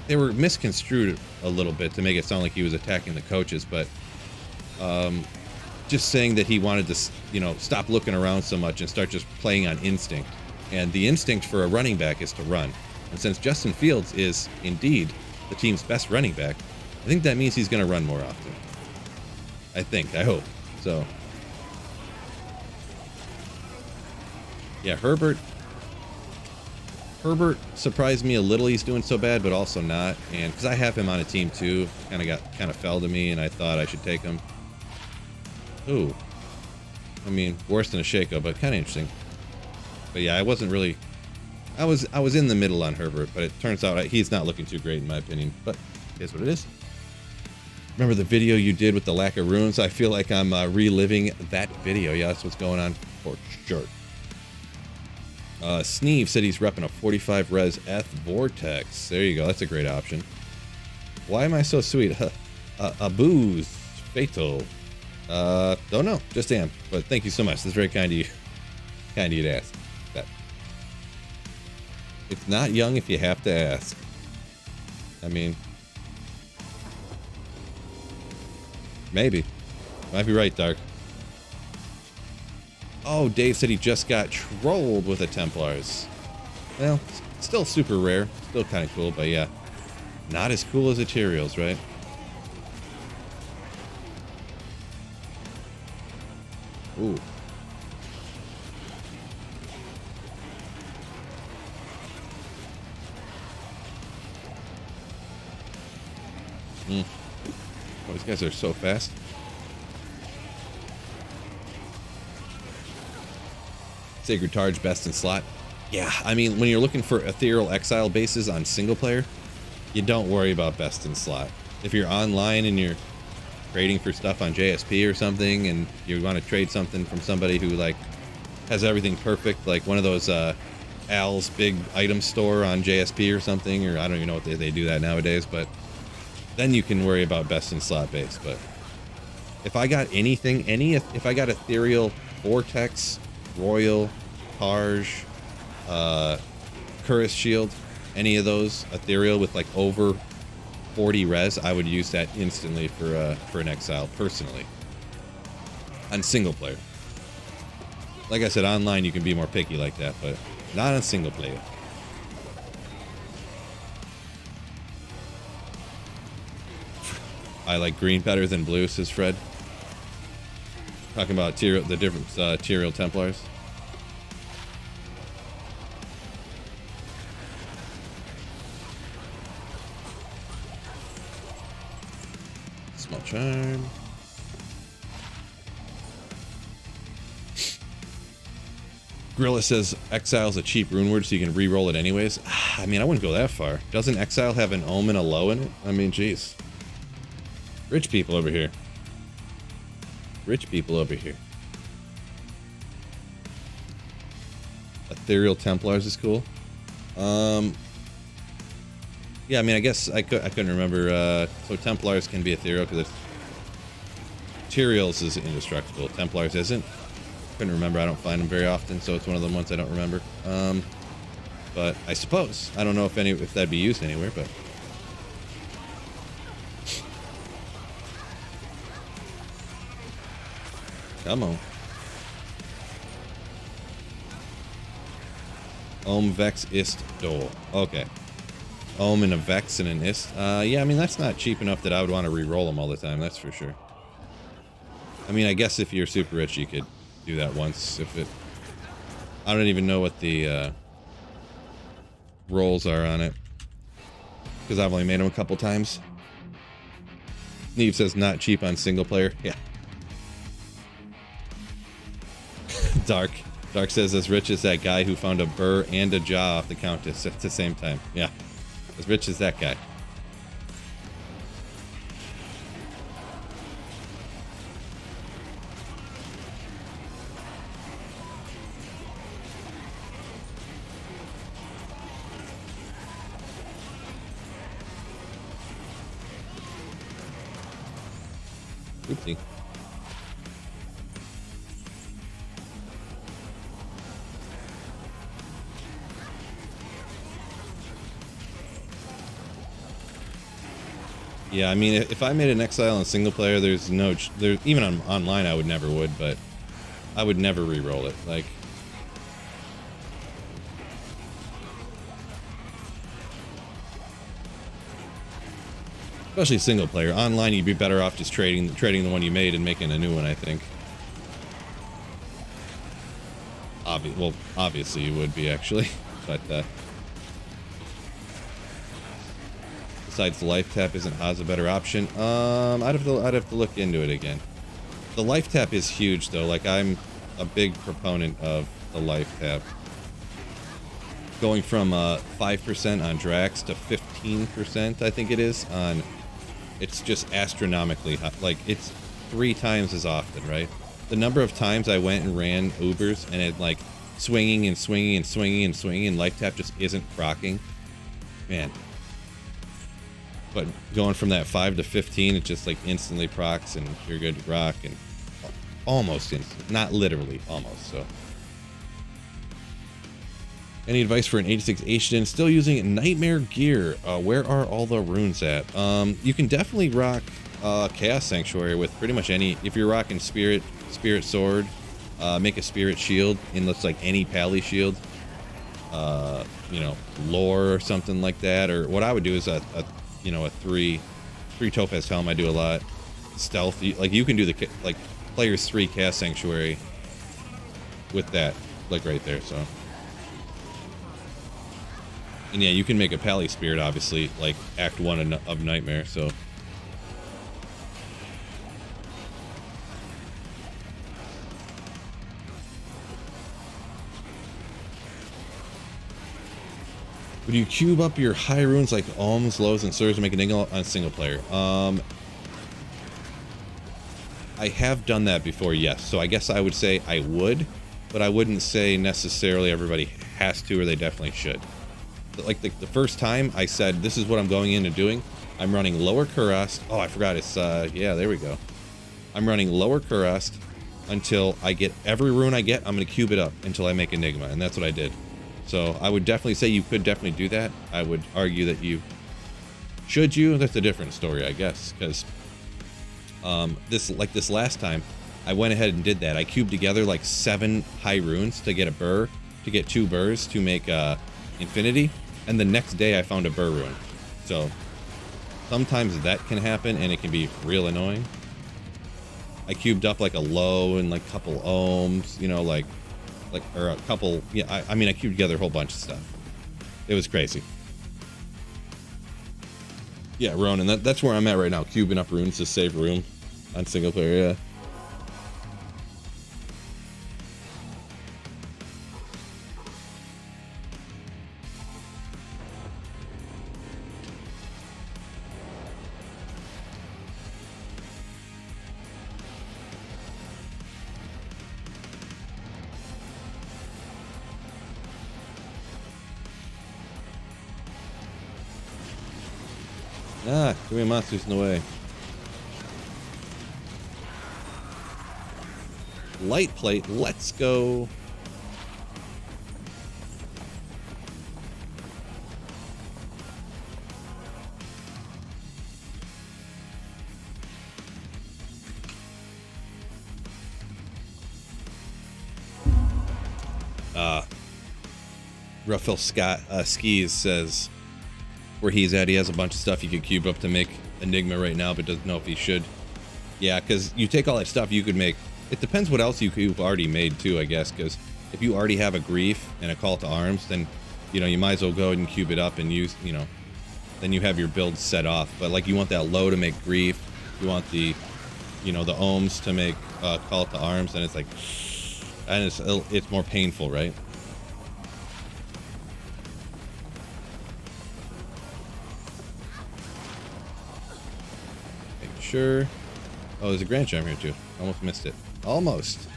They were misconstrued a little bit to make it sound like he was attacking the coaches, but just saying that he wanted to, stop looking around so much and start just playing on instinct. And the instinct for a running back is to run. And since Justin Fields is indeed the team's best running back, I think that means he's going to run more often. I hope. So, yeah, Herbert surprised me a little. He's doing so bad, but also not. And because I have him on a team too, kind of fell to me, and I thought I should take him. Ooh, I mean, worse than a Shaco, but kind of interesting. But yeah, I wasn't really. I was in the middle on Herbert, but it turns out he's not looking too great in my opinion. But here's what it is. Remember the video you did with the lack of runes? I feel like I'm reliving that video. Yeah, that's what's going on for sure. Sneeve said he's repping a 45 res Eth Vortex. There you go. That's a great option. Why am I so sweet? A booze fatal. Don't know. Just am. But thank you so much. That's very kind of you. Kind of you to ask that. It's not young if you have to ask. I mean, maybe. Might be right, Dark. Oh, Dave said he just got trolled with the Templars. Well, Still super rare. Still kind of cool, but yeah. Not as cool as Ethereals, right? Ooh. Oh, these guys are so fast. Sacred Targe, best in slot. Yeah, I mean, when you're looking for Ethereal Exile bases on single player, you don't worry about best in slot. If you're online and you're trading for stuff on JSP or something, and you want to trade something from somebody who, like, has everything perfect, like one of those Al's big item store on JSP or something, or I don't even know what they do that nowadays, but then you can worry about best in slot base. But if I got anything, if I got Ethereal, Vortex, Royal, Targe, Curus Shield, any of those Ethereal with like over 40 res, I would use that instantly for an Exile, personally. On single player. Like I said, online you can be more picky like that, but not on single player. I like green better than blue, says Fred. Talking about the different Tyrael Templars. Small charm. Grilla says Exile's a cheap rune word, so you can re-roll it anyways. I mean, I wouldn't go that far. Doesn't Exile have an Ohm and a Low in it? I mean, jeez. Rich people over here. Rich people over here. Ethereal Templars is cool. Yeah, I mean, I guess I couldn't remember. So Templars can be Ethereal because Tyraels is indestructible. Templars isn't. Couldn't remember. I don't find them very often, so it's one of the ones I don't remember. But I suppose I don't know if that'd be used anywhere, but. Come on. Ohm, Vex, Ist, Dole. Okay. Ohm and a Vex and an Ist. Yeah, I mean, that's not cheap enough that I would want to re-roll them all the time, that's for sure. I mean, I guess if you're super rich, you could do that once. I don't even know what the rolls are on it, because I've only made them a couple times. Neve says not cheap on single player. Yeah. Dark says as rich as that guy who found a burr and a jaw off the Countess at the same time. Yeah, as rich as that guy. Oopsie. Yeah, I mean, if I made an Exile in single player, there's even on online I would, but I would never re-roll it. Like, especially single player. Online, you'd be better off just trading the one you made and making a new one, I think. Obviously you would be, actually, but besides the life tap, isn't Haas a better option? I'd have to look into it again. The life tap is huge, though. Like, I'm a big proponent of the life tap. Going from 5% on Drax to 15%, I think it is, on... It's just astronomically high. Like, it's 3 times as often, right? The number of times I went and ran Ubers, and it, like, swinging and swinging and swinging and swinging, and life tap just isn't proccing. Man. But going from that 5 to 15, it just like instantly procs and you're good to rock, and almost instant. Not literally, almost. So, any advice for an 86 Ashen? Still using Nightmare gear. Where are all the runes at? You can definitely rock Chaos Sanctuary with pretty much any. If you're rocking Spirit Sword, make a Spirit Shield in looks like any Pally shield. you know, lore or something like that. Or what I would do is a three topaz helm. I do a lot. Stealth, like you can do the like players 3 cast sanctuary with that, like right there. So, and yeah, you can make a pally spirit, obviously, like Act 1 of Nightmare. So. Would you cube up your high runes like Ohms, Lows, and Surge to make an Enigma on single player? I have done that before, yes. So I guess I would say I would, but I wouldn't say necessarily everybody has to or they definitely should. But like the first time I said, this is what I'm going into doing. I'm running lower Kurast. Oh, I forgot it's, yeah, there we go. I'm running lower Kurast until I get every rune I get. I'm going to cube it up until I make Enigma, and that's what I did. So I would definitely say you could definitely do that. I would argue that you should you. That's a different story, I guess, because this last time, I went ahead and did that. I cubed together like 7 high runes to get a burr, to get 2 burrs to make infinity, and the next day I found a burr rune. So sometimes that can happen, and it can be real annoying. I cubed up like a low and like a couple ohms, you know, like or a couple, yeah, I mean, I cubed together a whole bunch of stuff. It was crazy. Yeah, Ronan, that's where I'm at right now, cubing up runes to save room on single player, yeah. Ah, too many monsters in the way. Light plate, let's go. Raphael Scott Skis says where he's at, he has a bunch of stuff he could cube up to make Enigma right now, but doesn't know if he should. Yeah, because you take all that stuff, you could make. It depends what else you've already made too, I guess. Because if you already have a grief and a call to arms, then you know you might as well go ahead and cube it up and use, you know, then you have your build set off. But like you want that low to make grief, you want the, you know, the ohms to make call to arms, and it's like, and it's more painful, right? Sure. Oh, there's a Grand Champ here too. Almost missed it. Almost.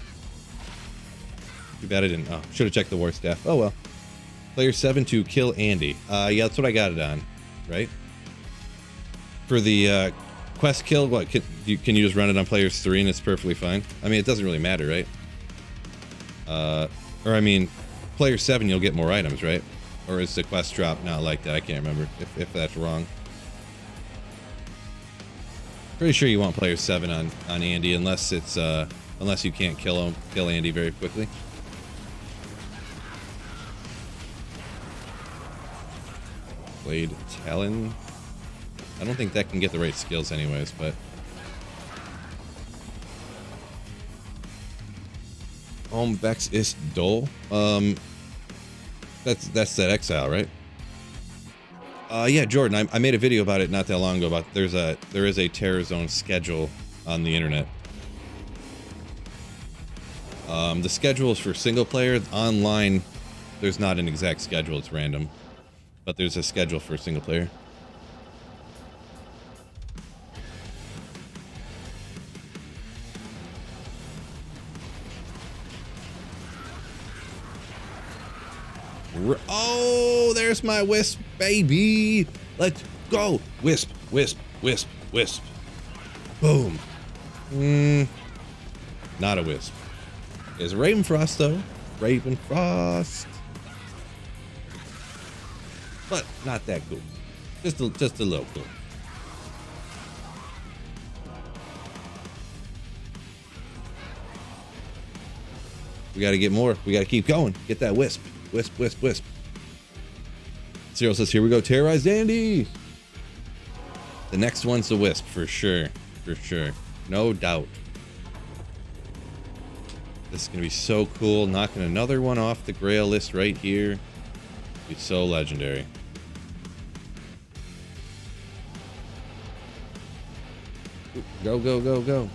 Too bad I didn't. Oh, should have checked the war staff. Oh well. Player 7 to kill Andy. Yeah, that's what I got it on, right? For the quest kill, what can you just run it on players 3 and it's perfectly fine? I mean, it doesn't really matter, right? Or I mean, player 7 you'll get more items, right? Or is the quest drop not like that? I can't remember if that's wrong. Pretty sure you want player 7 on Andy unless it's unless you can't kill Andy very quickly. Blade Talon. I don't think that can get the right skills anyways, but Vex ist Dol. That's that exile, right? Yeah, Jordan, I made a video about it not that long ago about there is a Terror Zone schedule on the internet. The schedule is for single player. Online, there's not an exact schedule, it's random. But there's a schedule for single player. Oh, there's my wisp, baby. Let's go. Wisp, wisp, wisp, wisp. Boom. Not a wisp. It's Ravenfrost, though. Ravenfrost. But not that cool. Just a little cool. We got to get more. We got to keep going. Get that wisp. Wisp, wisp, wisp. Zero says, here we go, Terrorized Andy. The next one's the Wisp, for sure. For sure. No doubt. This is going to be so cool. Knocking another one off the Grail list right here. Be so legendary. Go, go, go, go.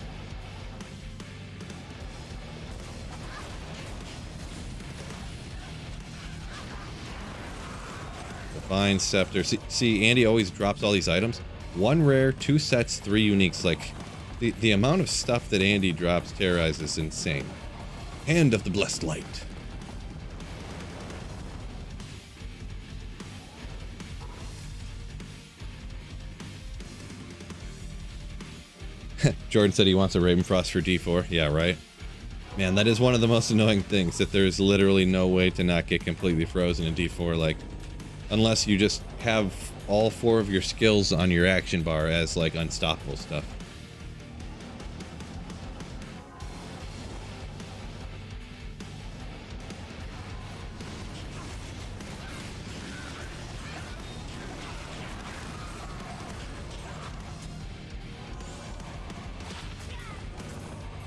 Divine Scepter. See, Andy always drops all these items. 1 rare, 2 sets, 3 uniques. Like, the amount of stuff that Andy drops Terrorized is insane. Hand of the Blessed Light. Jordan said he wants a Ravenfrost for D4. Yeah, right. Man, that is one of the most annoying things, that there's literally no way to not get completely frozen in D4. Like, unless you just have all 4 of your skills on your action bar as, like, unstoppable stuff.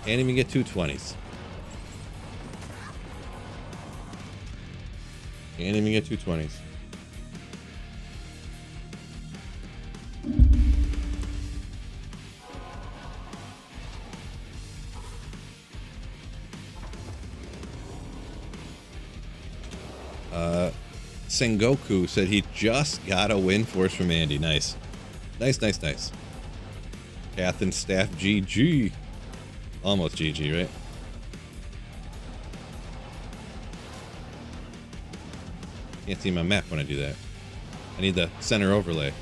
Can't even get 220s. Can't even get 220s. Sengoku said he just got a win force from Andy. Nice. Nice, nice, nice. Kath and staff GG. Almost GG, right? Can't see my map when I do that. I need the center overlay.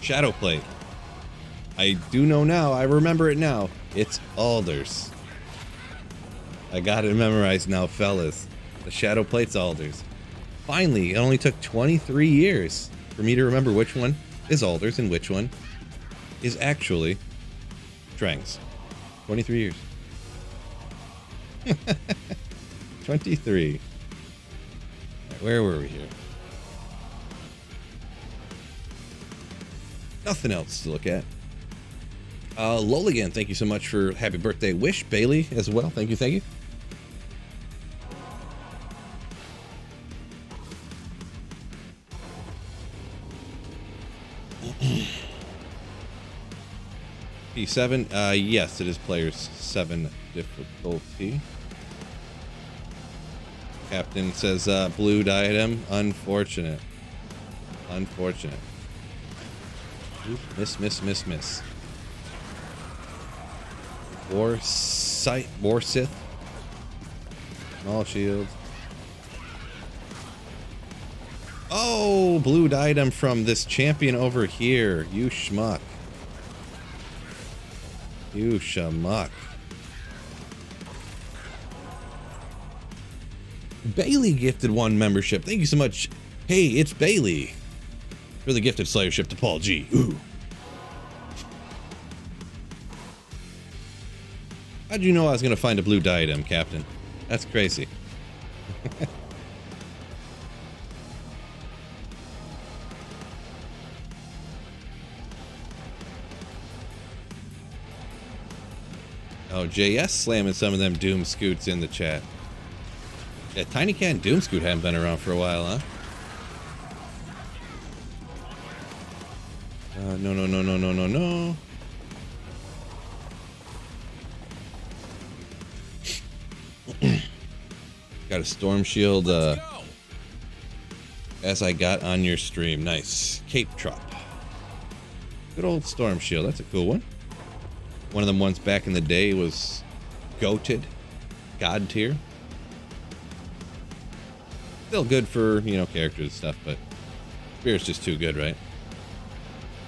Shadow Plate. I do know now. I remember it now. It's Alders. I got it memorized now, fellas. The Shadow Plate's Alders. Finally, it only took 23 years for me to remember which one is Alders and which one is actually Trangs. 23 years. 23. Right, where were we here? Nothing else to look at. Loligan, thank you so much for happy birthday wish. Bailey as well. Thank you, thank you. P7, yes, it is players 7 difficulty. Captain says, blue diadem, unfortunate. Unfortunate. Oop, miss, miss, miss, miss. War Sith. Small shield. Oh, blue diadem from this champion over here. You schmuck. You shamuck. Bailey gifted 1 membership. Thank you so much. Hey, it's Bailey. For the gifted slayership to Paul G. Ooh. How'd you know I was going to find a blue diadem, Captain? That's crazy. Oh, JS slamming some of them Doom Scoots in the chat. Yeah, Tiny Cat and Doom Scoot haven't been around for a while, huh? No, no, no, no, no, no, no. Got a storm shield, as I got on your stream. Nice. Cape Trop. Good old storm shield. That's a cool one. One of them ones back in the day was goated. God tier. Still good for, you know, characters and stuff, but Spear's just too good, right?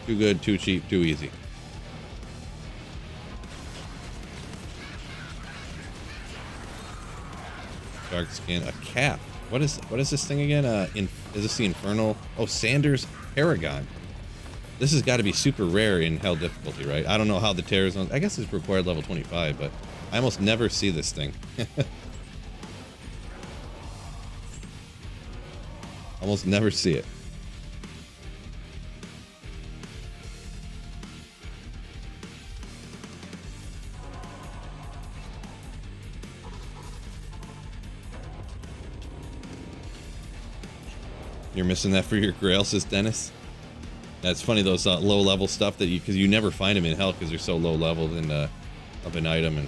Too good, too cheap, too easy. Dark skin, a cap. What is this thing again? Is this the Infernal? Oh, Sanders Paragon. This has got to be super rare in Hell difficulty, right? I don't know how the Terror Zones. I guess it's required level 25, but I almost never see this thing. Almost never see it. You're missing that for your grail, says Dennis. That's funny, those low level stuff that because you never find them in hell because they're so low level of an item, and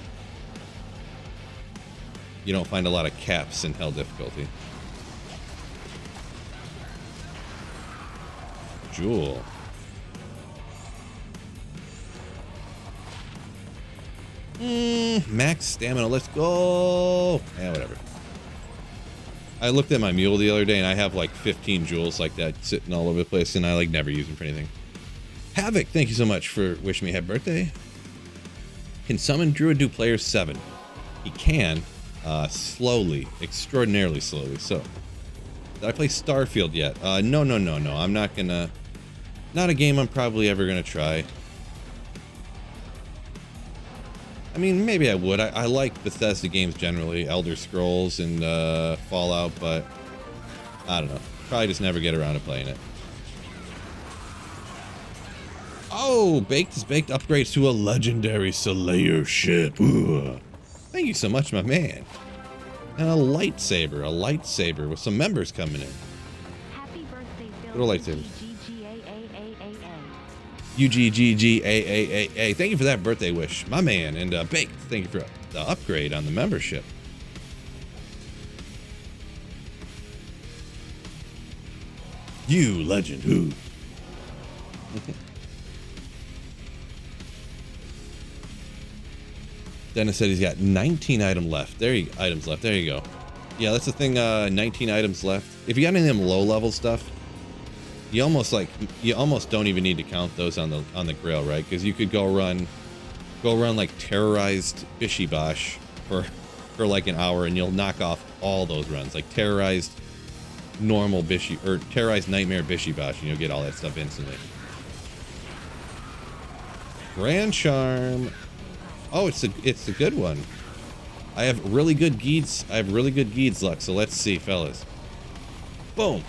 you don't find a lot of caps in hell difficulty. Jewel. Max stamina, let's go. Yeah, whatever. I looked at my mule the other day, and I have like 15 jewels like that sitting all over the place, and I like never use them for anything. Havoc, thank you so much for wishing me happy birthday. Can summon Druid do player 7? He can, slowly, extraordinarily slowly. So, did I play Starfield yet? No. I'm not gonna. Not a game I'm probably ever gonna try. I mean, maybe I would. I like Bethesda games generally, Elder Scrolls and Fallout, but I don't know. Probably just never get around to playing it. Oh, Baked is Baked upgrades to a legendary Slayer ship. Ooh. Thank you so much, my man. And a lightsaber with some members coming in. Happy birthday, Phil. Little lightsabers. UGGGAAAA. Thank you for that birthday wish, my man. And Baked, thank you for the upgrade on the membership. You legend who? Dennis said he's got 19 items left. There you go. Yeah, that's the thing. 19 items left. If you got any of them low level stuff, you almost don't even need to count those on the grail, right? Because you could go run like Terrorized Bishy Bosh for like an hour, and you'll knock off all those runs, like Terrorized normal Bishy or Terrorized Nightmare Bishy Bosh, and you'll get all that stuff instantly. Grand Charm. Oh, it's a good one. I have really good Geeds luck. So let's see, fellas. Boom.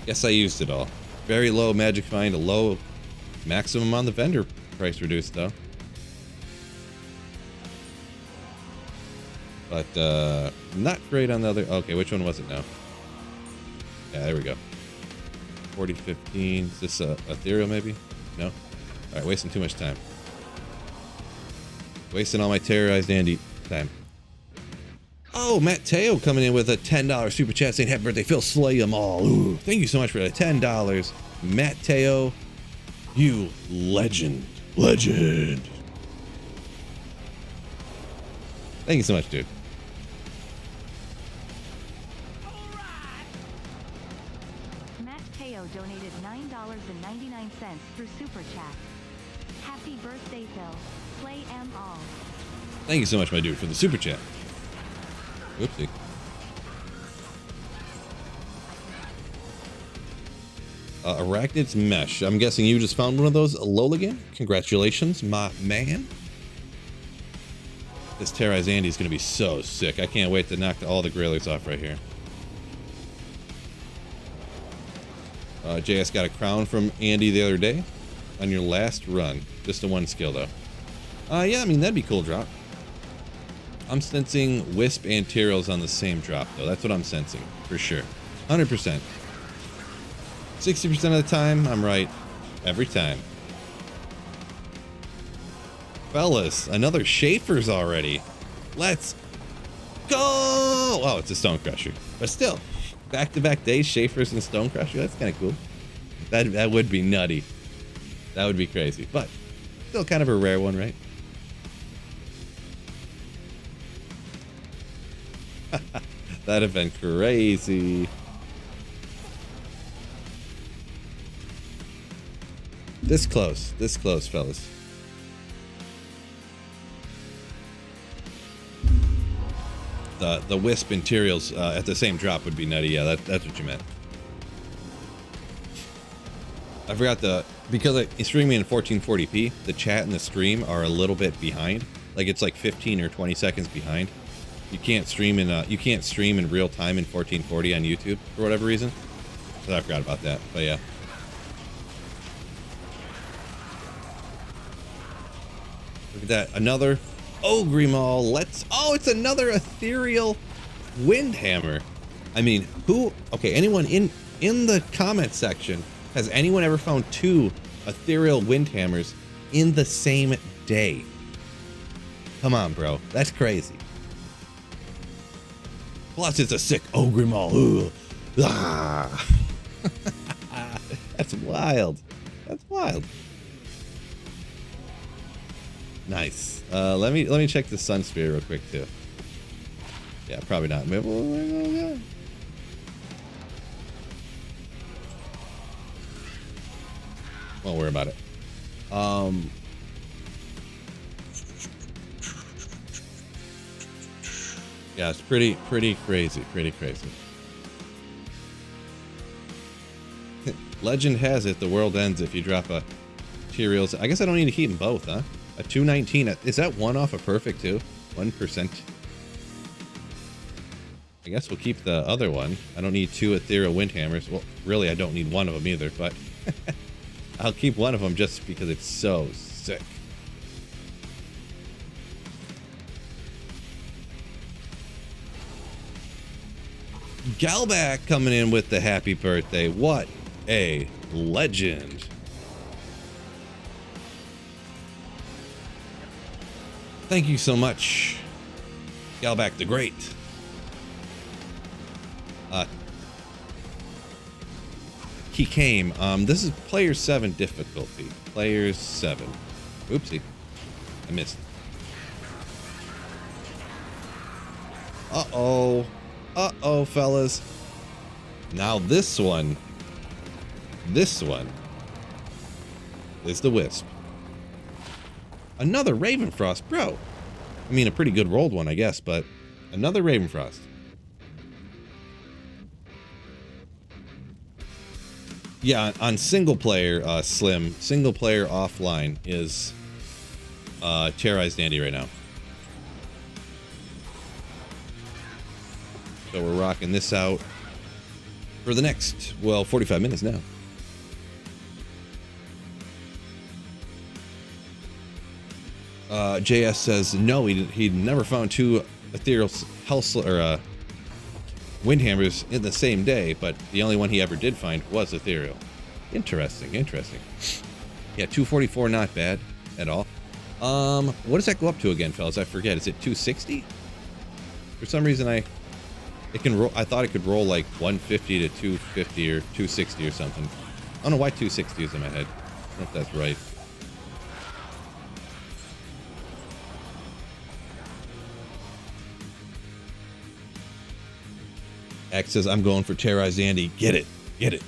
Guess I used it all. Very low magic find, a low maximum on the vendor price reduced though. But not great on the other. Okay, which one was it now? Yeah, there we go. 4015. Is this ethereal maybe? No? Alright, wasting too much time. Wasting all my Terrorized Andy time. Oh, Matt Teo coming in with a $10 super chat saying happy birthday, Phil, slay them all. Ooh, thank you so much for the $10. Matt Teo, you legend. Thank you so much, dude. Matt Teo donated $9.99 through super chat. Happy birthday, Phil. Slay 'em all. Thank you so much, my dude, for the super chat. Oopsie. Arachnid's Mesh. I'm guessing you just found one of those, Lola again. Congratulations, my man. This Terrorized Andy is going to be so sick. I can't wait to knock all the grailers off right here. JS got a crown from Andy the other day on your last run. Just the one skill, though. Yeah, I mean, that'd be a cool drop. I'm sensing Wisp and Tyrells on the same drop, though. That's what I'm sensing, for sure. 100%. 60% of the time, I'm right. Every time. Fellas, another Schaefer's already. Let's go! Oh, it's a Stonecrusher. But still, back-to-back days, Schaefer's and Stonecrusher. That's kind of cool. That would be nutty. That would be crazy. But still kind of a rare one, right? That'd have been crazy. This close, fellas. The Wisp and Tyrells at the same drop would be nutty. Yeah, that's what you meant. I forgot because it's streaming in 1440p, the chat and the stream are a little bit behind. Like it's like 15 or 20 seconds behind. You can't stream in real time in 1440 on YouTube for whatever reason. So I forgot about that. But yeah. Look at that. Another Ogrimal. Oh, it's another ethereal Windhammer. I mean, okay, anyone in the comment section, has anyone ever found 2 ethereal Windhammers in the same day? Come on, bro. That's crazy. Plus, it's a sick Ogrimal. Ah. That's wild. That's wild. Nice. Let me check the Sun Sphere real quick too. Yeah, probably not. Won't worry about it. Yeah, it's pretty crazy. Pretty crazy. Legend has it the world ends if you drop a materials. I guess I don't need to keep them both, huh? A 219. Is that one off a perfect too? 1%. I guess we'll keep the other one. I don't need 2 ethereal Windhammers. Well, really, I don't need one of them either, but I'll keep one of them just because it's so sick. Galback coming in with the happy birthday. What a legend. Thank you so much, Galback the Great. He came. This is player 7 difficulty. Player 7. Oopsie. I missed. Uh-oh. Uh-oh, fellas. Now this one is the Wisp. Another Ravenfrost, bro. I mean, a pretty good rolled one, I guess, but another Ravenfrost. Yeah, on single player, Slim, single player offline is Terrorized Andy right now. So we're rocking this out for the next, well, 45 minutes now. JS says no, he'd never found 2 ethereal Windhammers in the same day, but the only one he ever did find was ethereal. Interesting. Yeah, 244, not bad at all. What does that go up to again, fellas? I forget. Is it 260? For some reason, I thought it could roll like 150 to 250 or 260 or something. I don't know why 260 is in my head. I don't know if that's right. X says, I'm going for Terrorized Andy. Get it. Get it.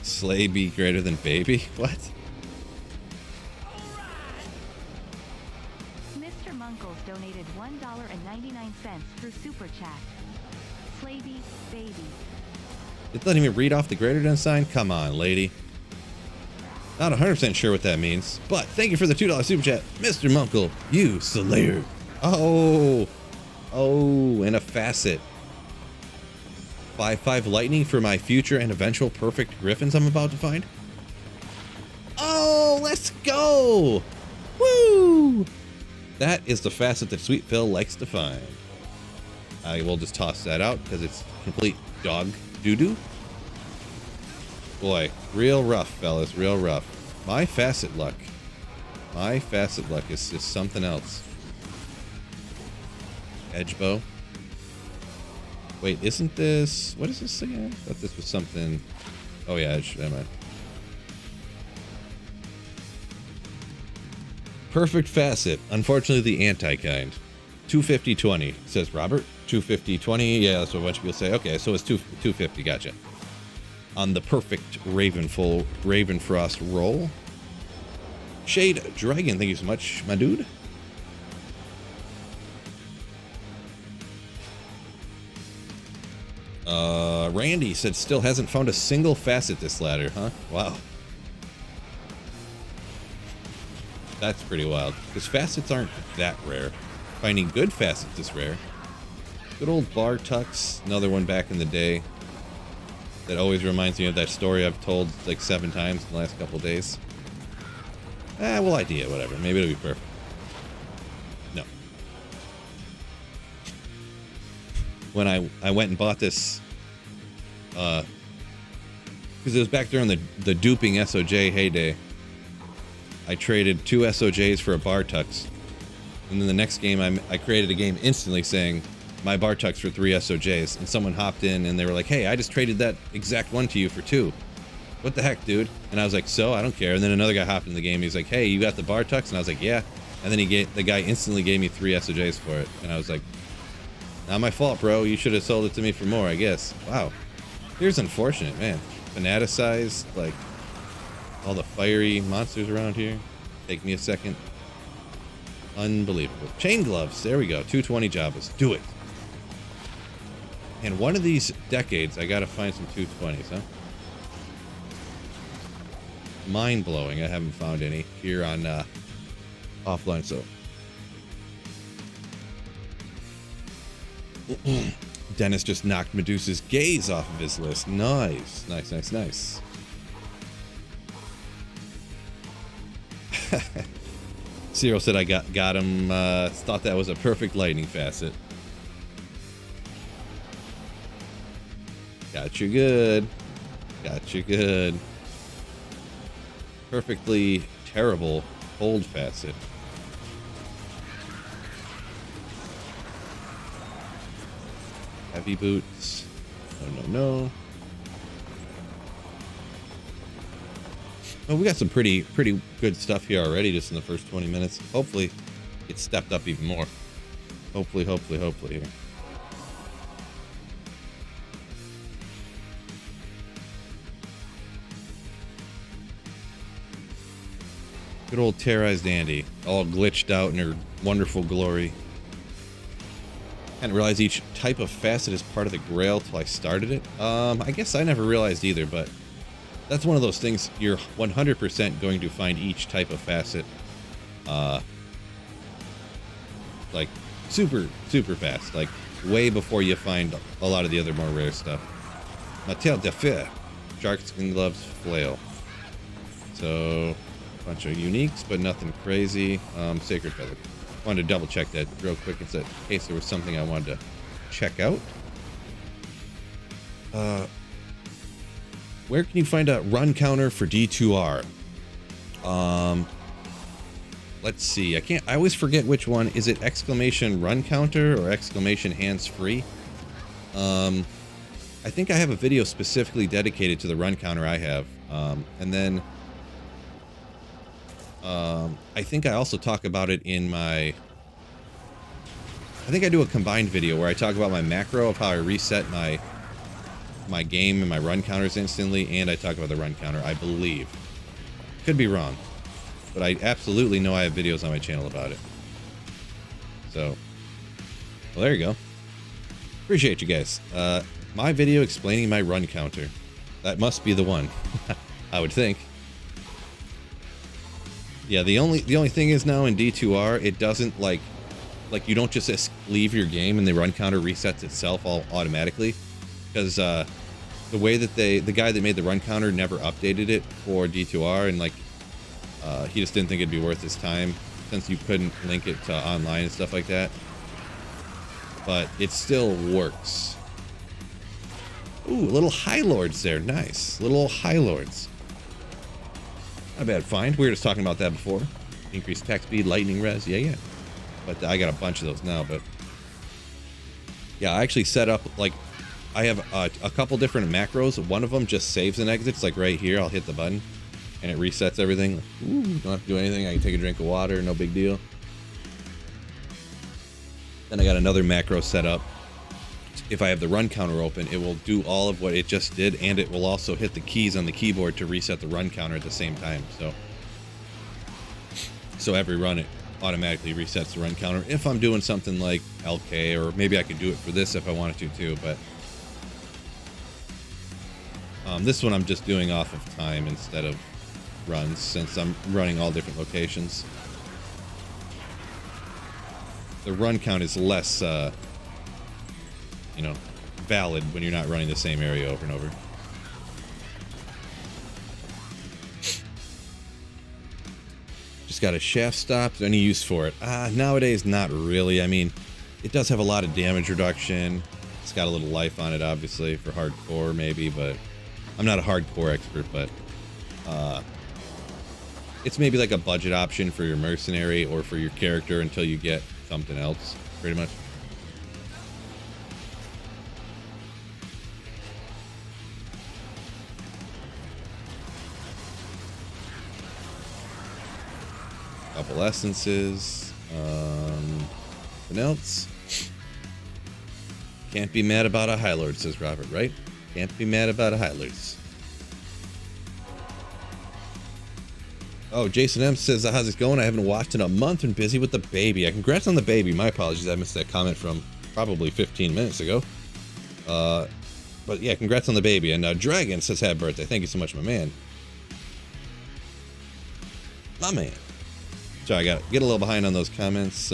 Slay be greater than baby? What? Mr. Munkles donated $1.99 through Super Chat. Slay be baby. It doesn't even read off the greater than sign? Come on, lady. Not 100% sure what that means, but thank you for the $2 super chat, Mr. Munkle, you slayer. Oh, and a facet. 5/5 lightning for my future and eventual perfect griffins I'm about to find. Oh, let's go. Woo! That is the facet that Sweet Phil likes to find. I will just toss that out because it's complete dog doo-doo. Boy, real rough, fellas, real rough. My facet luck is just something else. Edge bow. Wait, isn't this... What is this again? I thought this was something... Oh yeah, edge. Never mind. Perfect facet. Unfortunately, the anti-kind. 250-20, says Robert. 250-20. Yeah, that's what a bunch of people say. Okay, so it's 250. Gotcha. On the perfect Ravenfrost roll. Shade Dragon, thank you so much, my dude. Randy said still hasn't found a single facet this ladder, huh? Wow. That's pretty wild, because facets aren't that rare. Finding good facets is rare. Good old bar tucks, another one back in the day. That always reminds me of that story I've told like 7 times in the last couple days. Well, idea, whatever. Maybe it'll be perfect. No. When I went and bought this, because it was back during the duping SOJ heyday. I traded 2 SOJs for a bar tux. And then the next game, I created a game instantly saying, my bar tux for 3 SOJs. And someone hopped in and they were like, hey, I just traded that exact one to you for 2. What the heck, dude? And I was like, so? I don't care. And then another guy hopped in the game. He's like, hey, you got the bar tux? And I was like, yeah. And then the guy instantly gave me 3 SOJs for it. And I was like, not my fault, bro. You should have sold it to me for more, I guess. Wow. Here's unfortunate, man. Fanaticized, like, all the fiery monsters around here. Take me a second. Unbelievable. Chain gloves. There we go. 220 Jabas. Do it. And one of these decades, I gotta find some 220s, huh? Mind-blowing. I haven't found any here on offline, so. Dennis just knocked Medusa's gaze off of his list. Nice. Nice, nice, nice. Cyril said I got him, thought that was a perfect lightning facet. Got you good. Got you good. Perfectly terrible cold facet. Heavy boots. No, no, no. Well, we got some pretty good stuff here already just in the first 20 minutes. Hopefully it stepped up even more. Hopefully here. Good old Terrorized Andy, all glitched out in her wonderful glory. I didn't realize each type of facet is part of the Grail till I started it. I guess I never realized either, but that's one of those things you're 100% going to find each type of facet, like super fast, like way before you find a lot of the other more rare stuff. Mattel de Feu, Shark Skin Gloves, Flail. So, a bunch of uniques, but nothing crazy. Sacred Feather. Wanted to double check that real quick in case there was something I wanted to check out. Where can you find a run counter for D2R? Let's see. I always forget which one. Is it exclamation run counter or exclamation hands free? I think I have a video specifically dedicated to the run counter I have. And then I think I also talk about it in my... I think I do a combined video where I talk about my macro of how I reset my game and my run counters instantly, and I talk about the run counter, I believe. Could be wrong, but I absolutely know I have videos on my channel about it. So, well, there you go. Appreciate you guys. My video explaining my run counter. That must be the one, I would think. Yeah, the only thing is now in D2R, it doesn't like you don't just leave your game and the run counter resets itself all automatically. Because the way that the guy that made the run counter never updated it for D2R, and like he just didn't think it'd be worth his time since you couldn't link it to online and stuff like that. But it still works. Ooh, little High Lords there, nice. Little High Lords. Not a bad find. We were just talking about that before. Increased attack speed, lightning res, yeah. But I got a bunch of those now. But yeah, I actually set up like. I have a couple different macros. One of them just saves and exits, like right here. I'll hit the button, and it resets everything. Ooh, don't have to do anything. I can take a drink of water, no big deal. Then I got another macro set up. If I have the run counter open, it will do all of what it just did, and it will also hit the keys on the keyboard to reset the run counter at the same time. So every run, it automatically resets the run counter. If I'm doing something like LK, or maybe I could do it for this if I wanted to too, but This one I'm just doing off of time instead of runs, since I'm running all different locations. The run count is less, you know, valid when you're not running the same area over and over. Just got a shaft stop. Is there any use for it? Nowadays, not really. I mean, it does have a lot of damage reduction. It's got a little life on it, obviously, for hardcore, maybe, but I'm not a hardcore expert, but it's maybe like a budget option for your mercenary or for your character until you get something else, pretty much. Couple essences. Anything else? Can't be mad about a High Lord, says Robert, right? Can't be mad about a High Lords. Oh, Jason M says, how's it going? I haven't watched in a month and busy with the baby. Congrats on the baby. My apologies. I missed that comment from probably 15 minutes ago. But yeah, congrats on the baby. And Dragon says, happy birthday. Thank you so much, my man. My man. Sorry, I got get a little behind on those comments.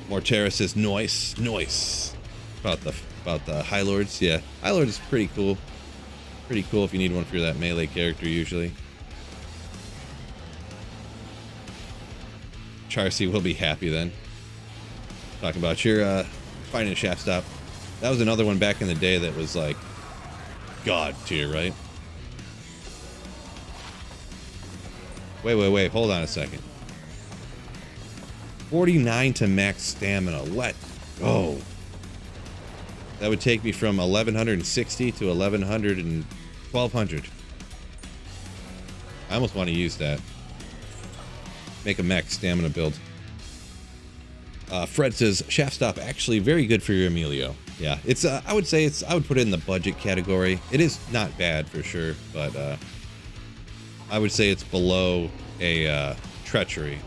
Mortera says, noise. About the High Lords. Yeah, High Lord is pretty cool. Pretty cool if you need one for that melee character, usually. Charcy will be happy then. Talking about your finding a shaft stop. That was another one back in the day that was like God tier, right? Wait, hold on a second. 49 to max stamina. Let's go. That would take me from 1160 to 1100 and 1200. I almost want to use that. Make a max stamina build. Fred says, shaft stop actually very good for your Emilio. Yeah, it's I would say I would put it in the budget category. It is not bad for sure, but I would say it's below a treachery.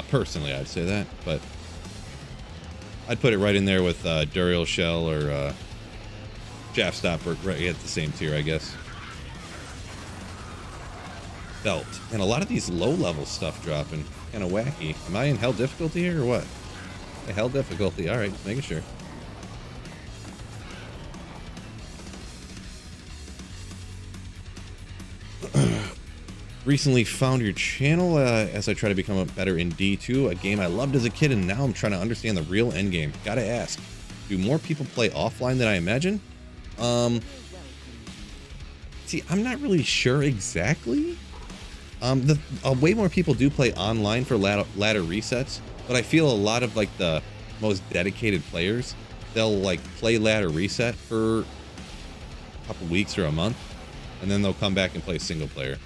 Personally, I'd say that, but I'd put it right in there with Duriel Shell or shaft stop, right at the same tier, I guess. Belt. And a lot of these low-level stuff dropping. Kind of wacky. Am I in hell difficulty here or what? Hell difficulty. Alright, just making sure. Recently found your channel as I try to become better in D2, a game I loved as a kid, and now I'm trying to understand the real endgame. Gotta ask, do more people play offline than I imagine? See, I'm not really sure exactly. Way more people do play online for ladder resets, but I feel a lot of like the most dedicated players, they'll like play ladder reset for a couple weeks or a month, and then they'll come back and play single player.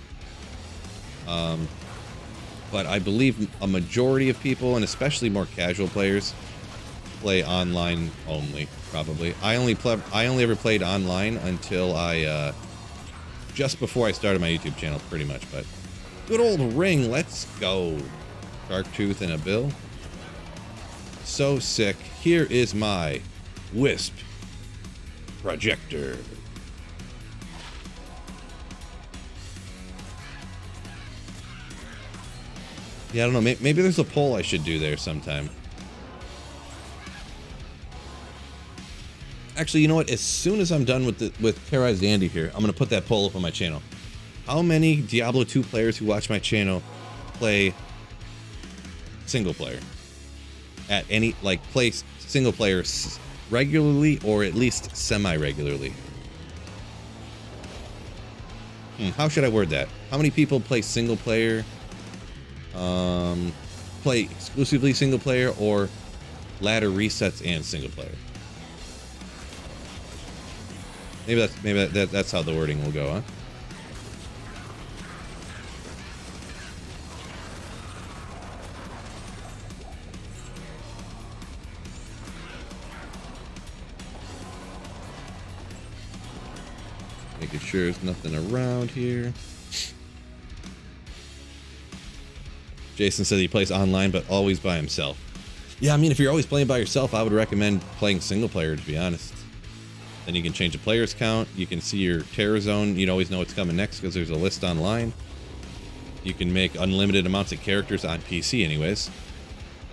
But I believe a majority of people, and especially more casual players, play online only. Probably. I only ever played online until I just before I started my YouTube channel, pretty much. But good old ring, let's go. Shark Tooth and a bill. So sick. Here is my Wisp projector. Yeah, I don't know. Maybe there's a poll I should do there sometime. Actually, you know what? As soon as I'm done with Terrorized Andy here, I'm going to put that poll up on my channel. How many Diablo 2 players who watch my channel play single player? At any, like, play single player regularly or at least semi-regularly? How should I word that? How many people play single player? Play exclusively single player or ladder resets and single player? Maybe that's how the wording will go, huh? Making sure there's nothing around here. Jason said he plays online, but always by himself. Yeah, I mean, if you're always playing by yourself, I would recommend playing single player, to be honest. Then you can change the player's count. You can see your terror zone. You'd always know what's coming next because there's a list online. You can make unlimited amounts of characters on PC anyways.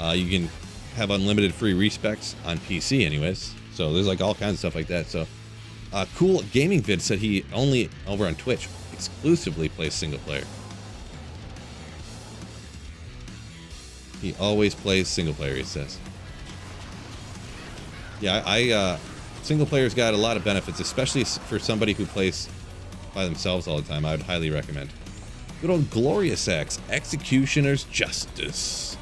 You can have unlimited free respecs on PC anyways. So there's like all kinds of stuff like that. So Cool Gaming Vid said he only, over on Twitch, exclusively plays single player. He always plays single player, he says. Yeah, single player's got a lot of benefits, especially for somebody who plays by themselves all the time. I would highly recommend. Good old Glorious Axe, Executioner's Justice.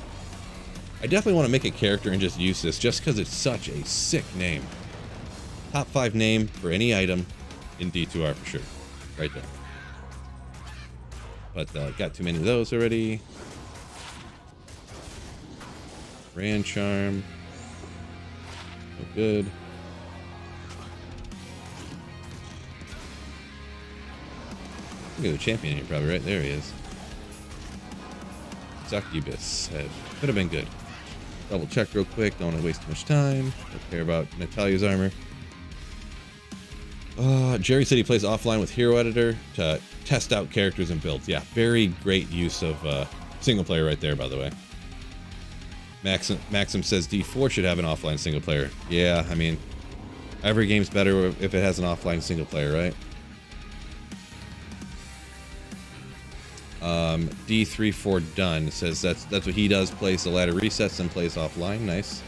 I definitely want to make a character and just use this just because it's such a sick name. Top 5 name for any item in D2R for sure. Right there. But got too many of those already. Grand Charm. No good. Look at the champion here, probably right there he is. Succubus head. Could have been good. Double check real quick, don't want to waste too much time. Don't care about Natalia's armor. Jerry said he plays offline with Hero Editor to test out characters and builds. Yeah, very great use of single player right there, by the way. Maxim says D4 should have an offline single player. Yeah, I mean, every game's better if it has an offline single player, right? D34 done says that's what he does, plays the ladder resets and plays offline. Nice.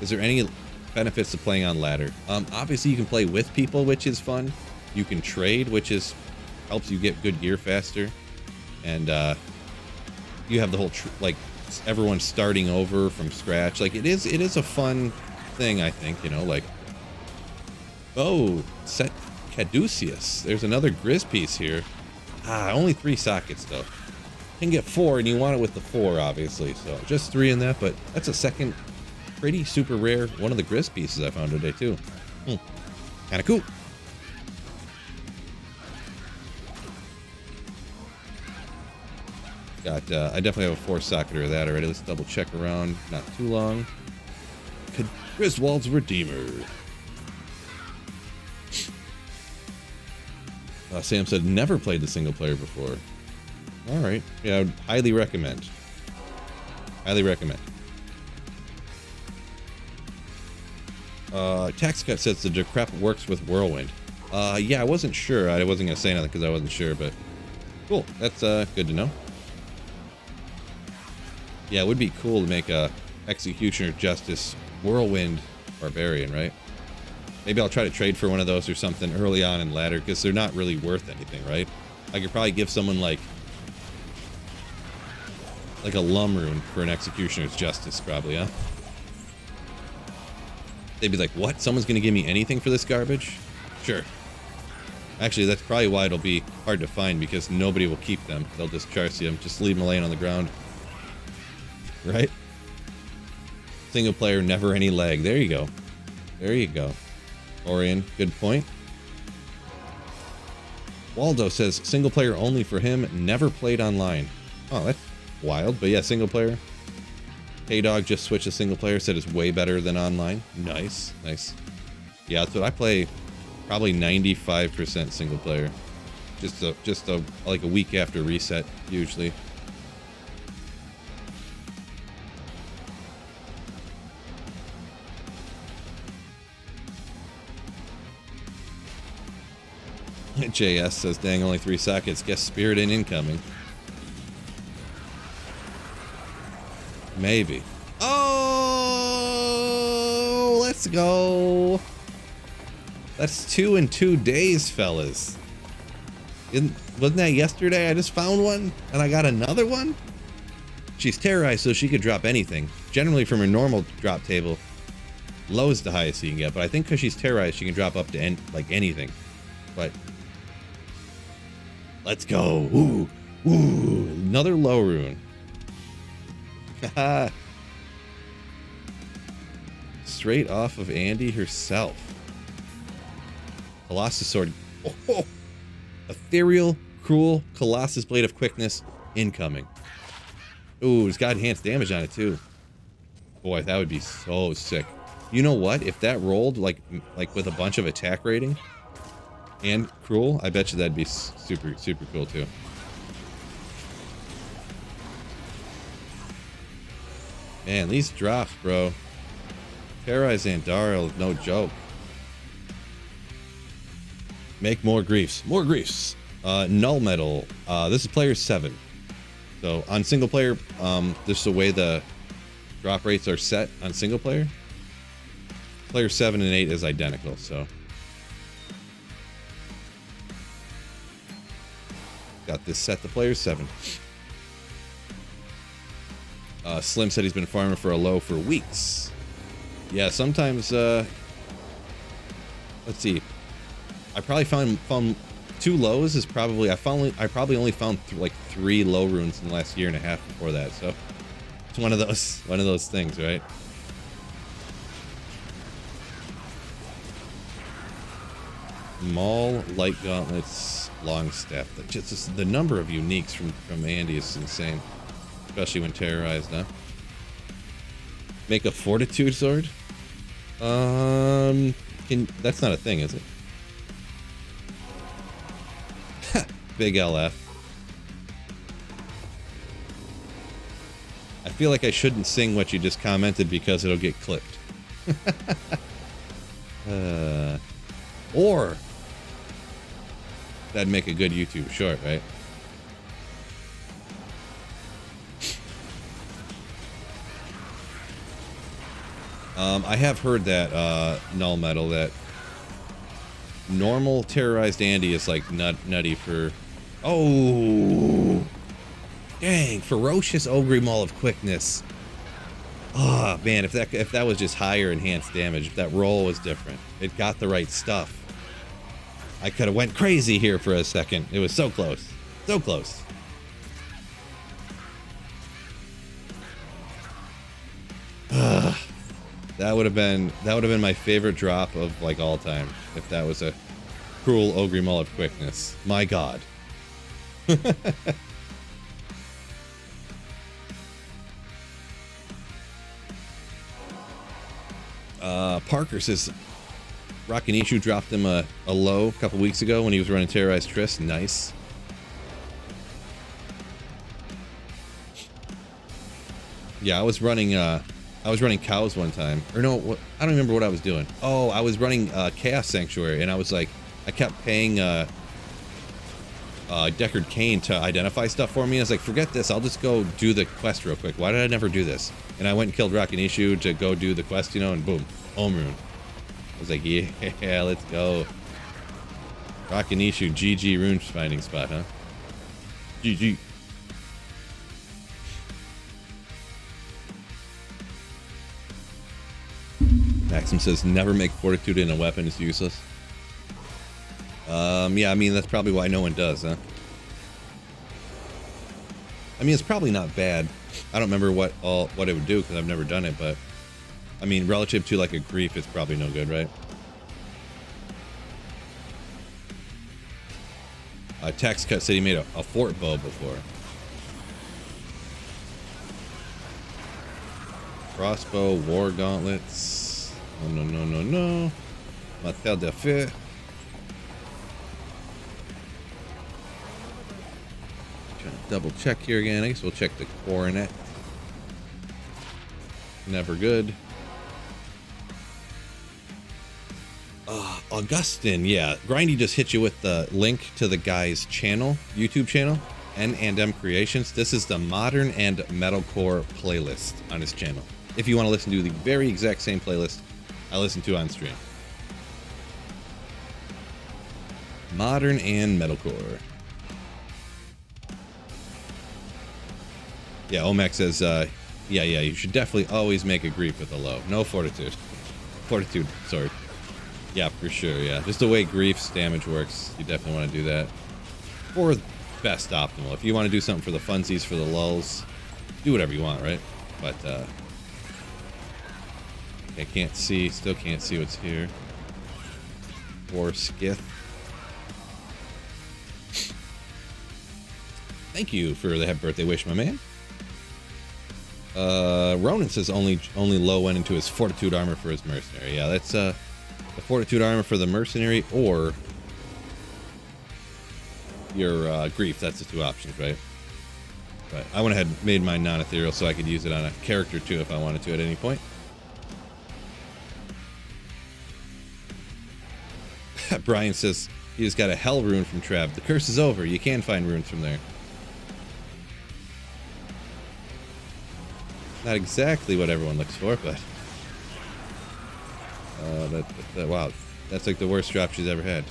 Is there any benefits to playing on ladder? Obviously you can play with people, which is fun. You can trade, which helps you get good gear faster. And you have the whole like everyone starting over from scratch. Like it is a fun thing, I think, you know, like, oh, set Caduceus. There's another Grizz piece here. Only 3 sockets though. Can get 4 and you want it with the 4 obviously, so just 3 in that, but that's a second pretty super rare one of the Grizz pieces I found today too. Kinda cool. Got I definitely have a 4 socketer of that already. Let's double check around, not too long. Griswold's Redeemer. Sam said never played the single player before. All right, yeah, I would highly recommend. Highly recommend. Tax Cut says the Decrep works with Whirlwind. Yeah, I wasn't sure. I wasn't gonna say nothing because I wasn't sure, but cool. That's good to know. Yeah, it would be cool to make a Executioner Justice Whirlwind Barbarian, right? Maybe I'll try to trade for one of those or something early on in ladder because they're not really worth anything, right? I could probably give someone like a Lum rune for an Executioner's Justice, probably, huh? They'd be like, what? Someone's gonna give me anything for this garbage? Sure. Actually, that's probably why it'll be hard to find because nobody will keep them. They'll just charge them, just leave them laying on the ground. Right? Single player, never any lag. There you go. There you go. Orion, good point. Waldo says single player only for him, never played online. Oh, that's wild, but yeah, single player. Hey Dog just switched to single player, said it's way better than online. Nice, nice. Yeah, that's what I play, probably 95% single player. Just like a week after reset, usually. JS says, dang, only 3 sockets. Guess Spirit in incoming. Maybe. Oh, let's go. That's 2 in 2 days, fellas. Wasn't that yesterday? I just found one and I got another one. She's terrorized, so she could drop anything. Generally from her normal drop table, low is the highest you can get, but I think because she's terrorized, she can drop up to like anything. But let's go. Ooh, ooh, another low rune. Haha. Straight off of Andy herself. Colossus Sword. Oh, ethereal, cruel, Colossus Blade of Quickness incoming. Ooh, it's got enhanced damage on it too. Boy, that would be so sick. You know what? If that rolled like with a bunch of attack rating and cruel, I bet you that'd be super cool too. Man, these drops, bro. Terrorized Andariel, no joke. Make more griefs. More griefs. Null Metal. This is player 7. So on single player, this is the way the drop rates are set on single player. Player 7 and 8 is identical, so. Got this set to player 7. Slim said he's been farming for a low for weeks. Yeah, sometimes, let's see. I probably found 2 lows is probably, I probably only found like 3 low runes in the last year and a half before that, so. It's one of those things, right? Maul, Light Gauntlets, Longstaff. Just the number of uniques from Andy is insane. Especially when terrorized, huh? Make a Fortitude sword? That's not a thing, is it? Big LF. I feel like I shouldn't sing what you just commented because it'll get clipped. Or that'd make a good YouTube short, right? I have heard that Null Metal, that normal terrorized Andy is like nutty for. Oh, dang! Ferocious Ogre Maul of Quickness. Oh man, if that was just higher enhanced damage, if that roll was different, it got the right stuff. I could have went crazy here for a second. It was so close, so close. That would have been my favorite drop of like all time if that was a cruel Ogre Maul of Quickness. My God. Parker says Rockinishu dropped him a low a couple weeks ago when he was running Terrorized Triss. Nice. Yeah, I was running cows one time. Or no, I don't remember what I was doing. Oh, I was running Chaos Sanctuary, and I was like, I kept paying Deckard Cain to identify stuff for me. I was like, forget this, I'll just go do the quest real quick. Why did I never do this? And I went and killed Rockinishu to go do the quest, you know, and boom, home rune. I was like, yeah, let's go. Rockinishu, GG rune finding spot, huh? GG. Maxim says, never make Fortitude in a weapon, it's useless. Yeah, I mean, that's probably why no one does, huh? I mean, it's probably not bad. I don't remember what it would do because I've never done it, but I mean, relative to like a grief, it's probably no good, right? Tax Cut said he made a fort bow before. Crossbow, war gauntlets. No. Martel de Feu. Trying to double check here again. I guess we'll check the coronet. Never good. Augustin, yeah. Grindy just hit you with the link to the guy's channel, YouTube channel, N&M Creations. This is the Modern and Metalcore playlist on his channel. If you want to listen to the very exact same playlist I listen to on stream. Modern and Metalcore. Yeah, Omac says, yeah, you should definitely always make a grief with a low. No Fortitude. Fortitude, sorry. Yeah, for sure, yeah. Just the way grief's damage works, you definitely want to do that. Or best optimal. If you want to do something for the funsies, for the lulls, do whatever you want, right? But, I can't see, still can't see what's here. Or Skith. Thank you for the happy birthday wish, my man. Ronan says only low went into his fortitude armor for his mercenary. Yeah, that's the fortitude armor for the mercenary or your grief. That's the two options, right? But I went ahead and made mine non-ethereal so I could use it on a character too if I wanted to at any point. Brian says he just got a hell rune from Trav. The curse is over. You can find runes from there. Not exactly what everyone looks for, but wow, that's like the worst drop she's ever had.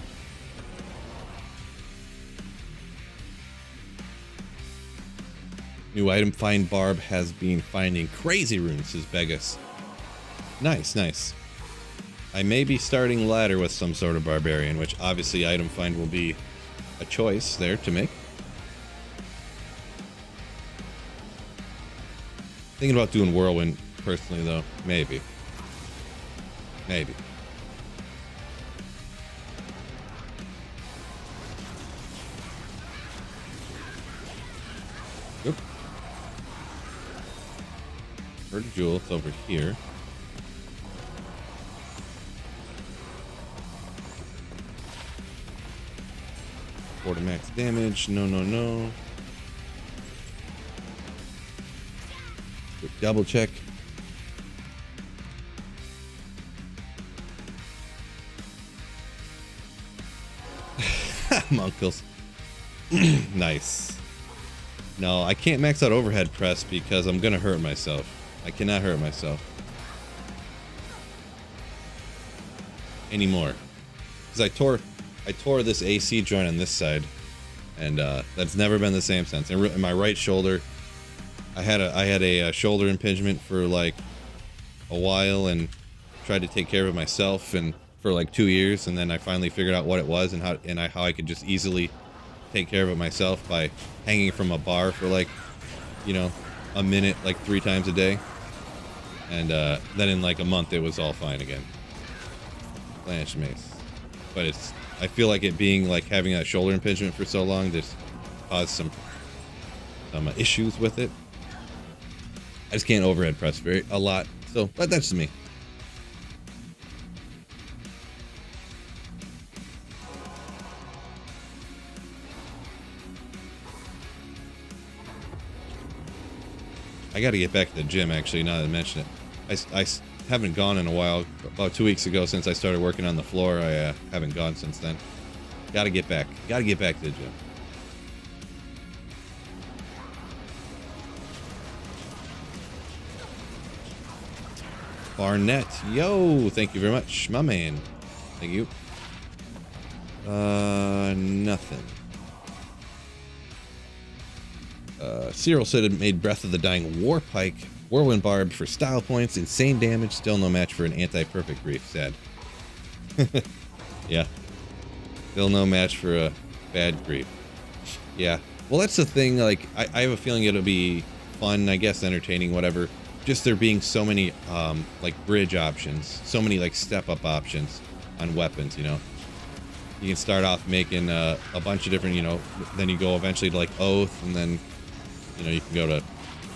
New item find Barb has been finding crazy runes, says Begus. Nice, nice. I may be starting ladder with some sort of barbarian, which obviously item find will be a choice there to make. Thinking about doing whirlwind personally though, maybe. Maybe. Oop. Heard a jewel, it's over here. Quarter max damage, no, no, no. Quick double check. Monkles. Nice. No, I can't max out overhead press because I'm gonna hurt myself. I cannot hurt myself anymore because I tore this AC joint on this side, and that's never been the same since. In my right shoulder, I had a shoulder impingement for like a while and tried to take care of it myself and for like 2 years, and then I finally figured out what it was and how I could just easily take care of it myself by hanging from a bar for like, you know, a minute like 3 times a day, and then in like a month it was all fine again. Blanched mace, but I feel like it being like having that shoulder impingement for so long just caused some issues with it. I just can't overhead press a lot, so but that's just me. I got to get back to the gym actually. Now that I mention it, I haven't gone in a while. About 2 weeks ago, since I started working on the floor, I haven't gone since then. Got to get back. Got to get back to the gym. Barnett, yo, thank you very much, my man. Thank you. Nothing. Cyril said it made Breath of the Dying War Pike, Whirlwind Barb for style points, insane damage, still no match for an anti-perfect grief. Sad. Yeah. Still no match for a bad grief. Yeah. Well, that's the thing, like, I have a feeling it'll be fun, I guess, entertaining, whatever. Just there being so many, like, bridge options, so many, like, step-up options on weapons, you know. You can start off making a bunch of different, you know, then you go eventually to, like, Oath, and then, you know, you can go to,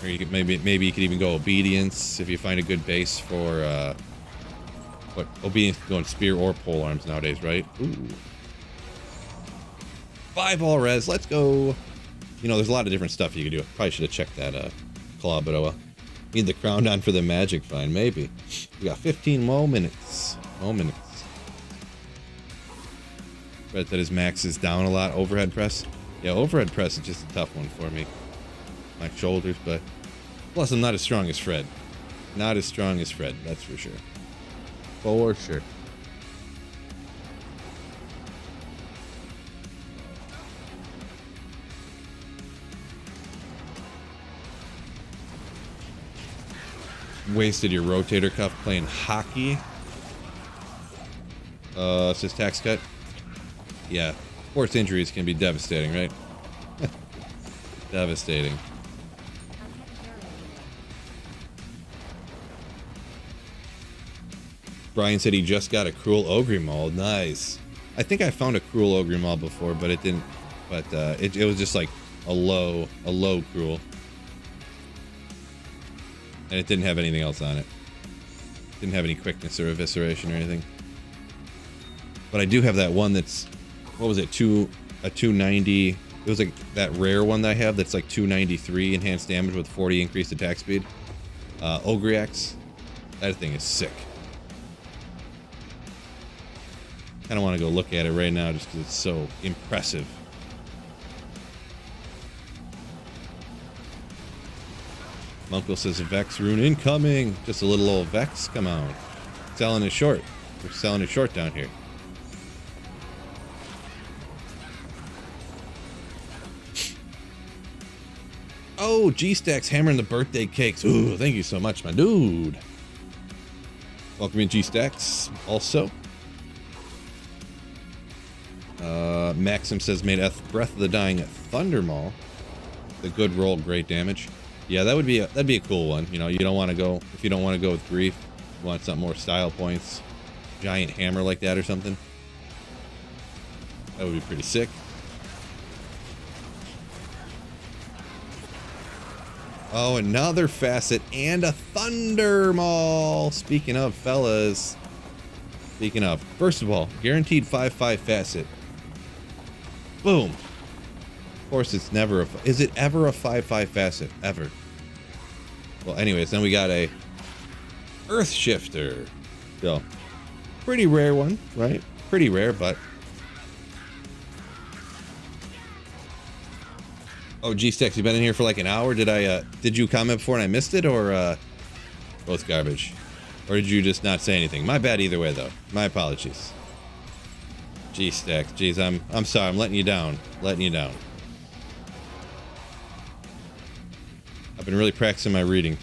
or you could maybe you could even go Obedience if you find a good base for, what, Obedience can go in Spear or Pole Arms nowadays, right? Ooh. 5 all res, let's go. You know, there's a lot of different stuff you can do. Probably should have checked that, Claw, but oh well. Need the crown on for the magic find, maybe. We got 15 more minutes. Bet that his max is down a lot. Overhead press. Yeah, overhead press is just a tough one for me. My shoulders, but plus I'm not as strong as Fred. Not as strong as Fred, that's for sure. For sure. Wasted your rotator cuff playing hockey. Says tax cut. Yeah, sports injuries can be devastating, right? Devastating. Brian said he just got a Cruel Ogre Maul. Nice. I think I found a Cruel Ogre Maul before, but it didn't. But it was just like a low Cruel. And it didn't have anything else on it. Didn't have any quickness or evisceration or anything. But I do have that one that's, what was it, a 290. It was like that rare one that I have that's like 293 enhanced damage with 40 increased attack speed. Ogriax. That thing is sick. Kind of want to go look at it right now just because it's so impressive. Monko says Vex rune incoming. Just a little old Vex. Come on. Selling it short. We're selling it short down here. Oh, G-Stack's hammering the birthday cakes. Ooh, thank you so much, my dude. Welcome in, G-Stacks. Also. Maxim says made Breath of the Dying at Thundermaw. The good roll, great damage. Yeah, that'd be a cool one. You know, you don't want to go, if you don't want to go with Grief, you want something more style points. Giant hammer like that or something. That would be pretty sick. Oh, another facet and a Thundermaw. Speaking of, fellas. Speaking of, first of all, guaranteed 5/5 facet. Boom. Of course, it's never a. Is it ever a 5/5 facet? Ever. Well, anyways, then we got a Earth Shifter. So, pretty rare one, right? Pretty rare, but. Oh, G-Stacks, you been in here for like an hour? Did you comment before and I missed it, or both garbage? Or did you just not say anything? My bad either way, though. My apologies. G-Stacks, geez, I'm sorry, I'm letting you down. Letting you down. I've been really practicing my reading.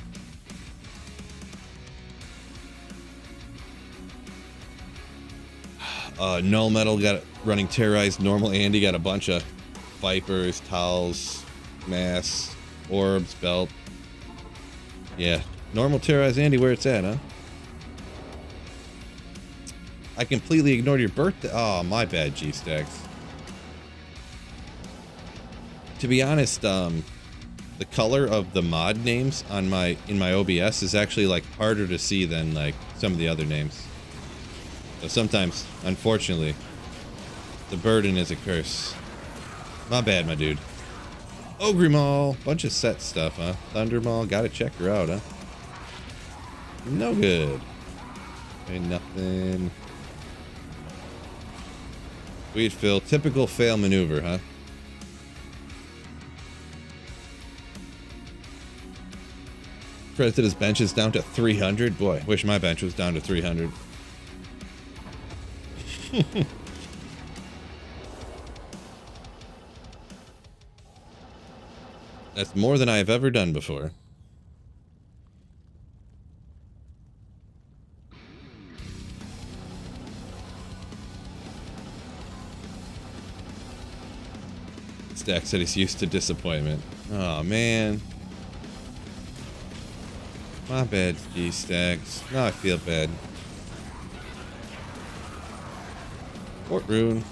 Null Metal got running Terrorized. Normal Andy got a bunch of Vipers, Towels, Mass, Orbs, Belt. Yeah. Normal Terrorized Andy, where it's at, huh? I completely ignored your birthday. Oh, my bad, G-Stacks. To be honest, the color of the mod names on in my OBS is actually like harder to see than like some of the other names. So sometimes, unfortunately, the burden is a curse. My bad, my dude. Ogrimaw, bunch of set stuff, huh? Thundermaw, gotta check her out, huh? No good. Ain't nothing. Sweet Phil, typical fail maneuver, huh? Fred said his bench is down to 300. Boy, wish my bench was down to 300. That's more than I have ever done before. Stack said he's used to disappointment. Oh, man. My bad, G-Stacks. Now I feel bad. Fort Rune.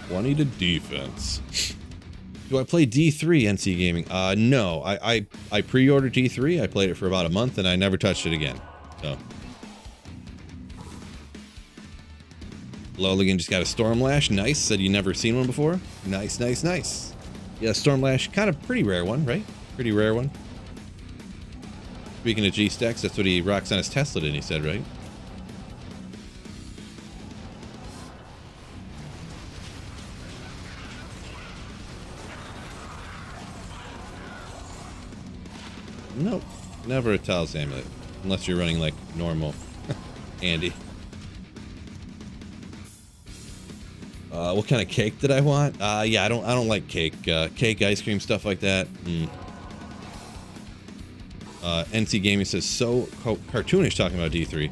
$20 to defense. Do I play D3 NC Gaming? No. I pre-ordered D3. I played it for about a month and I never touched it again. So. Loligan just got a Stormlash. Nice. Said you never seen one before. Nice, nice, nice. Yeah, Stormlash, kind of pretty rare one, right? Pretty rare one. Speaking of G-Stacks, that's what he rocks on his Tesla, didn't he said, right? Nope. Never a Talos Amulet. Unless you're running like normal Andy. What kind of cake did I want? Yeah, I don't like cake. Cake, ice cream, stuff like that. NC Gaming says, so cartoonish talking about D3.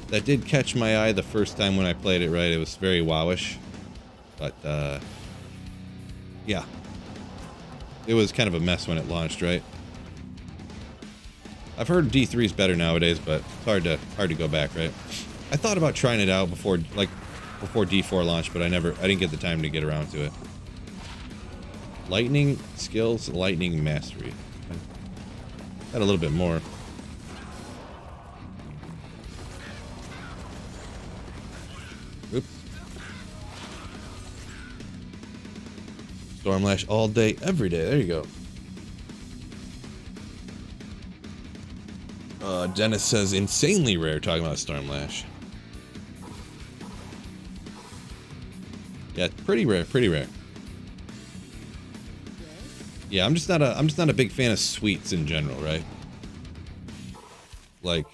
That did catch my eye the first time when I played it, right? It was very wowish. But, yeah. It was kind of a mess when it launched, right? I've heard D3 is better nowadays, but it's hard to go back, right? I thought about trying it out before D4 launched, but I didn't get the time to get around to it. Lightning skills, lightning mastery. Got a little bit more. Oops. Stormlash all day, every day. There you go. Dennis says insanely rare, talking about Stormlash. Yeah, pretty rare, pretty rare. Yeah, I'm just not a big fan of sweets in general, right? Like,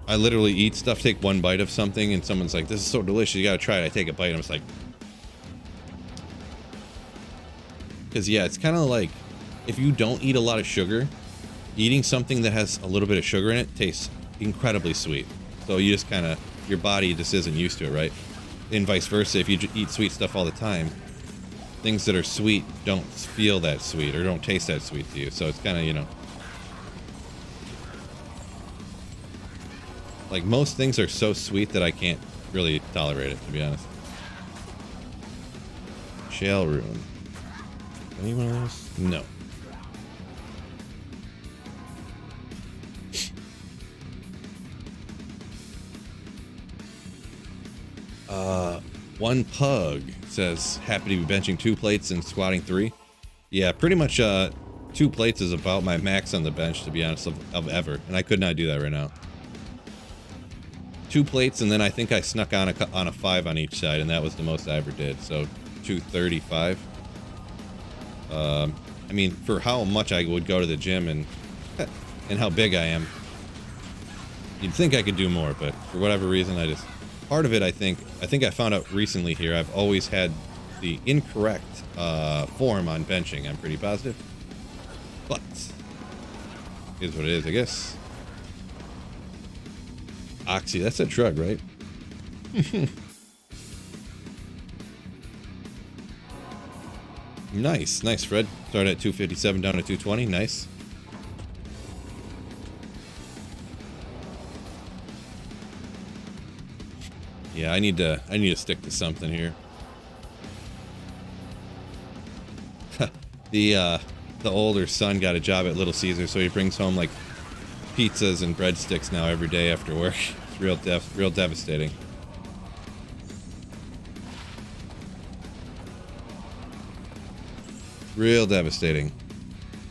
I literally eat stuff, take one bite of something, and someone's like, "This is so delicious, you gotta try it." I take a bite, and I'm just like, because yeah, it's kind of like if you don't eat a lot of sugar, eating something that has a little bit of sugar in it tastes incredibly sweet. So you just kind of, your body just isn't used to it, right? And vice versa, if you eat sweet stuff all the time, things that are sweet don't feel that sweet or don't taste that sweet to you. So it's kind of, you know, like most things are so sweet that I can't really tolerate it, to be honest. Shell Rune. Anyone else? No. One Pug says, happy to be benching 2 plates and squatting 3. Yeah, pretty much 2 plates is about my max on the bench, to be honest, of ever. And I could not do that right now. 2 plates, and then I think I snuck on a 5 on each side, and that was the most I ever did. So 235. I mean, for how much I would go to the gym and how big I am, you'd think I could do more, but for whatever reason, I just... Part of it, I think I found out recently here, I've always had the incorrect form on benching, I'm pretty positive. But, is what it is, I guess. Oxy, that's a drug, right? Nice, nice, Fred. Started at 257 down to 220, nice. Yeah, I need to stick to something here. The older son got a job at Little Caesar, so he brings home like pizzas and breadsticks now every day after work. It's real devastating. Real devastating.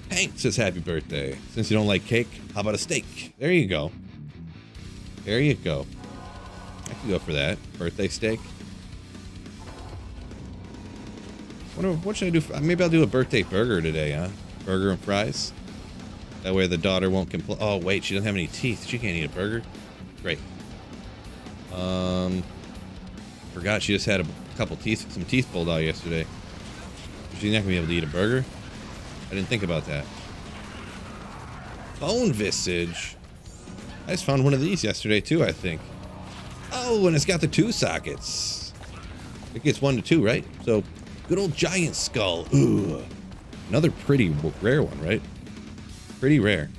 Hank says happy birthday. Since you don't like cake, how about a steak? There you go. There you go. I can go for that. Birthday steak. What should I do? Maybe I'll do a birthday burger today, huh? Burger and fries. That way the daughter won't complain. Oh, wait, she doesn't have any teeth. She can't eat a burger. Great. Forgot she just had some teeth pulled out yesterday. She's not gonna be able to eat a burger. I didn't think about that. Bone Visage. I just found one of these yesterday too, I think. Oh, and it's got the 2 sockets. It gets 1 to 2, right? So, good old giant skull. Ooh. Another pretty rare one, right? Pretty rare.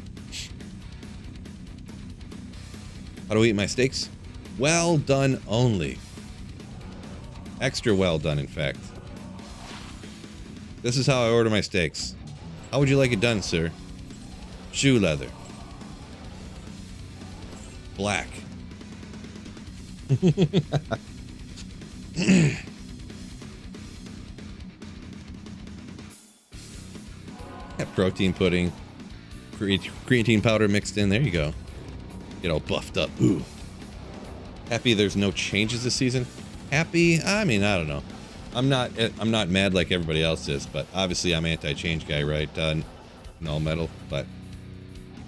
How do I eat my steaks? Well done only. Extra well done, in fact. This is how I order my steaks. How would you like it done, sir? Shoe leather. Black. Protein pudding, creatine powder mixed in. There you go. Get all buffed up. Ooh. Happy there's no changes this season. Happy? I mean, I don't know. I'm not mad like everybody else is, but obviously I'm anti-change guy, right? Null metal, but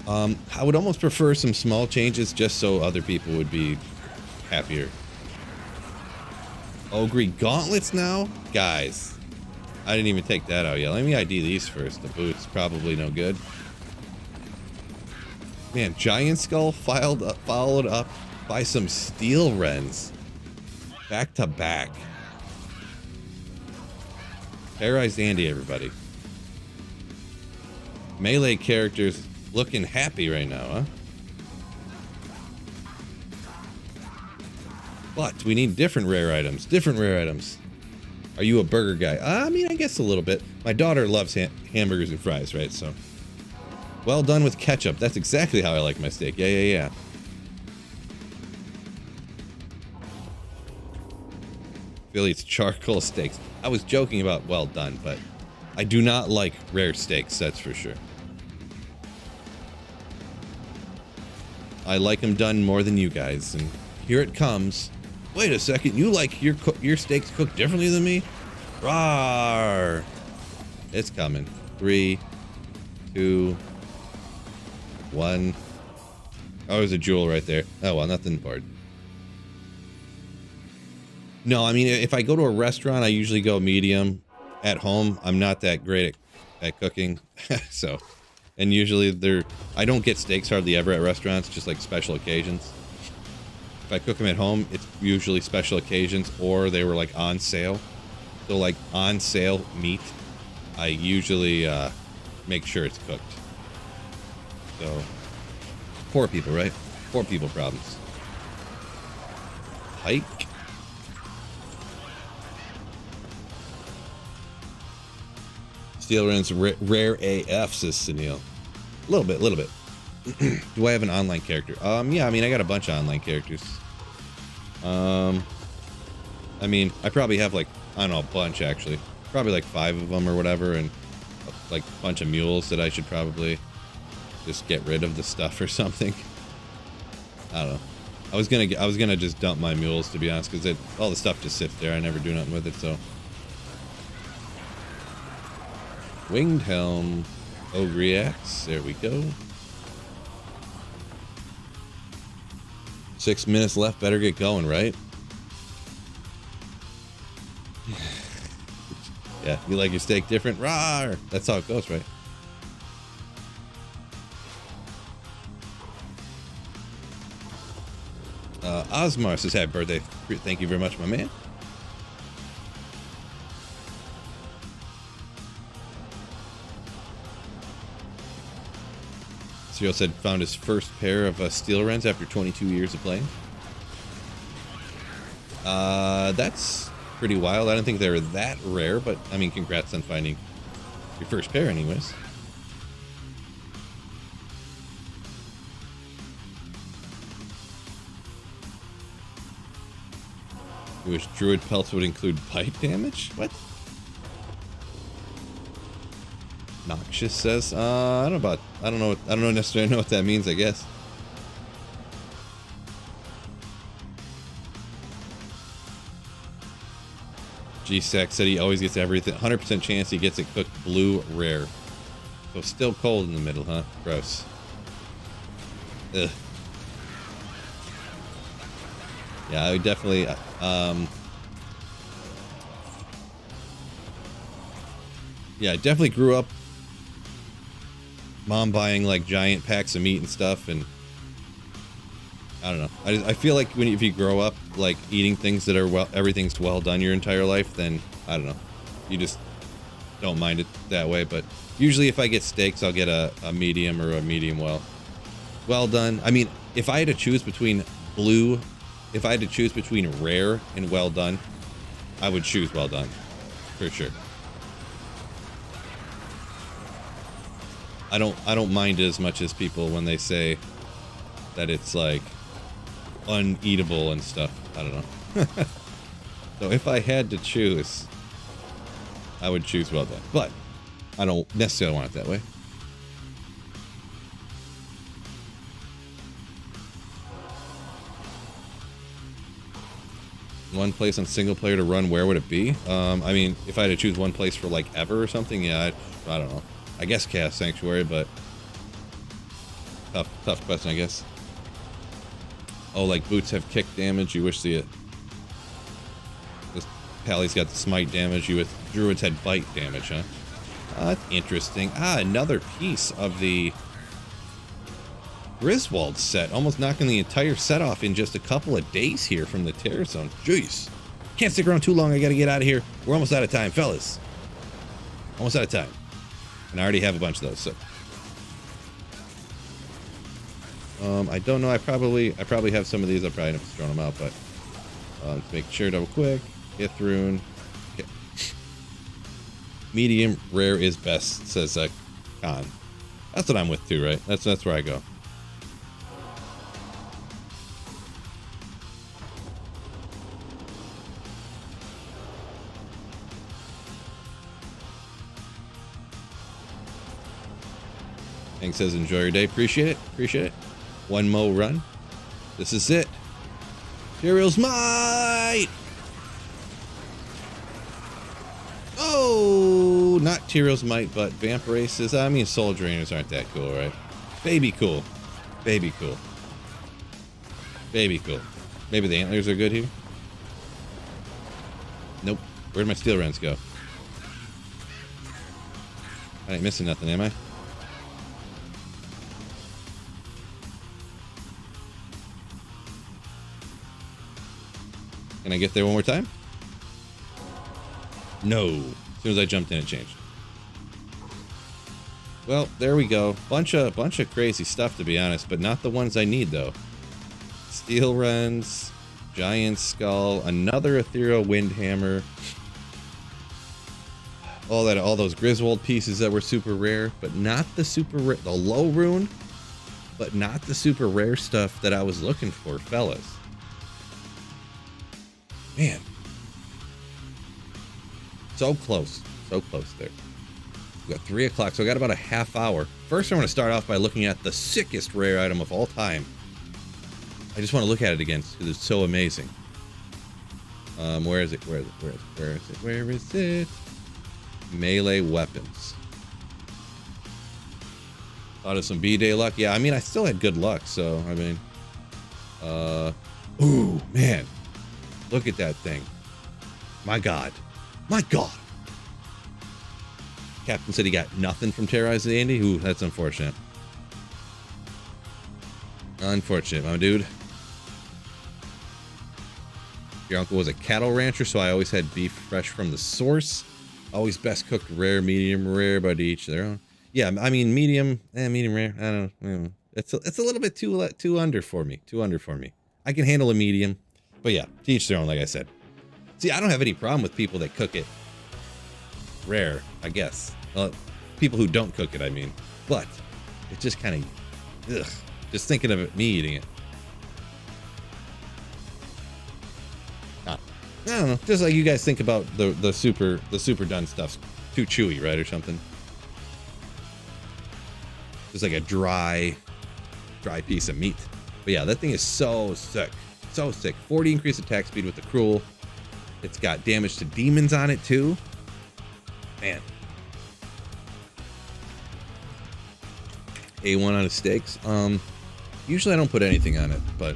I would almost prefer some small changes just so other people would be happier. Ogre gauntlets now? Guys, I didn't even take that out yet. Let me ID these first. The boots, probably no good. Man, Giant Skull followed up by some Steel Wrens. Back to back. Terrorized Andy, everybody. Melee characters looking happy right now, huh? But we need different rare items. Different rare items. Are you a burger guy? I mean, I guess a little bit. My daughter loves hamburgers and fries, right? So, well done with ketchup. That's exactly how I like my steak. Yeah. Philly eats charcoal steaks. I was joking about well done, but I do not like rare steaks, that's for sure. I like them done more than you guys, and here it comes. Wait a second, you like your steaks cooked differently than me? Rawr! It's coming. 3, 2, 1. Oh, there's a jewel right there. Oh well, nothing important. No, I mean, if I go to a restaurant, I usually go medium. At home, I'm not that great at cooking, so, and usually I don't get steaks hardly ever at restaurants, just like special occasions. If I cook them at home, it's usually special occasions, or they were like on sale. So like on sale meat, I usually make sure it's cooked. So, poor people, right? Poor people problems. Hike. Steel runs rare AF, says Sunil. A little bit. Do I have an online character? Yeah, I mean, I got a bunch of online characters. I mean, I probably have like, I don't know, a bunch actually. Probably like 5 of them or whatever, and like a bunch of mules that I should probably just get rid of the stuff or something. I don't know. I was gonna just dump my mules, to be honest, because all the stuff just sits there. I never do nothing with it, so. Winged helm. Ogre axe. There we go. 6 minutes left. Better get going, right? Yeah, you like your steak different? Rawr! That's how it goes, right? Osmar says happy birthday. Thank you very much, my man. Cyril said found his first pair of steel wrens after 22 years of playing. That's pretty wild. I don't think they're that rare, but I mean, congrats on finding your first pair anyways. You wish druid pelts would include bite damage? What? Noxious says, I don't know necessarily know what that means, I guess. G-Sack said he always gets everything. 100% chance he gets it cooked blue rare. So still cold in the middle, huh? Gross. Ugh. Yeah, I would definitely, yeah, I definitely grew up mom buying like giant packs of meat and stuff, and I don't know. I feel like if you grow up like eating things that are everything's well done your entire life, then I don't know. You just don't mind it that way. But usually if I get steaks, I'll get a medium or a medium well done. I mean, if I had to choose between rare and well done, I would choose well done for sure. I don't mind it as much as people when they say that it's like uneatable and stuff. I don't know. So if I had to choose, I would choose well done, but I don't necessarily want it that way. One place on single player to run, where would it be? I mean, if I had to choose one place for like ever or something, yeah, I don't know. I guess Chaos Sanctuary, but tough question, I guess. Oh, like boots have kick damage. You wish the this Pally's got the smite damage. You with druids had bite damage, huh? That's interesting. Another piece of the Griswold set, almost knocking the entire set off in just a couple of days here from the Terror Zone. Jeez, can't stick around too long. I gotta get out of here. We're almost out of time, fellas. Almost out of time. And I already have a bunch of those, so. I don't know. I probably have some of these. I'll probably have to throw them out, but let's make sure double quick. Ith rune. Okay. Medium rare is best, says Khan. That's what I'm with too, right? That's where I go. Hank says, enjoy your day. Appreciate it. Appreciate it. One mo run. This is it. Materials might. Oh, not Tyrael's might, but Vamp Races. I mean, Soul Drainers aren't that cool, right? Baby cool. Baby cool. Baby cool. Maybe the antlers are good here? Nope. Where'd my steel runs go? I ain't missing nothing, am I? Can I get there one more time? No. As soon as I jumped in, it changed. Well, there we go. Bunch of crazy stuff, to be honest, but not the ones I need, though. Steel runs, giant skull, another ethereal windhammer. All those Griswold pieces that were super rare, but not the super rare, the low rune, but not the super rare stuff that I was looking for, fellas. Man. So close there. We got 3 o'clock, so I got about a half hour. First, I want to start off by looking at the sickest rare item of all time. I just want to look at it again because it's so amazing. Where is it? Where is it? Melee weapons. Thought of some B-Day luck. Yeah, I mean, I still had good luck, so, I mean. Ooh, man. Look at that thing. My God. My God. Captain said he got nothing from Terrorized Andy. Ooh, that's unfortunate. Unfortunate, my dude. Your uncle was a cattle rancher, so I always had beef fresh from the source. Always best cooked rare, medium rare, but each their own. Yeah, I mean medium rare. I don't know. It's a little bit too under for me. Too under for me. I can handle a medium, but yeah, to each their own. Like I said. See, I don't have any problem with people that cook it rare. I guess people who don't cook it. I mean, but it's just kind of ugh. Just thinking of me eating it. I don't know. Just like you guys think about the super done stuff's too chewy, right, or something. Just like a dry piece of meat. But yeah, that thing is so sick. So sick. 40 increased attack speed with the cruel. It's got damage to demons on it too. Man. A1 on his steaks. Usually I don't put anything on it, but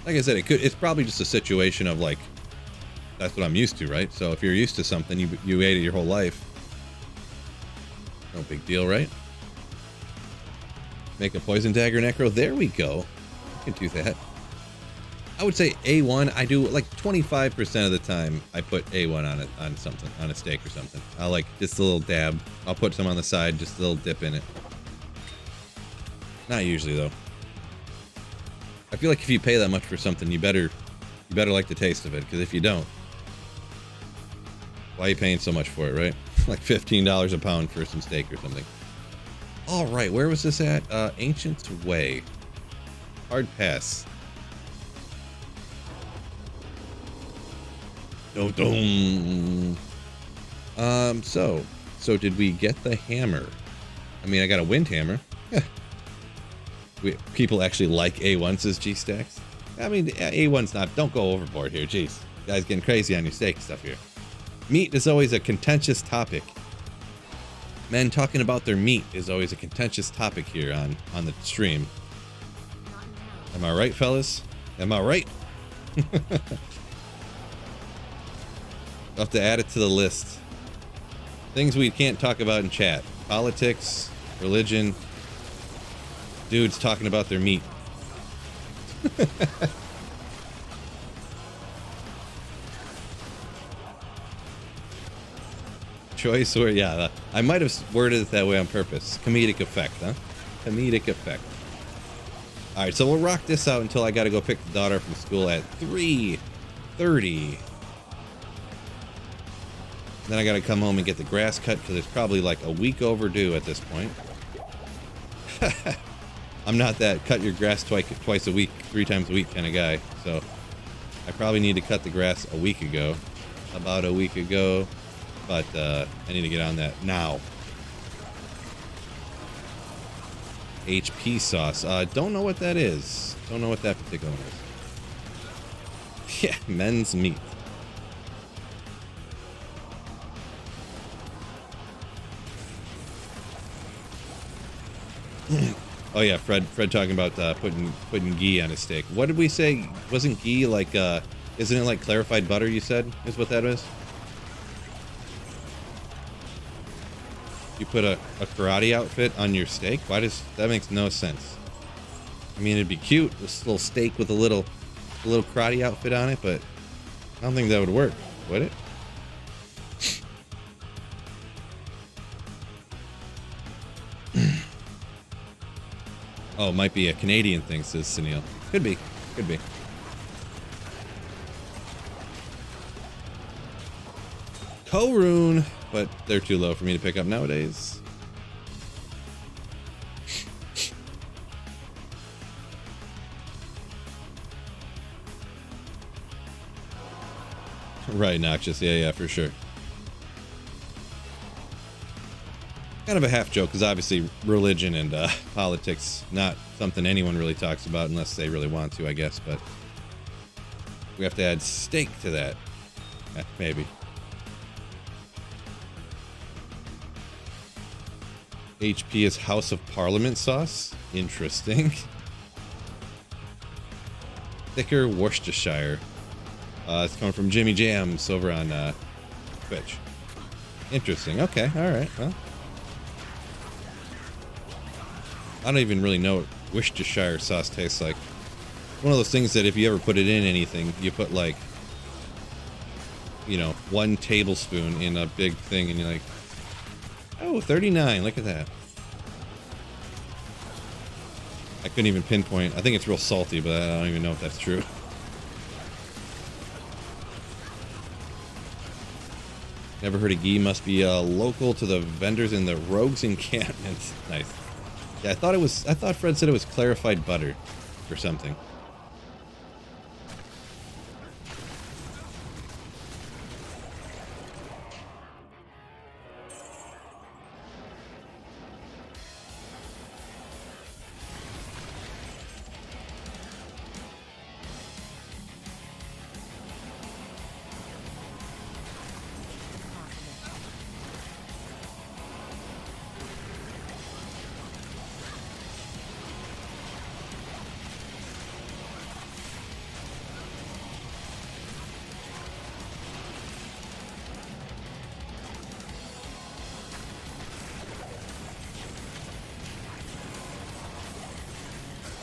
like I said, it's probably just a situation of like, that's what I'm used to, right? So if you're used to something, you ate it your whole life. No big deal, right? Make a poison dagger necro. There we go. I can do that. I would say A1. I do like 25% of the time. I put A1 on it, on something, on a steak or something. I'll like just a little dab. I'll put some on the side, just a little dip in it. Not usually though. I feel like if you pay that much for something, you better like the taste of it. Because if you don't, why are you paying so much for it, right? Like $15 a pound for some steak or something. All right, where was this at? Ancient Way. Hard pass. So did we get the hammer? I mean, I got a wind hammer. People actually like A1, says G-Stacks. I mean, A1's not, don't go overboard here, jeez. You guys getting crazy on your steak stuff here. Meat is always a contentious topic. Men talking about their meat is always a contentious topic here on the stream. Am I right, fellas? Am I right? I'll have to add it to the list. Things we can't talk about in chat. Politics, religion, dudes talking about their meat. Choice word, yeah. I might have worded it that way on purpose. Comedic effect, huh? Comedic effect. All right, so we'll rock this out until I got to go pick the daughter from school at 3:30. Then I gotta come home and get the grass cut because it's probably like a week overdue at this point. I'm not that cut your grass twice a week, 3 times a week kind of guy. So I probably need to cut the grass a week ago. About a week ago. But I need to get on that now. HP sauce. Don't know what that is. Don't know what that particular one is. Yeah, men's meat. Oh yeah, Fred talking about putting ghee on a steak. What did we say? Wasn't ghee like isn't it like clarified butter, you said? Is what that is? You put a karate outfit on your steak? Why does that makes no sense? I mean, it'd be cute, this little steak with a little karate outfit on it, but I don't think that would work, would it? Oh, it might be a Canadian thing, says Sunil. Could be. Could be. Korun, but they're too low for me to pick up nowadays. Right, Noxious. Yeah, for sure. Kind of a half joke, because obviously religion and politics, not something anyone really talks about unless they really want to, I guess, but we have to add steak to that. Maybe. HP is House of Parliament sauce. Interesting. Thicker Worcestershire. It's coming from Jimmy Jams over on Twitch. Interesting. Okay. All right. Well, I don't even really know what Worcestershire sauce tastes like. One of those things that if you ever put it in anything, you put like, 1 tablespoon in a big thing and you're like, oh, 39, look at that. I couldn't even pinpoint. I think it's real salty, but I don't even know if that's true. Never heard of ghee. Must be local to the vendors in the Rogues encampment. Nice. Yeah, I thought Fred said it was clarified butter or something.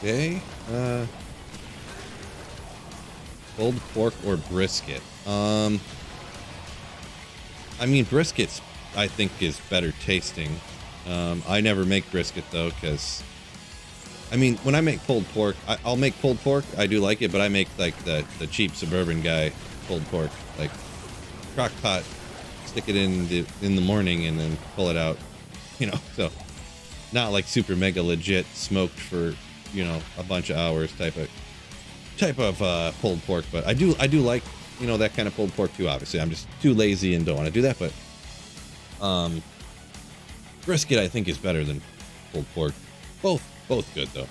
Okay. Pulled pork or brisket? I mean, brisket's, I think, is better tasting. I never make brisket, though, because, I mean, when I make pulled pork, I'll make pulled pork. I do like it, but I make, like, the cheap suburban guy pulled pork. Like, crock pot, stick it in the morning, and then pull it out. So, not, like, super mega legit smoked for, a bunch of hours type of pulled pork, but I do like, that kind of pulled pork too. Obviously, I'm just too lazy and don't want to do that, but brisket I think is better than pulled pork. Both good though.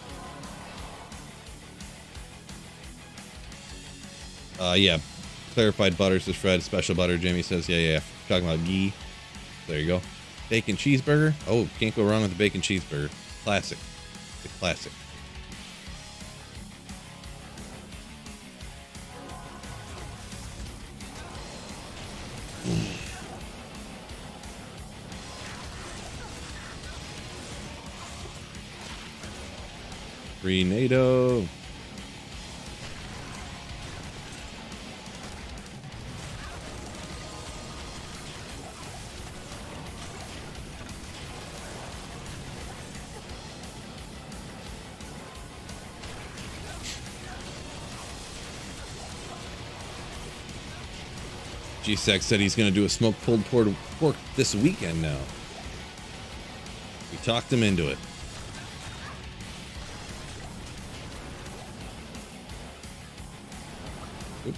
Yeah, clarified butter, says Fred. Special butter, Jimmy says. Yeah. Talking about ghee. There you go. Bacon cheeseburger. Oh, can't go wrong with the bacon cheeseburger. Classic. The classic. Free NATO. G-Sec said he's going to do a smoked pulled pork this weekend now. We talked him into it. Oop.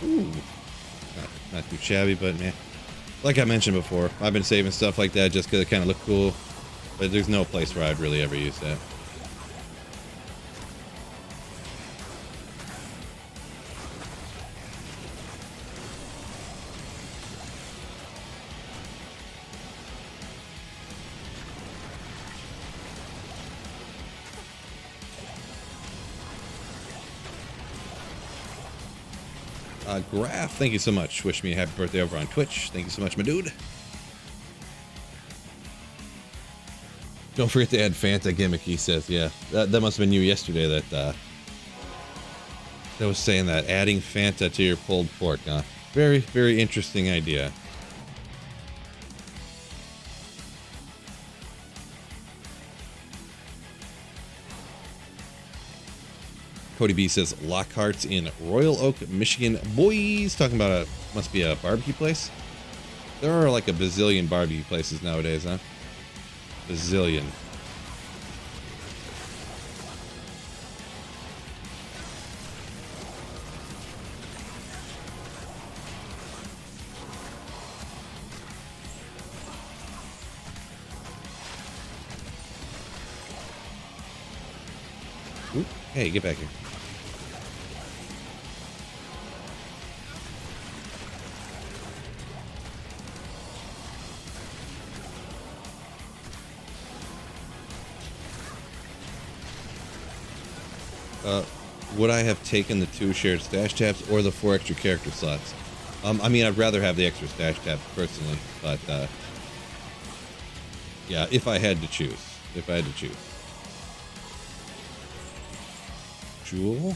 Ooh. Not too shabby, but man. Like I mentioned before, I've been saving stuff like that just because it kind of looked cool. But there's no place where I'd really ever use that. Graph, thank you so much. Wish me a happy birthday over on Twitch. Thank you so much, my dude. Don't forget to add Fanta gimmick, he says. Yeah, that must have been you yesterday that was saying that. Adding Fanta to your pulled pork, huh? Very, very interesting idea. Cody B says Lockhart's in Royal Oak, Michigan. Boys, talking about must be a barbecue place. There are like a bazillion barbecue places nowadays, huh? Bazillion. Ooh, hey, get back here. Would I have taken the 2 shared stash tabs or the 4 extra character slots? I mean, I'd rather have the extra stash tabs personally, but yeah, if I had to choose. If I had to choose. Jewel?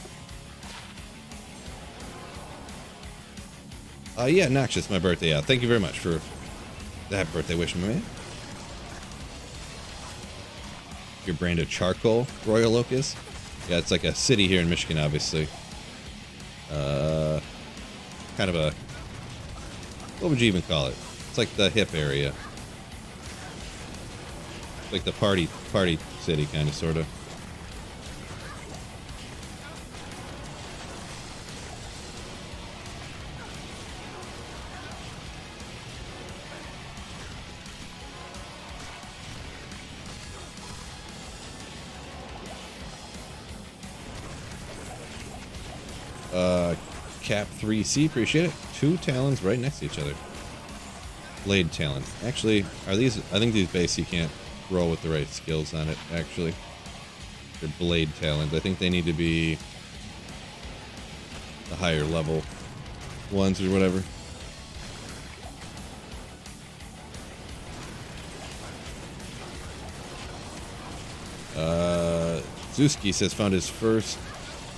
Yeah, Noxious, my birthday. Yeah, thank you very much for that birthday wish, my man. Your brand of charcoal, Royal Oak is? Yeah, it's like a city here in Michigan, obviously. Kind of a... What would you even call it? It's like the hip area. It's like the party city, kind of, sort of. Cap 3C, appreciate it. 2 talons right next to each other. Blade talons. Actually, are these... I think these base you can't roll with the right skills on it, actually. They're blade talons. I think they need to be the higher level ones or whatever. Zuski says found his first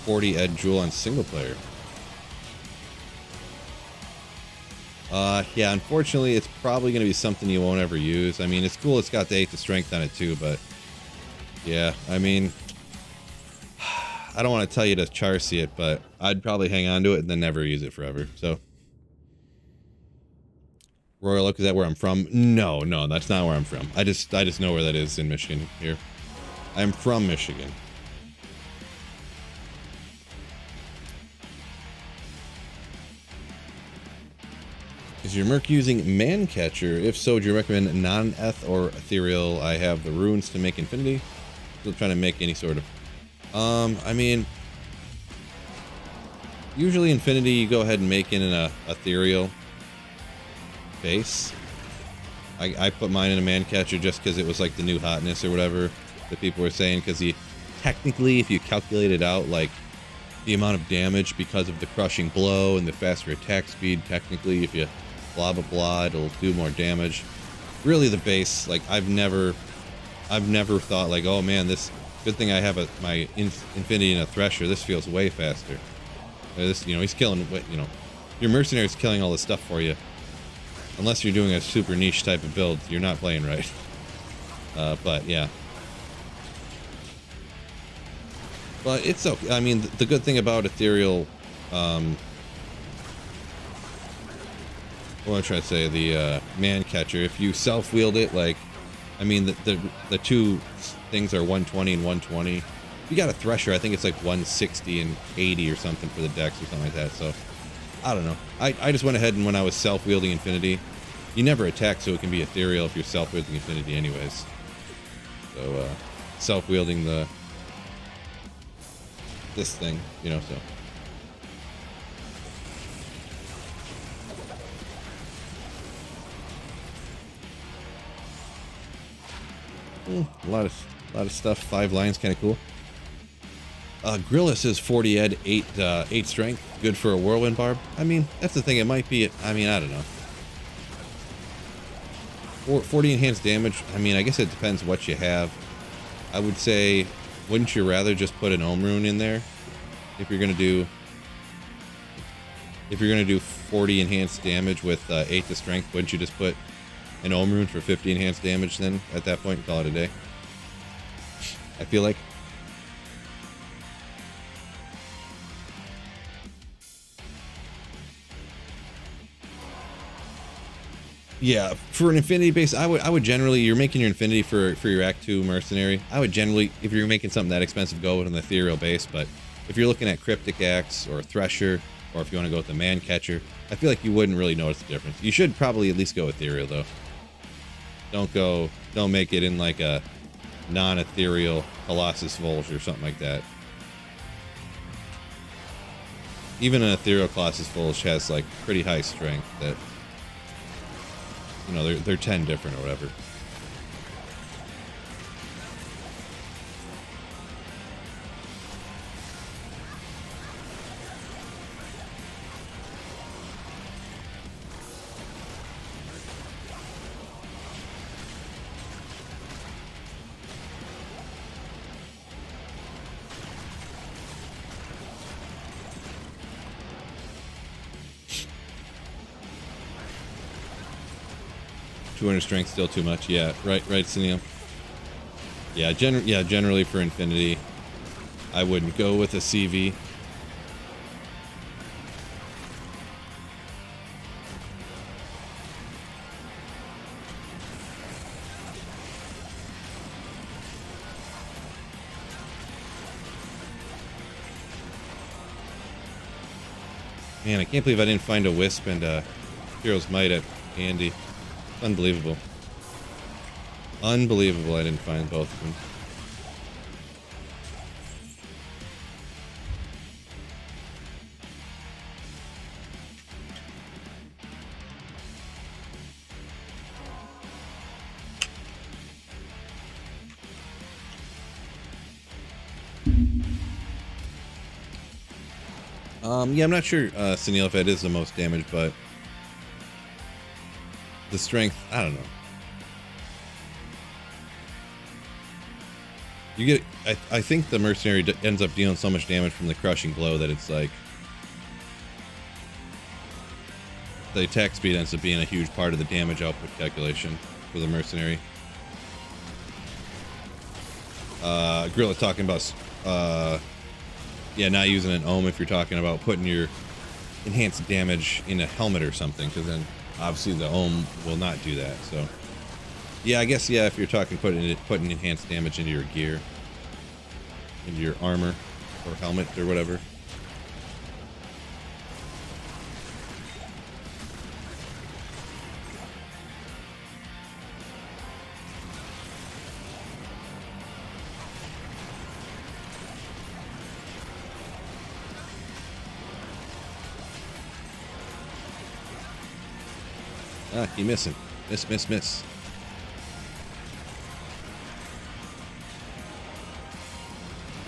40 ed jewel on single player. Yeah, unfortunately, it's probably going to be something you won't ever use. I mean, it's cool it's got the 8 to strength on it too, but yeah, I mean, I don't want to tell you to Charcy it, but I'd probably hang on to it and then never use it forever, so. Royal Oak, is that where I'm from? No, that's not where I'm from. I just know where that is in Michigan here. I'm from Michigan. Is your Merc using Mancatcher? If so, do you recommend non-eth or ethereal? I have the runes to make infinity. Still trying to make any sort of... I mean... Usually infinity, you go ahead and make in an ethereal base. I put mine in a Mancatcher just because it was like the new hotness or whatever that people were saying. Because he... Technically, if you calculate it out, like... the amount of damage because of the crushing blow and the faster attack speed, technically, if you... blah blah blah, it'll do more damage. Really, the base, like I've never thought like, oh man, this good thing I have my infinity in a thresher. This feels way faster. This, you know, he's killing. You know, your mercenary's killing all this stuff for you. Unless you're doing a super niche type of build, you're not playing right. But yeah. But it's okay. I mean, the good thing about ethereal, what I'm trying to say, the man catcher, if you self-wield it, like, I mean, the two things are 120 and 120. If you got a thresher, I think it's like 160 and 80 or something for the dex or something like that. So I don't know. I just went ahead and when I was self-wielding infinity, you never attack, so it can be ethereal if you're self-wielding infinity anyways. So self-wielding this thing, you know, so. A lot of stuff. 5 lines, kind of cool. Grillis is 40 ed, 8 strength, good for a whirlwind barb. I mean, that's the thing. It might be. I mean, I don't know. 40 enhanced damage. I mean, I guess it depends what you have. I would say, wouldn't you rather just put an Ohm rune in there if you're gonna do 40 enhanced damage with 8 to strength? Wouldn't you just put an Ohm rune for 50 enhanced damage then at that point and call it a day? I feel like. Yeah, for an infinity base, I would generally, you're making your infinity for your Act 2 mercenary. I would generally, if you're making something that expensive, go with an ethereal base. But if you're looking at Cryptic Axe or Thresher, or if you want to go with the Man Catcher, I feel like you wouldn't really notice the difference. You should probably at least go ethereal though. Don't make it in like a non-ethereal Colossus Volge or something like that. Even an ethereal Colossus Volge has like pretty high strength that, you know, they're 10 different or whatever. Strength still too much. Yeah, right, Sunil. Yeah, generally for infinity, I wouldn't go with a CV. Man, I can't believe I didn't find a Wisp and Hero's Might at Andy. Unbelievable. Unbelievable I didn't find both of them. Yeah, I'm not sure, Sunil, if it is the most damage, but the strength, I don't know. You get, I think the mercenary ends up dealing so much damage from the crushing blow that it's like the attack speed ends up being a huge part of the damage output calculation for the mercenary. Gorilla talking about yeah, not using an ohm if you're talking about putting your enhanced damage in a helmet or something, because then obviously the ohm will not do that. So yeah, I guess, yeah, if you're talking putting enhanced damage into your gear, into your armor or helmet or whatever. Ah, keep missing. Miss.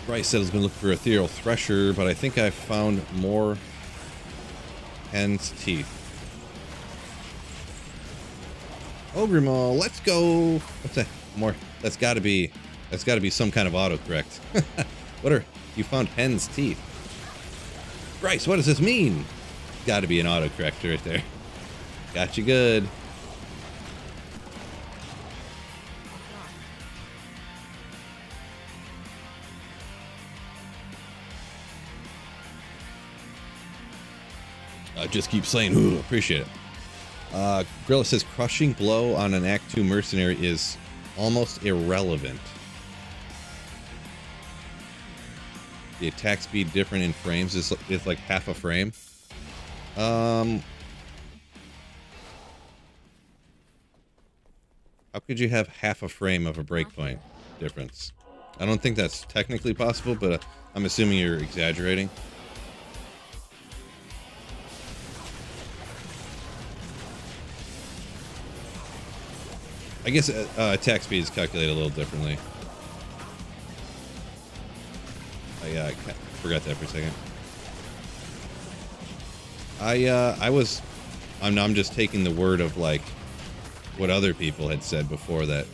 Bryce said he's been looking for a ethereal thresher, but I think I found more hen's teeth. Ogrimal, let's go. What's that? More. That's gotta be some kind of autocorrect. You found hen's teeth? Bryce, what does this mean? Gotta be an autocorrect right there. Got you good. just keep slaying. Ooh, appreciate it. Gorilla says crushing blow on an Act 2 mercenary is almost irrelevant. The attack speed different in frames is like half a frame. How could you have half a frame of a breakpoint difference? I don't think that's technically possible, but I'm assuming you're exaggerating. I guess attack speed is calculated a little differently. I forgot that for a second. I'm just taking the word of like what other people had said before that,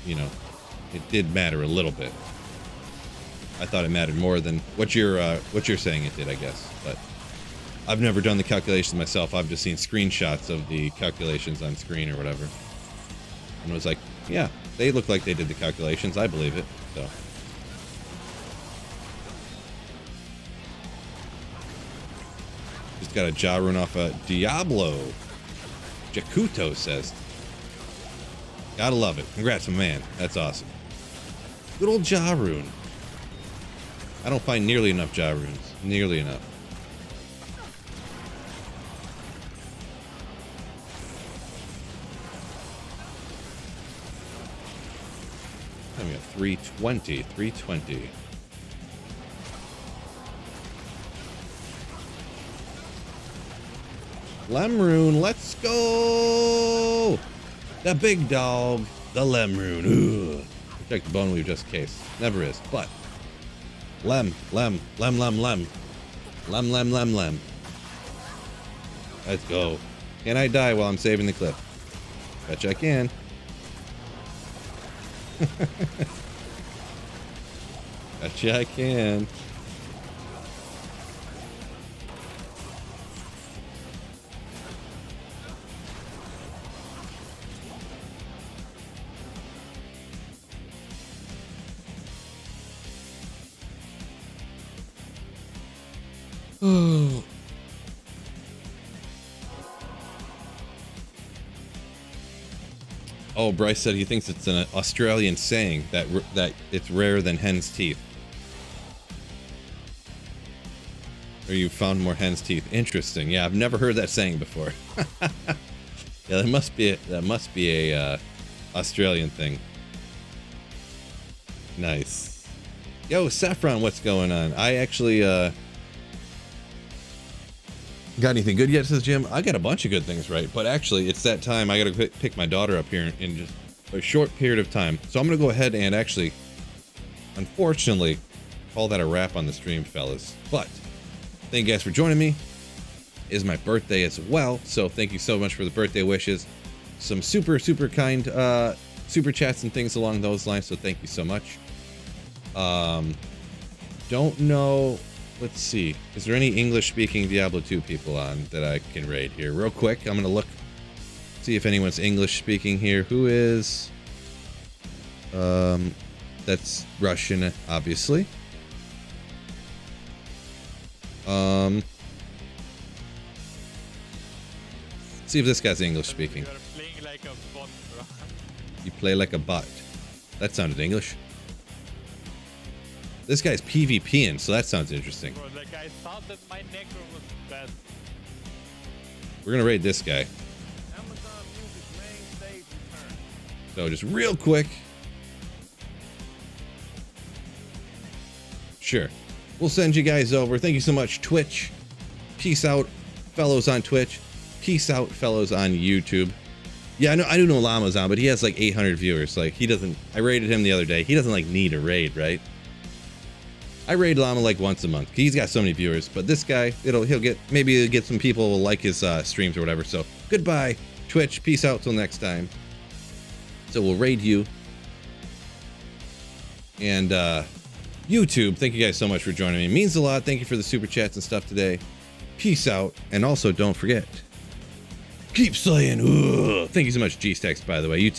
you know, it did matter a little bit. I thought it mattered more than what you're saying it did, I guess. But I've never done the calculations myself. I've just seen screenshots of the calculations on screen or whatever. And it was like, yeah, they look like they did the calculations. I believe it. So. Just got a jaw rune off a Diablo. Jakuto says. Gotta love it. Congrats, my man. That's awesome. Good old jaw rune. I don't find nearly enough jaw runes. Nearly enough. We got 320. 320. Lemrune, let's go! The big dog, the Lemrune. Ooh. Check the bone we've just cased. Never is, but lem. Let's go. Can I die while I'm saving the clip? Betcha I can. Betcha I can. Oh, Bryce said he thinks it's an Australian saying that it's rarer than hen's teeth. Or you found more hen's teeth. Interesting. Yeah, I've never heard that saying before. Yeah, that must be a Australian thing. Nice. Yo, Saffron, what's going on? I actually got anything good yet, says Jim? I got a bunch of good things right, but actually it's that time I gotta pick my daughter up here in just a short period of time. So I'm gonna go ahead and actually, unfortunately, call that a wrap on the stream, fellas. But thank you guys for joining me. It is my birthday as well, so thank you so much for the birthday wishes. Some super kind super chats and things along those lines, so thank you so much. Don't know. Let's see. Is there any English-speaking Diablo 2 people on that I can raid here? Real quick, I'm going to look, see if anyone's English-speaking here. Who is? That's Russian, obviously. See if this guy's English-speaking. You play like a bot. That sounded English. This guy's PvPing, so that sounds interesting. Bro, like I thought that my necro was best. We're gonna raid this guy. Amazon Music main stage return. So just real quick. Sure. We'll send you guys over. Thank you so much, Twitch. Peace out, fellows on Twitch. Peace out, fellows on YouTube. Yeah, I do know Llama's on, but he has like 800 viewers. Like he doesn't. I raided him the other day. He doesn't like need a raid, right? I raid Llama like once a month. He's got so many viewers, but this guy, he'll get some people will like his streams or whatever. So goodbye, Twitch. Peace out till next time. So we'll raid you. And YouTube, thank you guys so much for joining me. It means a lot. Thank you for the super chats and stuff today. Peace out, and also don't forget, keep slaying. Ooh. Thank you so much, G-Stacks, by the way. You